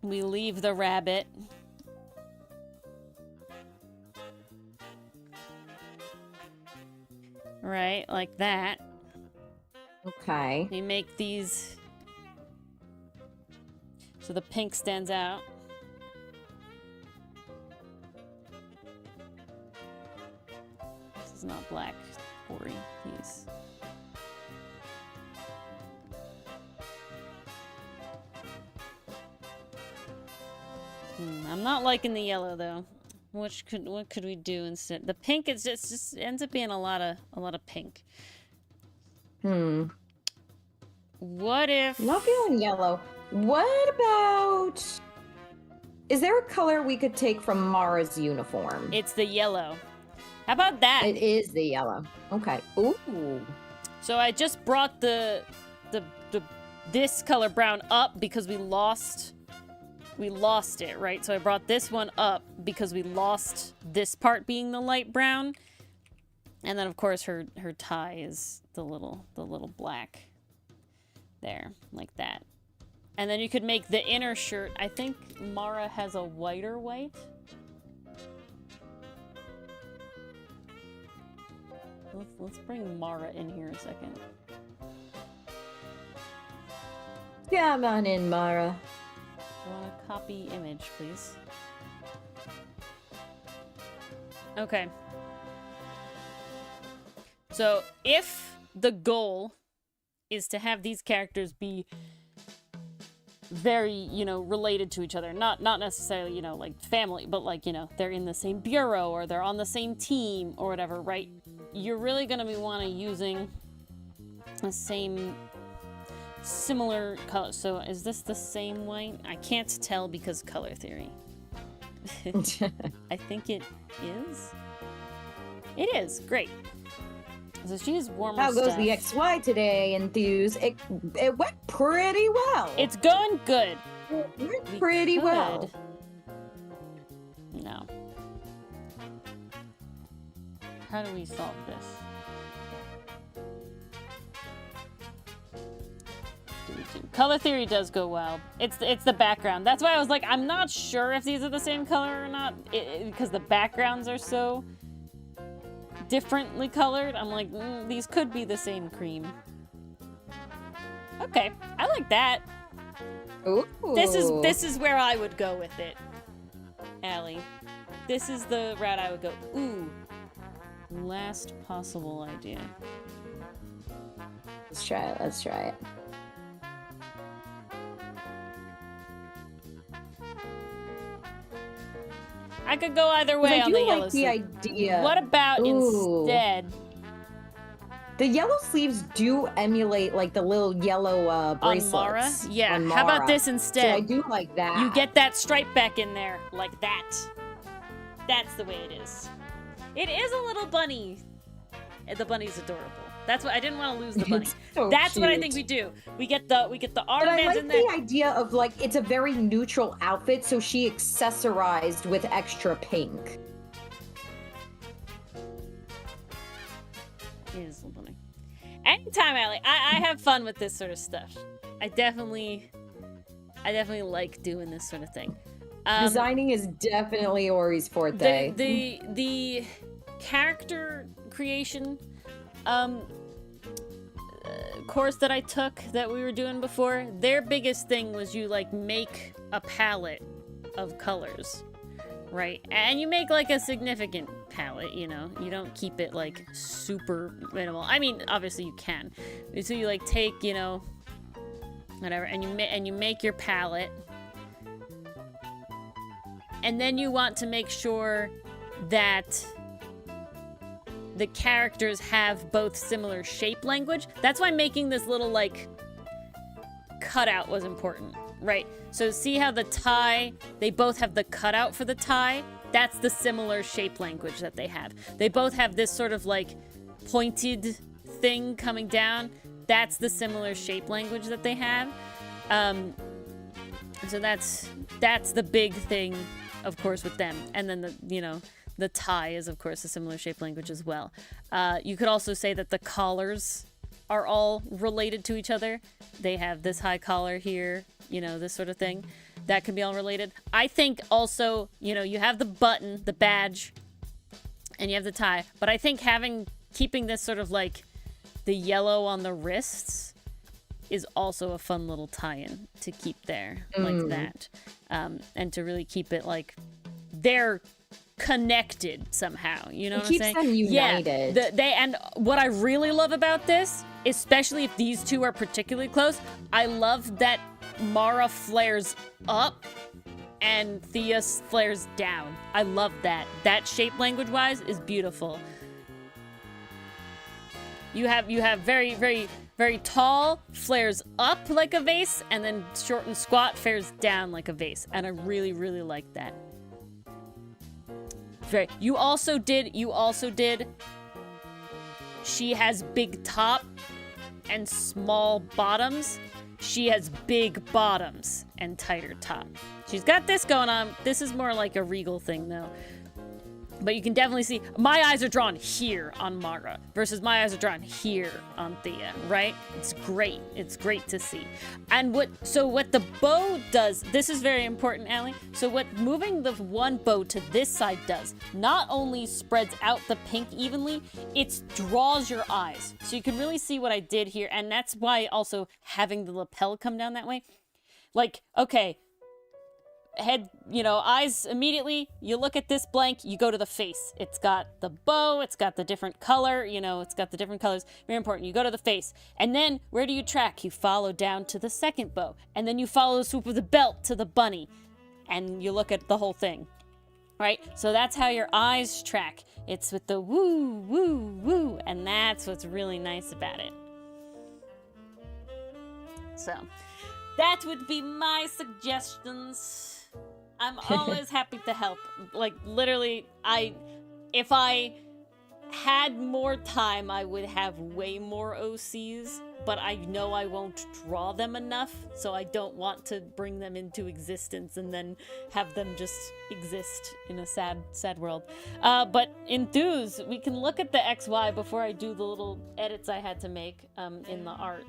We leave the rabbit. Right, like that. Okay. We make these so the pink stands out. This is not black, Ori, please. I'm not liking the yellow though. What could we do instead? The pink is just ends up being a lot of pink. What if... Not feeling yellow. What about... Is there a color we could take from Mara's uniform? It's the yellow. How about that? It is the yellow. Okay. Ooh. So I just brought this color brown up because we lost it, right? So I brought this one up because we lost this part being the light brown. And then of course her tie is the little black there, like that. And then you could make the inner shirt. I think Mara has a whiter white. Let's bring Mara in here a second. Come on in, Mara. I want a copy image, please. Okay. So, if the goal is to have these characters be very, related to each other, not necessarily, like family, but like, they're in the same bureau or they're on the same team or whatever, right? You're really going to be using the same similar color. So is this the same white? I can't tell because color theory. I think it is. It is. Great. So she's warmer How goes stuff. the XY today, Enthuse? It went pretty well. It's going good. It went pretty well. No. How do we solve this? Color theory does go wild. It's the background. That's why I was like, I'm not sure if these are the same color or not, because the backgrounds are so differently colored. I'm like, these could be the same cream. Okay, I like that. Ooh. This is where I would go with it, Allie. This is the route I would go. Ooh, last possible idea. Let's try it. Let's try it. I could go either way on the yellow like sleeve. the idea. What about Ooh. instead? The yellow sleeves do emulate like the little yellow bracelets. On Mara? Yeah. On How about Mara. this instead? So I do like that. You get that stripe back in there, like that. That's the way it is. It is a little bunny. The bunny's adorable. That's what I didn't want to lose the bunny. So That's cute. what I think we do. We get the But armbands I like in there. the idea of like it's a very neutral outfit, so she accessorized with extra pink. It is a little bunny. Anytime, Allie. I have fun with this sort of stuff. I definitely like doing this sort of thing. Designing is definitely Ori's forte. The character creation course that I took that we were doing before, their biggest thing was you like make a palette of colors, right? And you make like a significant palette, you don't keep it like super minimal. I mean, obviously you can. So you like take, whatever, and you make your palette. And then you want to make sure that the characters have both similar shape language. That's why making this little like cutout was important, right? So see how the tie, they both have the cutout for the tie? That's the similar shape language that they have. They both have this sort of like pointed thing coming down. That's the similar shape language that they have. So that's the big thing, of course, with them. And then the tie is, of course, a similar shape language as well. You could also say that the collars are all related to each other. They have this high collar here, this sort of thing. That can be all related. I think also, you have the button, the badge, and you have the tie. But I think keeping this sort of like the yellow on the wrists is also a fun little tie-in to keep there like that. And to really keep it like they're connected somehow. You know what I'm saying? It keeps them united. Yeah. And what I really love about this, especially if these two are particularly close, I love that Mara flares up and Thea flares down. I love that. That shape language-wise is beautiful. You have very, very, very tall, flares up like a vase, and then short and squat flares down like a vase. And I really, really like that. You also did, she has big top and small bottoms. She has big bottoms and tighter top. She's got this going on. This is more like a regal thing, though. But you can definitely see my eyes are drawn here on Mara versus my eyes are drawn here on Thea, right? It's great. It's great to see. And what the bow does, this is very important, Allie. So what moving the one bow to this side does, not only spreads out the pink evenly, it draws your eyes. So you can really see what I did here. And that's why also having the lapel come down that way. Like, okay, head, eyes immediately, you look at this blank, you go to the face. It's got the bow, it's got the different color, it's got the different colors. Very important. You go to the face. And then where do you track? You follow down to the second bow. And then you follow the swoop of the belt to the bunny. And you look at the whole thing. Right? So that's how your eyes track. It's with the woo, woo, woo. And that's what's really nice about it. So that would be my suggestions. I'm always happy to help. Like, literally, if I had more time, I would have way more OCs, but I know I won't draw them enough, so I don't want to bring them into existence and then have them just exist in a sad, sad world. But enthuse, we can look at the XY before I do the little edits I had to make in the art.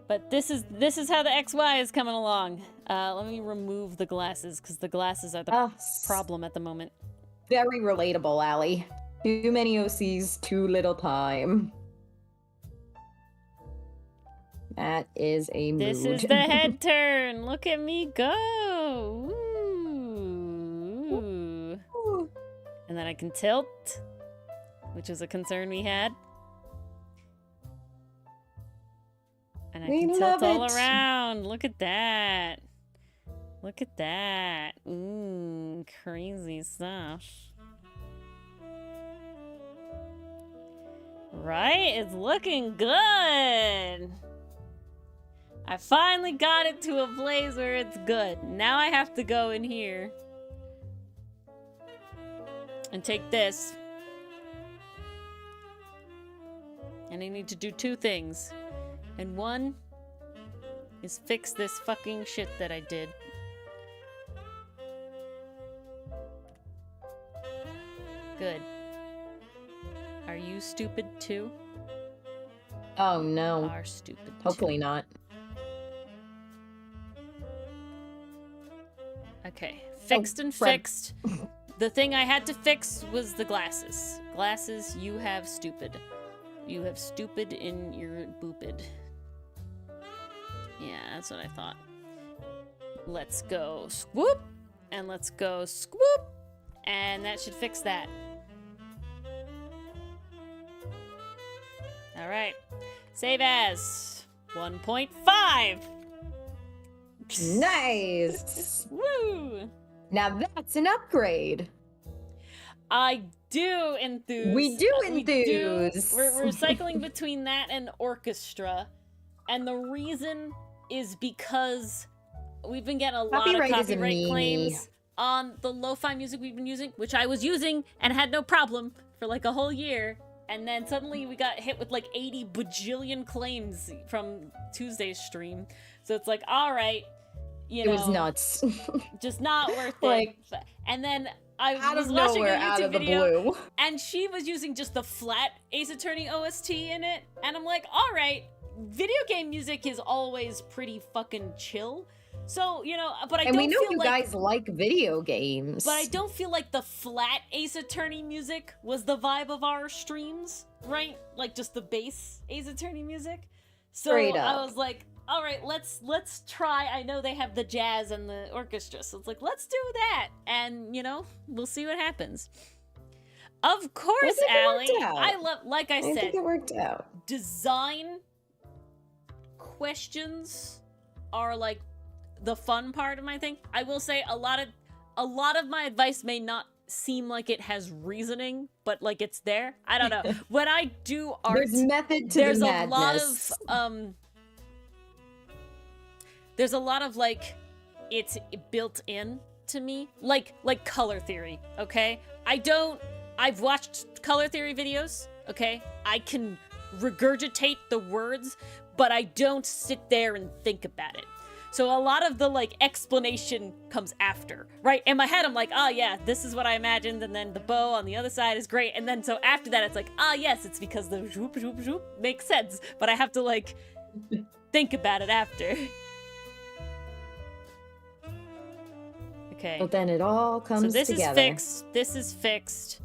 But this is how the XY is coming along. Let me remove the glasses, because the glasses are the problem at the moment. Very relatable, Allie. Too many OCs, too little time. That is a mood. This is the head turn. Look at me go. Ooh. And then I can tilt, which was a concern we had. And I can tilt all around. Look at that. Look at that. Ooh, crazy stuff. Right? It's looking good. I finally got it to a place where it's good. Now I have to go in here and take this. And I need to do two things. And one is fix this fucking shit that I did. Good. Are you stupid too? Oh no. You are stupid Hopefully too. not. Okay. Fixed and fixed. The thing I had to fix was the glasses. Glasses, you have stupid. You have stupid in your boopid. Yeah, that's what I thought. Let's go swoop, and let's go swoop, and that should fix that. All right, save as 1.5. Nice. Woo! Now that's an upgrade. I do enthuse. We do enthuse. We're cycling between that and orchestra. And the reason is because we've been getting a lot of Copyright is a copyright meanie. claims on the lo-fi music we've been using, which I was using and had no problem for like a whole year. And then suddenly we got hit with like 80 bajillion claims from Tuesday's stream. So it's like, all right, you know. It was nuts. Just not worth Like, it. And then I out was of watching nowhere, a YouTube out of the video, blue. and she was using just the flat Ace Attorney OST in it. And I'm like, all right, video game music is always pretty fucking chill. So, you know, but I And don't we know feel you like... guys like video games. But I don't feel like the flat Ace Attorney music was the vibe of our streams, right? Like just the bass Ace Attorney music. So Straight I up. was like, all right, let's try. I know they have the jazz and the orchestra, so it's like, let's do that. And, you know, we'll see what happens. Of course, think it Allie, worked out. I love, like I I said, think it worked out. design questions are like the fun part of my thing. I will say a lot of my advice may not seem like it has reasoning, but like it's there. I don't know. When I do art, There's method to there's the a lot madness. of there's a lot of like it's built in to me, like color theory. Okay, I've watched color theory videos. Okay, I can regurgitate the words, but I don't sit there and think about it. So a lot of the like explanation comes after, right? In my head, I'm like, oh yeah, this is what I imagined, and then the bow on the other side is great, and then so after that, it's like, ah yes, it's because the zoop zoop zoop makes sense, but I have to like think about it after. Okay. But then it all comes So this together. is fixed. This is fixed.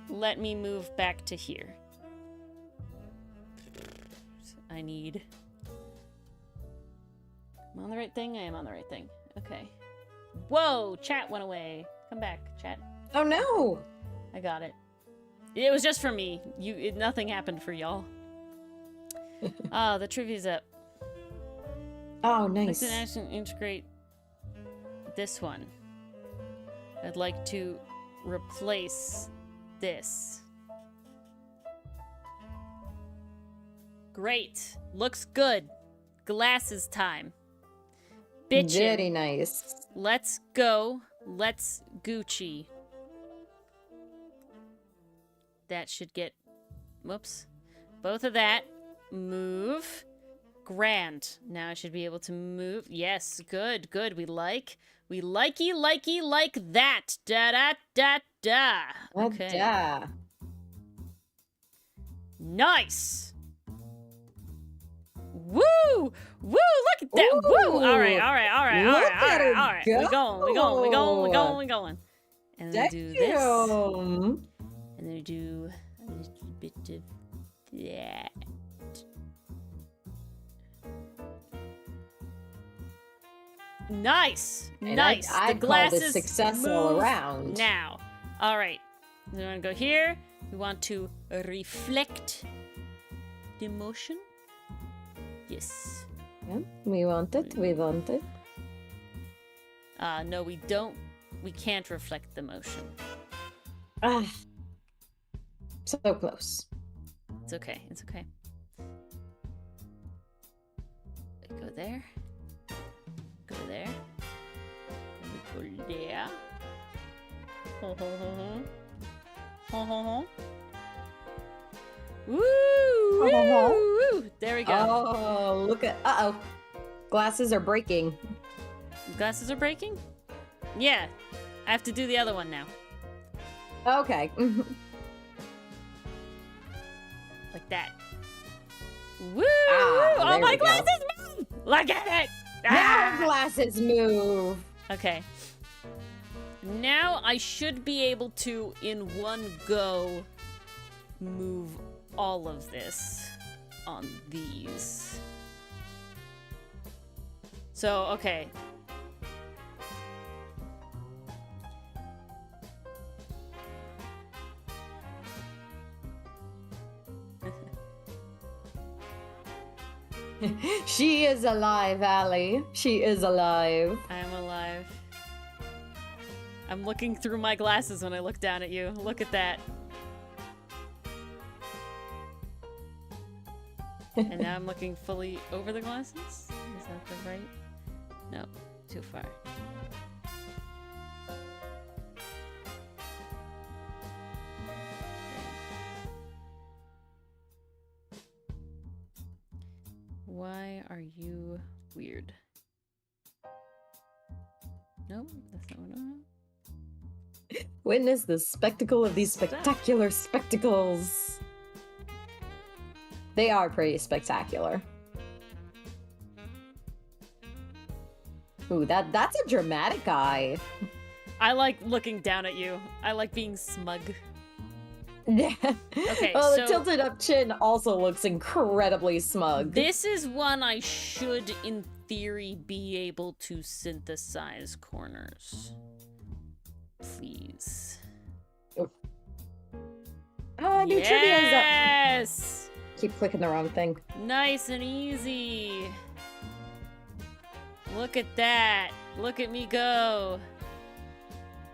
Let me move back to here. I need... Am I on the right thing? I am on the right thing. Okay. Whoa! Chat went away. Come back, chat. Oh no! I got it. It was just for me. Nothing happened for y'all. Oh, the trivia's up. Oh, nice. Let's actually integrate this one. I'd like to replace this. Great. Looks good. Glasses time. Bitchin'. Very nice. Let's go. Let's Gucci. That should get... Whoops. Both of that. Move. Grand. Now I should be able to move. Yes, good, good. We likey like that. Da da da da. Okay. Yeah. Nice. Woo! Woo! Look at that! Ooh. Woo! All right. Look at her go. We're going. And then we do this. Damn. And then we do a little bit of that. Nice! And Nice! I The call glasses this success move all around. now. Alright. Then we're gonna go here. We want to reflect the motion. Yes. Yeah, we want it. We want it. No, we don't. We can't reflect the motion. Ah, so close. It's okay. It's okay. Go there. Go there. And we go there. Ho ho ho ho. Ho ho ho. Woo! Ho, ho, ho. Woo! Woo! There we go. Oh, look at. Uh oh. Glasses are breaking. Glasses are breaking? Yeah. I have to do the other one now. Okay. Like that. Woo! Ah, Oh, there my we go. glasses move! Look at it! Now Ah! glasses move. Okay. Now I should be able to, in one go, move all of this on these. So, okay. She is alive, Allie. She is alive. I am alive. I'm looking through my glasses when I look down at you. Look at that. And now I'm looking fully over the glasses? Is that the right? No, too far. Why are you weird? Nope, that's not what I want. Witness the spectacle of these spectacular spectacles. They are pretty spectacular. Ooh, that's a dramatic eye. I like looking down at you. I like being smug. Yeah. Okay, Oh, so the tilted up chin also looks incredibly smug. this is one I should, in theory, be able to synthesize corners. Please. Oh, new trivia is up. Yes! Keep clicking the wrong thing. Nice and easy. Look at that. Look at me go.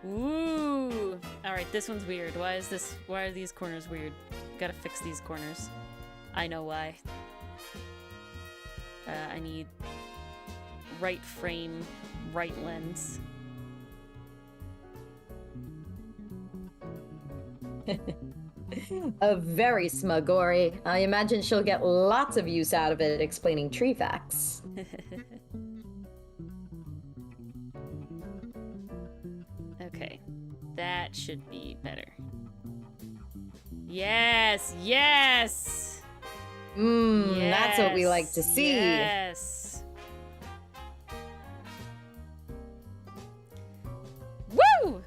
Woo! Alright, this one's weird. Why are these corners weird? Gotta fix these corners. I know why. I need right frame, right lens. A very smug Ori. I imagine she'll get lots of use out of it explaining tree facts. Okay, that should be better. Yes, yes! That's what we like to see. Yes. Woo!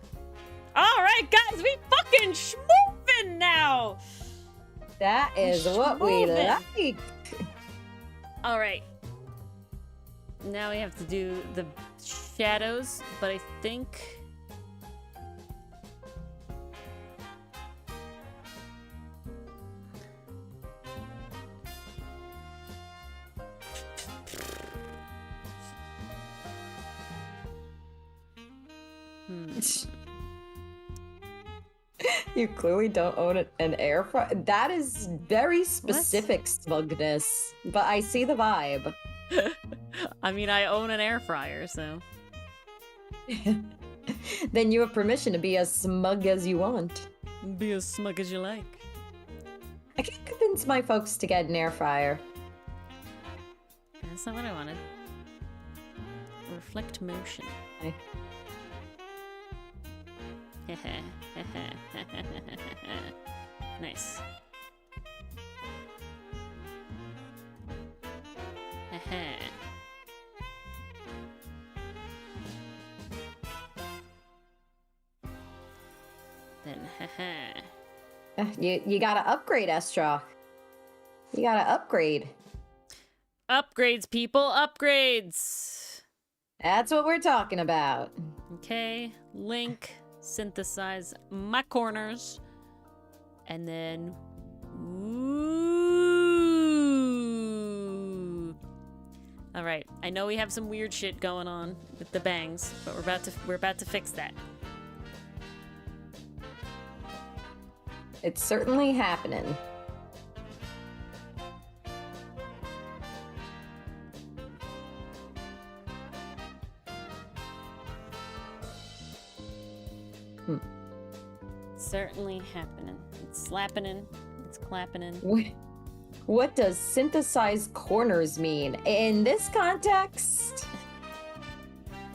All right, guys, we fucking schmoovin' now. That is what we Schmoovin'. like. All right. Now we have to do the shadows, but I think You clearly don't own an air fryer. That is very specific smugness, but I see the vibe. I mean, I own an air fryer, so. Then you have permission to be as smug as you want. Be as smug as you like. I can't convince my folks to get an air fryer. That's not what I wanted. Reflect motion. I- Nice. Then, You gotta upgrade, Estra. You gotta upgrade. upgrades, people, upgrades. That's what we're talking about. Okay, link, synthesize my corners, and then, ooh. All right, I know we have some weird shit going on with the bangs, but we're about to fix that. It's certainly happening. Certainly happening. It's slapping, it's clapping. What does synthesized corners mean? In this context?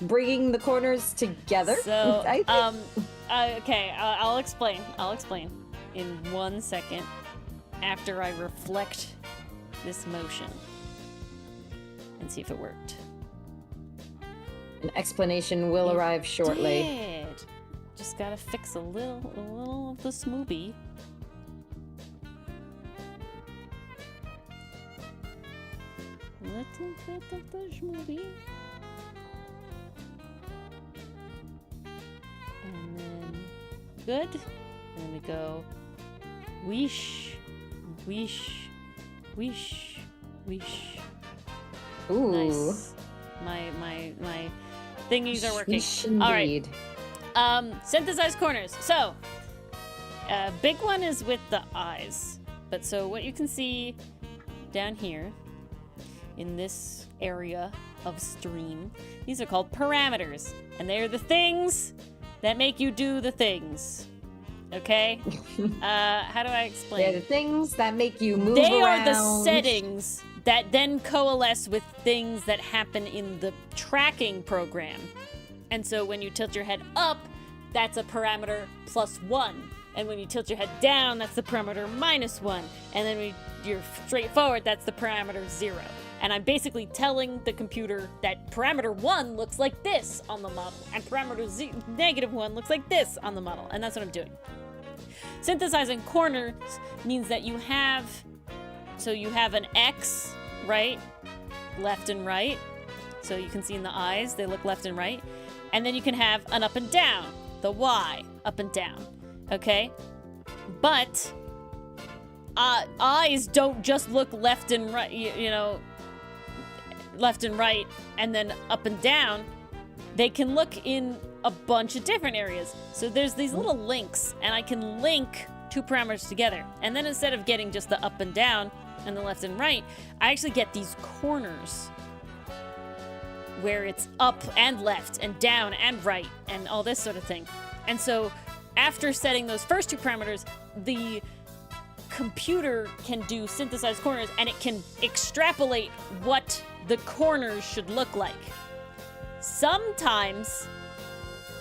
Bringing the corners together? So, I think- okay, I'll explain. I'll explain in 1 second after I reflect this motion and see if it worked. An explanation will arrive shortly. Did. Just gotta fix a little of the smoothie. Little bit of the smoothie. And then good. And then we go weesh, weesh, weesh, weesh. Ooh. Nice. My thingies are working. Sheesh, All right. indeed. Synthesized corners. So, big one is with the eyes. But so what you can see down here in this area of stream. These are called parameters, and they're the things that make you do the things. Okay? How do I explain? They're the things that make you move They around. are the settings that then coalesce with things that happen in the tracking program. And so when you tilt your head up, that's a parameter +1. And when you tilt your head down, that's the parameter -1. And then when you're straight forward, that's the parameter 0. And I'm basically telling the computer that parameter 1 looks like this on the model, and parameter -1 looks like this on the model. And that's what I'm doing. Synthesizing corners means that you have an X, right? Left and right. So you can see in the eyes, they look left and right. And then you can have an up and down, the Y, up and down, okay? But eyes don't just look left and right, you know, left and right and then up and down. They can look in a bunch of different areas. So there's these little links, and I can link two parameters together. And then instead of getting just the up and down and the left and right, I actually get these corners where it's up and left and down and right and all this sort of thing. And so after setting those first two parameters, the computer can do synthesized corners, and it can extrapolate what the corners should look like. Sometimes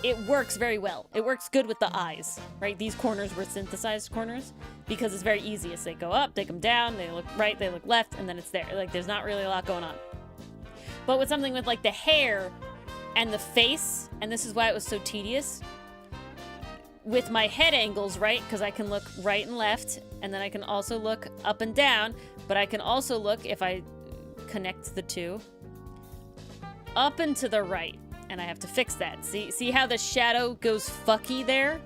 it works very well. It works good with the eyes, right? These corners were synthesized corners because it's very easy. As they go up, they come down, they look right, they look left, and then it's there. Like, there's not really a lot going on. But with something with like the hair and the face, and this is why it was so tedious, with my head angles, right? Because I can look right and left, and then I can also look up and down, but I can also look, if I connect the two, up and to the right, and I have to fix that. See how the shadow goes fucky there?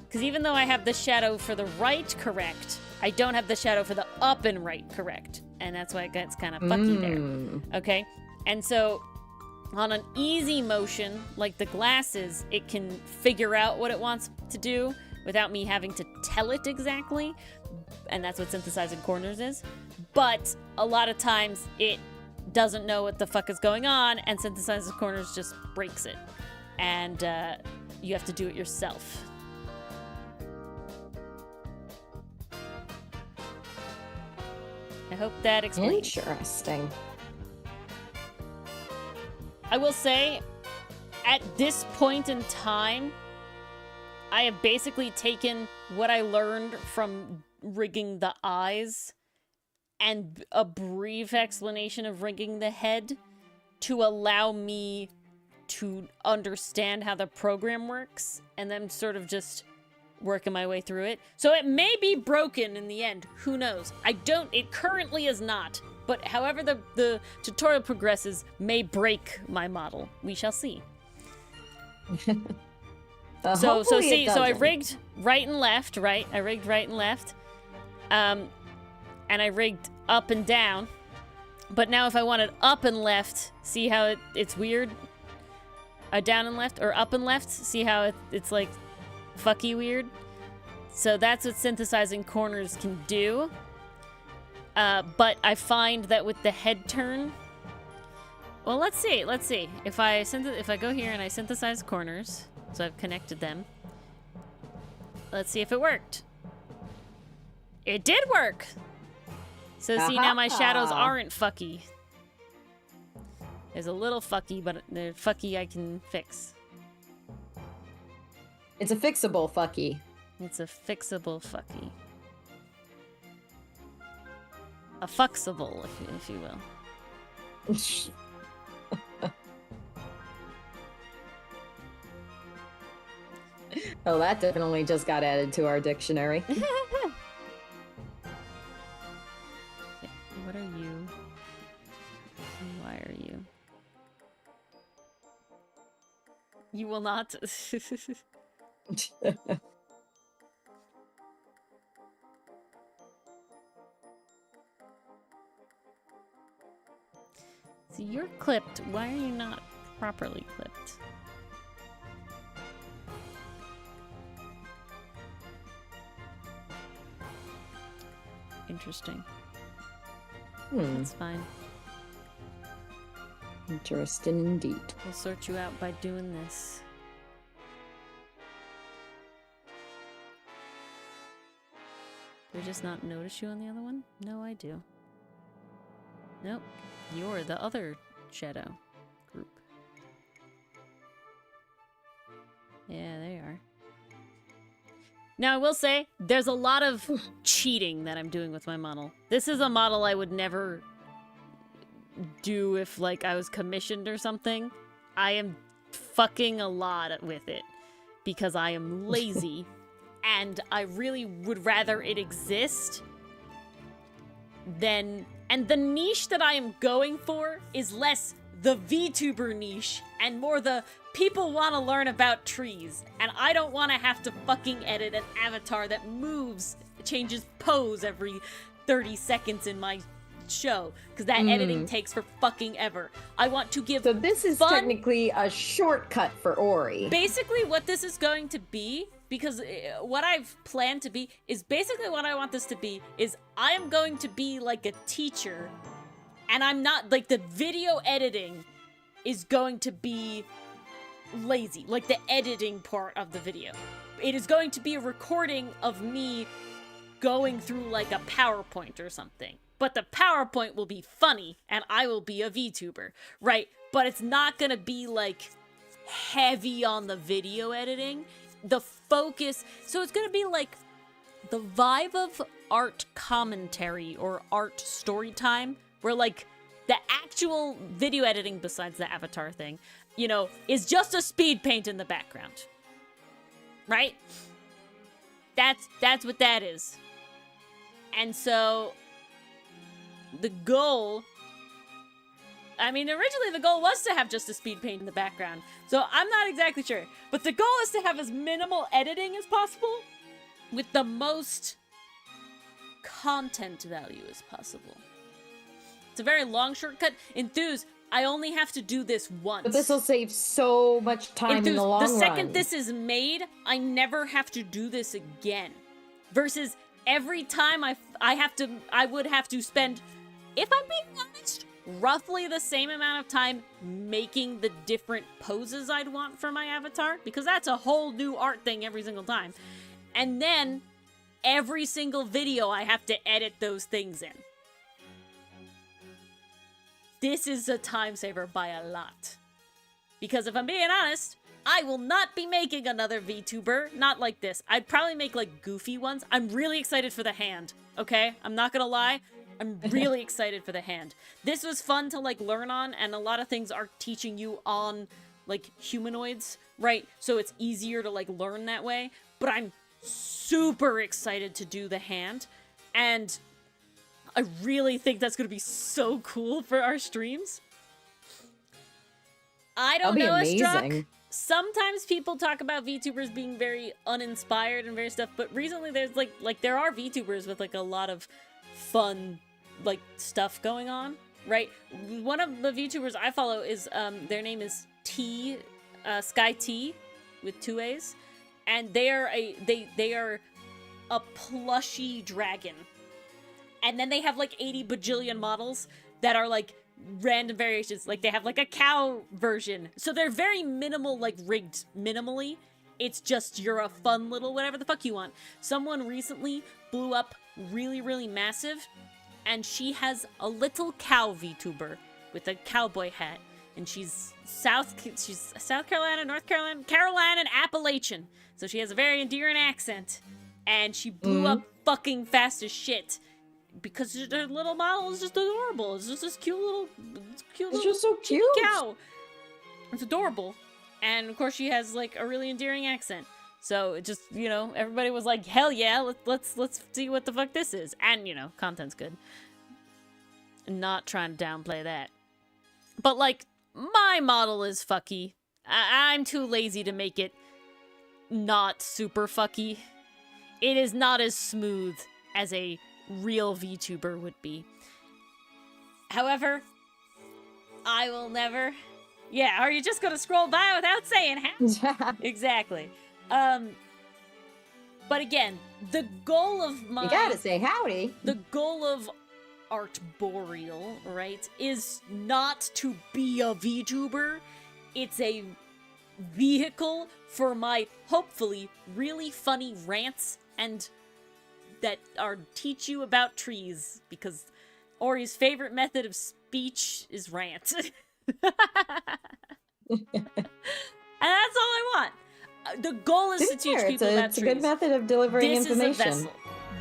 Because even though I have the shadow for the right correct, I don't have the shadow for the up and right correct, and that's why it gets kind of fucky there. Okay? And so on an easy motion, like the glasses, it can figure out what it wants to do without me having to tell it exactly, and that's what synthesizing corners is. But a lot of times it doesn't know what the fuck is going on, and synthesizing corners just breaks it, and you have to do it yourself. I hope that explains. Interesting. I will say, at this point in time, I have basically taken what I learned from rigging the eyes and a brief explanation of rigging the head to allow me to understand how the program works, and then sort of just working my way through it. So it may be broken in the end. Who knows? It currently is not. But however the tutorial progresses may break my model. We shall see. So I rigged right and left, right? I rigged right and left. And I rigged up and down. But now if I wanted up and left, see how it's weird? Down and left, or up and left, see how it's like fucky weird? So that's what synthesizing corners can do. But I find that with the head turn, well, let's see. If I go here and I synthesize corners, so I've connected them. Let's see if it worked. It did work. So see, now my shadows aren't fucky. There's a little fucky, but they're fucky I can fix. It's a fixable fucky. It's a fixable fucky. A fuxable, if you will. Oh, that definitely just got added to our dictionary. Okay, what are you? And why are you? You will not. So you're clipped. Why are you not properly clipped? Interesting. That's fine. Interesting indeed. We'll sort you out by doing this. Do I just not notice you on the other one? No, I do. Nope. You're the other shadow group. Yeah, they are. Now, I will say, there's a lot of cheating that I'm doing with my model. This is a model I would never do if, like, I was commissioned or something. I am fucking a lot with it because I am lazy and I really would rather it exist than... And the niche that I am going for is less the VTuber niche and more the people want to learn about trees. And I don't want to have to fucking edit an avatar that moves, changes pose every 30 seconds in my show. Because that editing takes for fucking ever. I want to give So this is technically a shortcut for Ori. Basically what this is going to be, because what I've planned to be, is basically what I want this to be, is I am going to be like a teacher, and I'm not, like, the video editing is going to be lazy, like the editing part of the video. It is going to be a recording of me going through, like, a PowerPoint or something. But the PowerPoint will be funny, and I will be a VTuber, right? But it's not gonna be, like, heavy on the video editing. The focus, so it's gonna be like the vibe of art commentary or art story time, where, like, the actual video editing besides the avatar thing, you know, is just a speed paint in the background, right? That's what that is. And so the goal, I mean, originally the goal was to have just a speed paint in the background, so I'm not exactly sure. But the goal is to have as minimal editing as possible with the most content value as possible. It's a very long shortcut. Enthuse, I only have to do this once. But this will save so much time in the long run. The second this is made, I never have to do this again. Versus every time I would have to spend, if I'm being honest, roughly the same amount of time making the different poses I'd want for my avatar, because that's a whole new art thing every single time. And then every single video I have to edit those things in. This is a time saver by a lot. Because if I'm being honest, I will not be making another VTuber, not like this. I'd probably make, like, goofy ones. I'm really excited for the hand, okay? I'm not gonna lie. I'm really excited for the hand. This was fun to, like, learn on, and a lot of things are teaching you on, like, humanoids, right? So it's easier to, like, learn that way. But I'm super excited to do the hand, and I really think that's gonna be so cool for our streams. I don't know, Astruck. Sometimes people talk about VTubers being very uninspired and very stuff, but recently there's, like there are VTubers with, like, a lot of fun, like, stuff going on, right? One of the VTubers I follow is, their name is Sky T, with 2 A's, and they are a plushy dragon. And then they have, like, 80 bajillion models that are, like, random variations. Like, they have, like, a cow version. So they're very minimal, like, rigged minimally. It's just you're a fun little whatever the fuck you want. Someone recently blew up really, really massive, and she has a little cow VTuber with a cowboy hat. And she's South Carolina, North Carolina, and Appalachian. So she has a very endearing accent. And she blew up fucking fast as shit. Because her little model is just adorable. It's just this cute little It's just so cute. cow. It's adorable. And of course she has, like, a really endearing accent. So it just, you know, everybody was like, hell yeah, let's see what the fuck this is. And, you know, content's good. Not trying to downplay that. But, like, my model is fucky. I'm too lazy to make it not super fucky. It is not as smooth as a real VTuber would be. However, I will never... Yeah, are you just gonna scroll by without saying how? Exactly. But again, the goal of my... You gotta say howdy. The goal of arboreal, right, is not to be a VTuber. It's a vehicle for my, hopefully, really funny rants and that are teach you about trees, because Ori's favorite method of speech is rant. And that's all I want. The goal is to teach people about it's a trees. good method of delivering This information. is a vessel.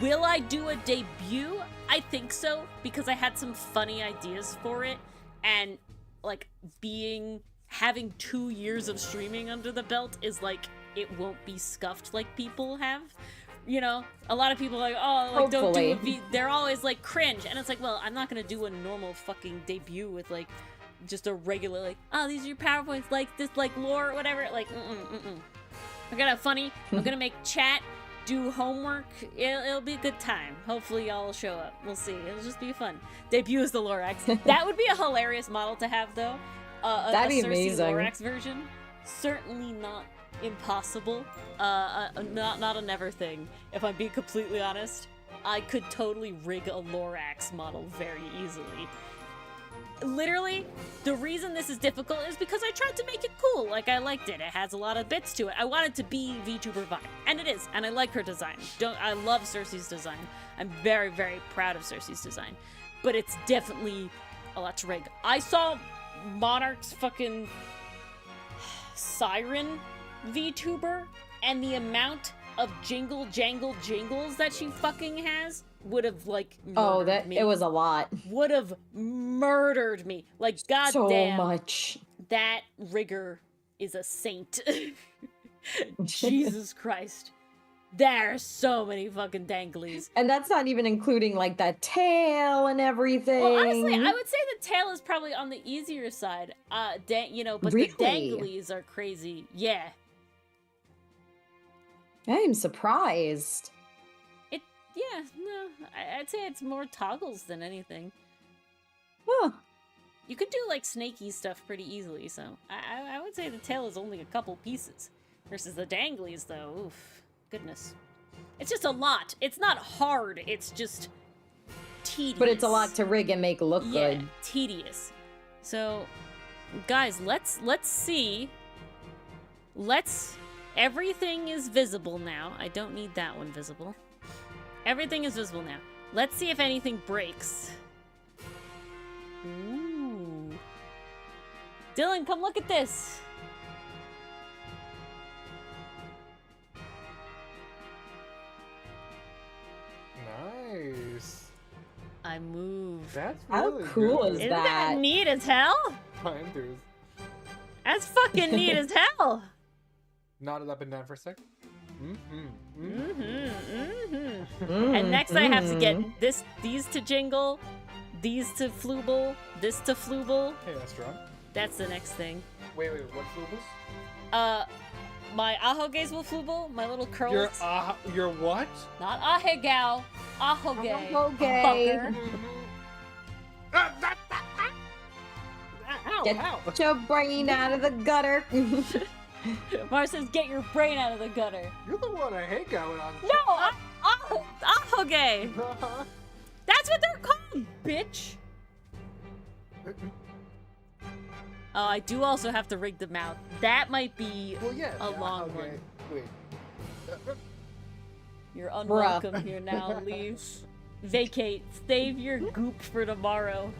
Will I do a debut? I think so, because I had some funny ideas for it, and like having 2 years of streaming under the belt is like, it won't be scuffed like people have. You know, a lot of people are like, oh, like, don't do a they're always like cringe, and it's like, well, I'm not gonna do a normal fucking debut with like just a regular, like, oh, these are your PowerPoints, like this, like lore or whatever. Like, I'm gonna have funny. I'm gonna make chat, do homework. It'll be a good time. Hopefully y'all will show up. We'll see. It'll just be fun. Debut as the Lorax. That would be a hilarious model to have, though. That'd be Cersei amazing. Lorax version. Certainly not impossible. Not a never thing. If I'm being completely honest, I could totally rig a Lorax model very easily. Literally, the reason this is difficult is because I tried to make it cool. Like, I liked it. It has a lot of bits to it. I want it to be VTuber vibe. And it is. And I like her design. I love Cersei's design. I'm very, very proud of Cersei's design. But it's definitely a lot to rig. I saw Monarch's fucking Siren VTuber, and the amount of jingles that she fucking has would have, like, murdered me. It was a lot. Would have murdered me. Like, goddamn. So much. That rigger is a saint. Jesus Christ. There are so many fucking danglies. And that's not even including, like, that tail and everything. Well, honestly, I would say the tail is probably on the easier side. But really? The danglies are crazy. Yeah. I'm surprised. I'd say it's more toggles than anything. Huh. You could do, like, snaky stuff pretty easily, so I would say the tail is only a couple pieces. Versus the danglies, though, oof, goodness. It's just a lot. It's not hard, it's just tedious. But it's a lot to rig and make look good. Yeah, tedious. So, guys, let's see. Everything is visible now. I don't need that one visible. Everything is visible now. Let's see if anything breaks. Ooh. Dylan, come look at this. Nice. I moved. That's How really cool good. is Isn't that? that neat as hell? My enthuse. That's fucking neat as hell. Nodded up and down for a sec. And next I have to get these to jingle, these to flooble, this to flooble. Hey, that's strong. That's the next thing. Wait, what floobles? My ahoges will flooble, my little curls. Your what? Not ahegao, ahoge. Ahoge. Fucker. Ow, Get ow. your brain out of the gutter. Mars says, get your brain out of the gutter. You're the one I hate going on. No, ahoge. That's what they're called, bitch. Oh, I do also have to rig the mouth. That might be Well, yeah. a long okay. one. Wait. You're unwelcome here now. Leave. Vacate. Save your goop for tomorrow.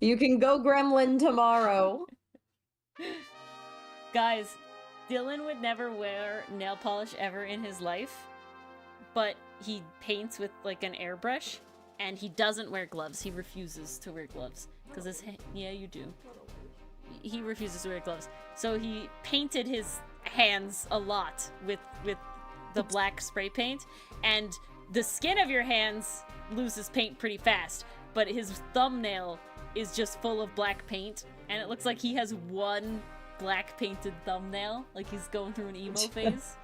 You can go gremlin tomorrow. Guys, Dylan would never wear nail polish ever in his life, but he paints with like an airbrush, and he doesn't wear gloves. He refuses to wear gloves because his yeah, you do. He refuses to wear gloves, so he painted his hands a lot with the black spray paint, and the skin of your hands loses paint pretty fast, but his thumbnail is just full of black paint, and it looks like he has one black painted thumbnail, like he's going through an emo phase.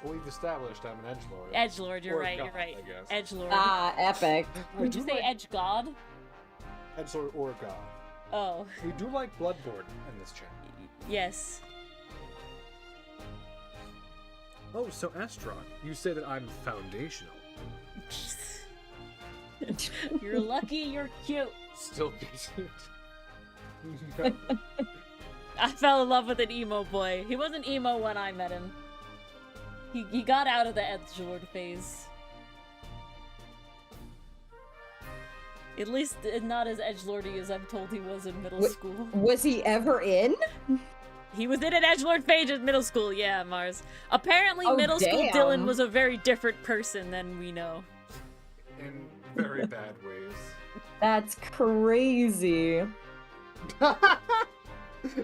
Well, we've established I'm an edgelord. Edgelord, you're Or right, god, you're right. I guess. Edgelord. Ah, epic. Would you say edge god? Edgelord or god. Oh, We do like Bloodborne in this channel. yes. Oh, so Astron, you say that I'm foundational. You're lucky you're cute. Still decent. I fell in love with an emo boy. He wasn't emo when I met him. He got out of the edgelord phase. At least not as edgelordy as I'm told he was in middle school. Was he ever in? He was in an edgelord phase in middle school, yeah, Mars. Apparently Oh, middle school damn. Dylan was a very different person than we know. In very bad ways. That's crazy.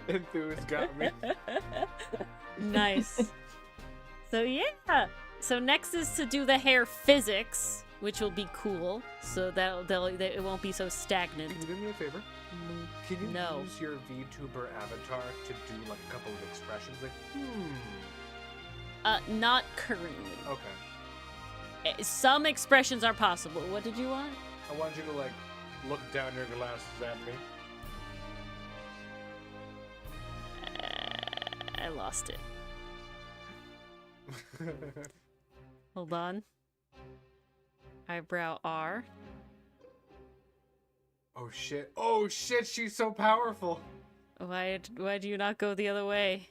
Enthuse got me. Nice. So yeah. So next is to do the hair physics, which will be cool. So it won't be so stagnant. Can you do me a favor? Can you No. use your VTuber avatar to do like a couple of expressions? Like, Not currently. Okay. Some expressions are possible. What did you want? I want you to like look down your glasses at me. I lost it. Hold on. Eyebrow R. Oh shit. Oh shit, she's so powerful. Why do you not go the other way?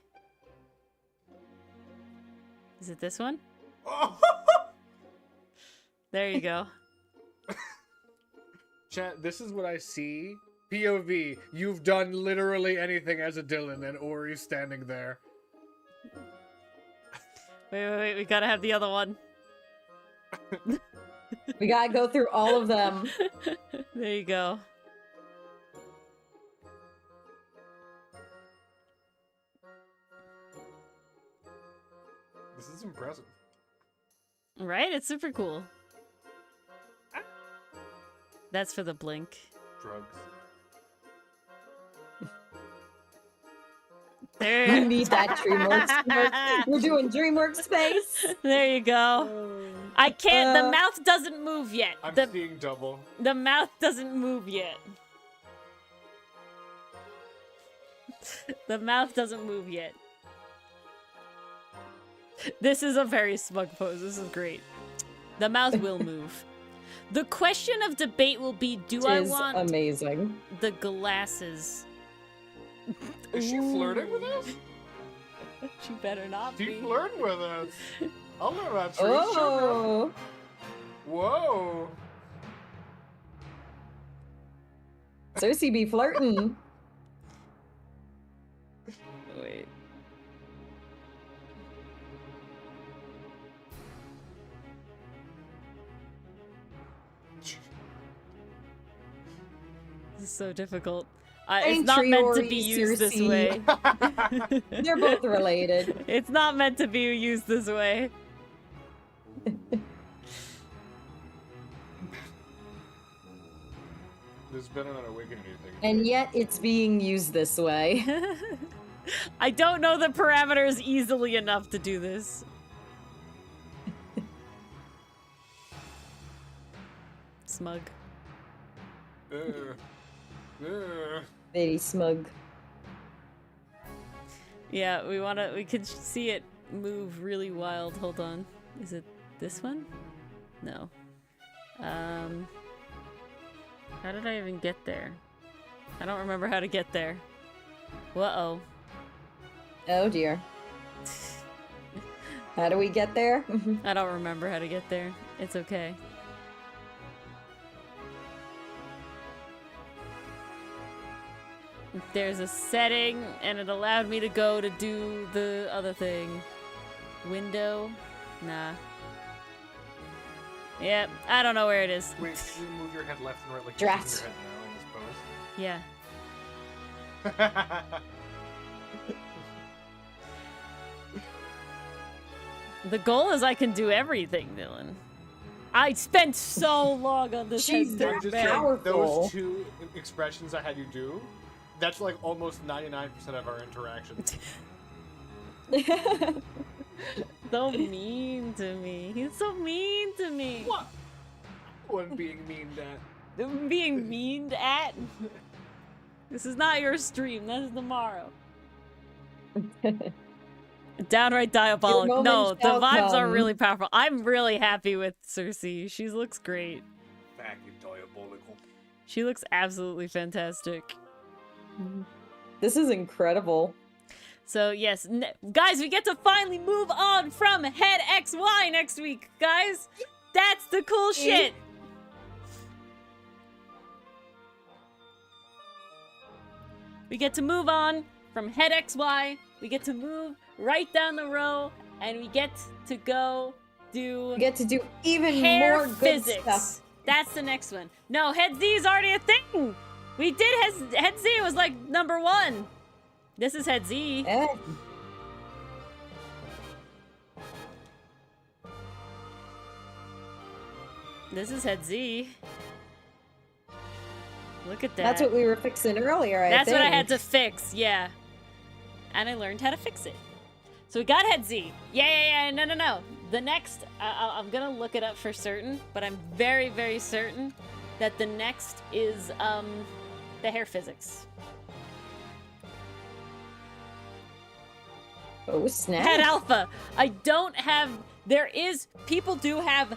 Is it this one? Oh. There you go. Chat, this is what I see. POV, you've done literally anything as a Dylan and Ori's standing there. Wait, we gotta have the other one. We gotta go through all of them. There you go. This is impressive. Right? It's super cool. That's for the blink. Drugs. There. You need that DreamWorks. We're doing DreamWorks space. There you go. I can't. The mouth doesn't move yet. I'm The seeing double. the mouth doesn't move yet. The mouth doesn't move yet. This is a very smug pose. This is great. The mouth will move. The question of debate will be, do I Is want amazing. the glasses? Is she flirting with us? She better not She be. flirting with us. I'll learn about trees. Oh, Whoa. Cersei be flirting. Wait. This is so difficult. It's Ain't not meant to Triori, be used this Cersei. way. They're both related. It's not meant to be used this way. There's been an awakening thing. And yet it's being used this way. I don't know the parameters easily enough to do this. Smug. Very smug. Yeah, we could see it move really wild. Hold on. Is it this one? No. How did I even get there? I don't remember how to get there. Uh-oh. Oh dear. How do we get there? I don't remember how to get there. It's okay. There's a setting, and it allowed me to go to do the other thing. Window? Nah. Yep, I don't know where it is. Wait, can you move your head left and right like Drat. you move your head now in this Yeah. pose? The goal is I can do everything, Dylan. I spent so long on this She's headset, very Just man. saying, powerful. those two expressions I had you do, that's like almost 99% of our interactions. So mean to me. He's so mean to me. What? One being memed at. Being meaned at? This is not your stream. That is tomorrow. Downright diabolic. Your No, moment the shall vibes are come. really powerful. I'm really happy with Cersei. She looks great. Back, you She looks absolutely fantastic. This is incredible. So yes, guys, we get to finally move on from Head XY next week, guys. That's the cool shit. We get to move on from Head XY. We get to move right down the row, and we get to go do. We get to do even hair more good physics. stuff. That's the next one. No, Head Z is already a thing. We did Head Z was like number 1. This is Head Z. Eh. This is Head Z. Look at that. That's what we were fixing earlier, I That's think. what I had to fix, yeah. And I learned how to fix it. So we got Head Z. Yeah. No. The next, I'm gonna look it up for certain, but I'm very, very certain that the next is the hair physics. Oh, snap. Head Alpha. I don't have. People do have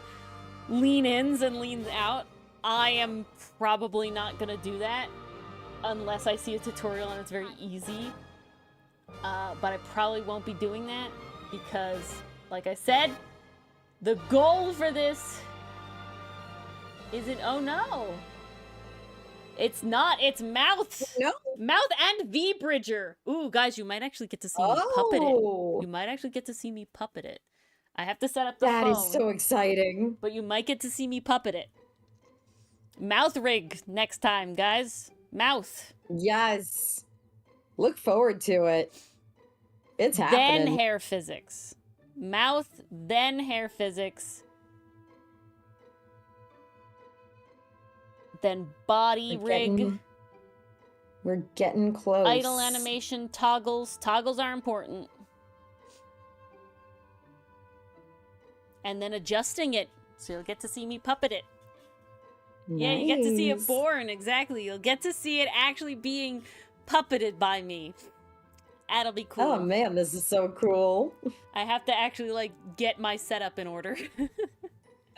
lean-ins and leans out. I am probably not gonna do that unless I see a tutorial and it's very easy. But I probably won't be doing that because, like I said, the goal for this isn't. Oh no! It's not. It's mouth. No. Mouth and V Bridger. Ooh, guys, you might actually get to see me puppet it. You might actually get to see me puppet it. I have to set up the phone. That is so exciting. But you might get to see me puppet it. Mouth rig next time, guys. Mouth. Yes. Look forward to it. It's happening. Then hair physics. Mouth, then hair physics. Then body rig. We're getting close. Idle animation, toggles. Toggles are important. And then adjusting it. So you'll get to see me puppet it. Nice. Yeah, you get to see it born, exactly. You'll get to see it actually being puppeted by me. That'll be cool. Oh man, this is so cool. I have to actually, like, get my setup in order.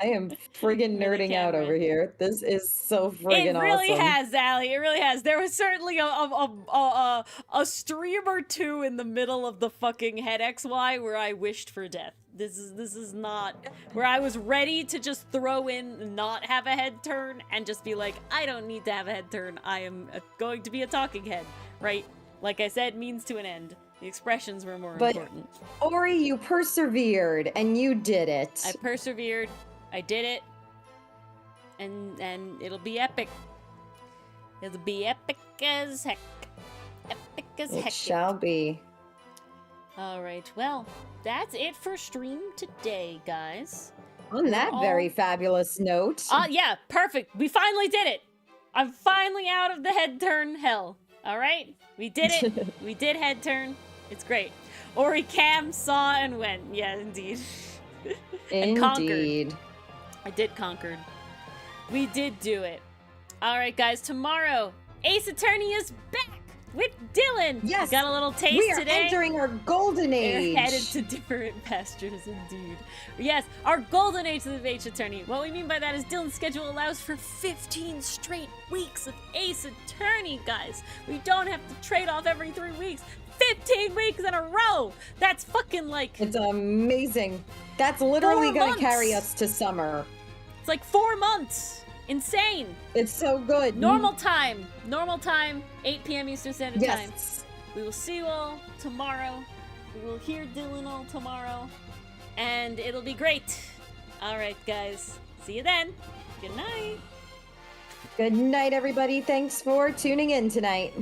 I am friggin' nerding out over here. This is so friggin' It really awesome. has, Allie. It really has. There was certainly a stream or two in the middle of the fucking Head XY where I wished for death. This is not where I was ready to just throw in not have a head turn and just be like, I don't need to have a head turn. I am going to be a talking head, right? Like I said, means to an end. The expressions were more important. Ori, you persevered and you did it. I persevered. I did it. And it'll be epic. It'll be epic as heck. Epic as heck. It shall be. Alright, well, that's it for stream today, guys. On that very fabulous note. Yeah, perfect. We finally did it. I'm finally out of the head turn hell. Alright? We did it. We did head turn. It's great. Ori Cam saw and went. Yeah, indeed. And Indeed. conquered. I did conquered. We did do it. Alright, guys, tomorrow, Ace Attorney is back with Dylan. Yes. We got a little taste We are today. entering our golden age. We're headed to different pastures, indeed. Yes, our golden age of Ace Attorney. What we mean by that is Dylan's schedule allows for 15 straight weeks of Ace Attorney, guys. We don't have to trade off every 3 weeks. 15 weeks in a row! That's fucking like... It's amazing. That's literally 4 going months. to carry us to summer. It's like 4 months. Insane. It's so good. Normal time, 8 p.m. Eastern Standard Time. Yes. We will see you all tomorrow. We will hear Dylan all tomorrow. And it'll be great. All right, guys. See you then. Good night. Good night, everybody. Thanks for tuning in tonight.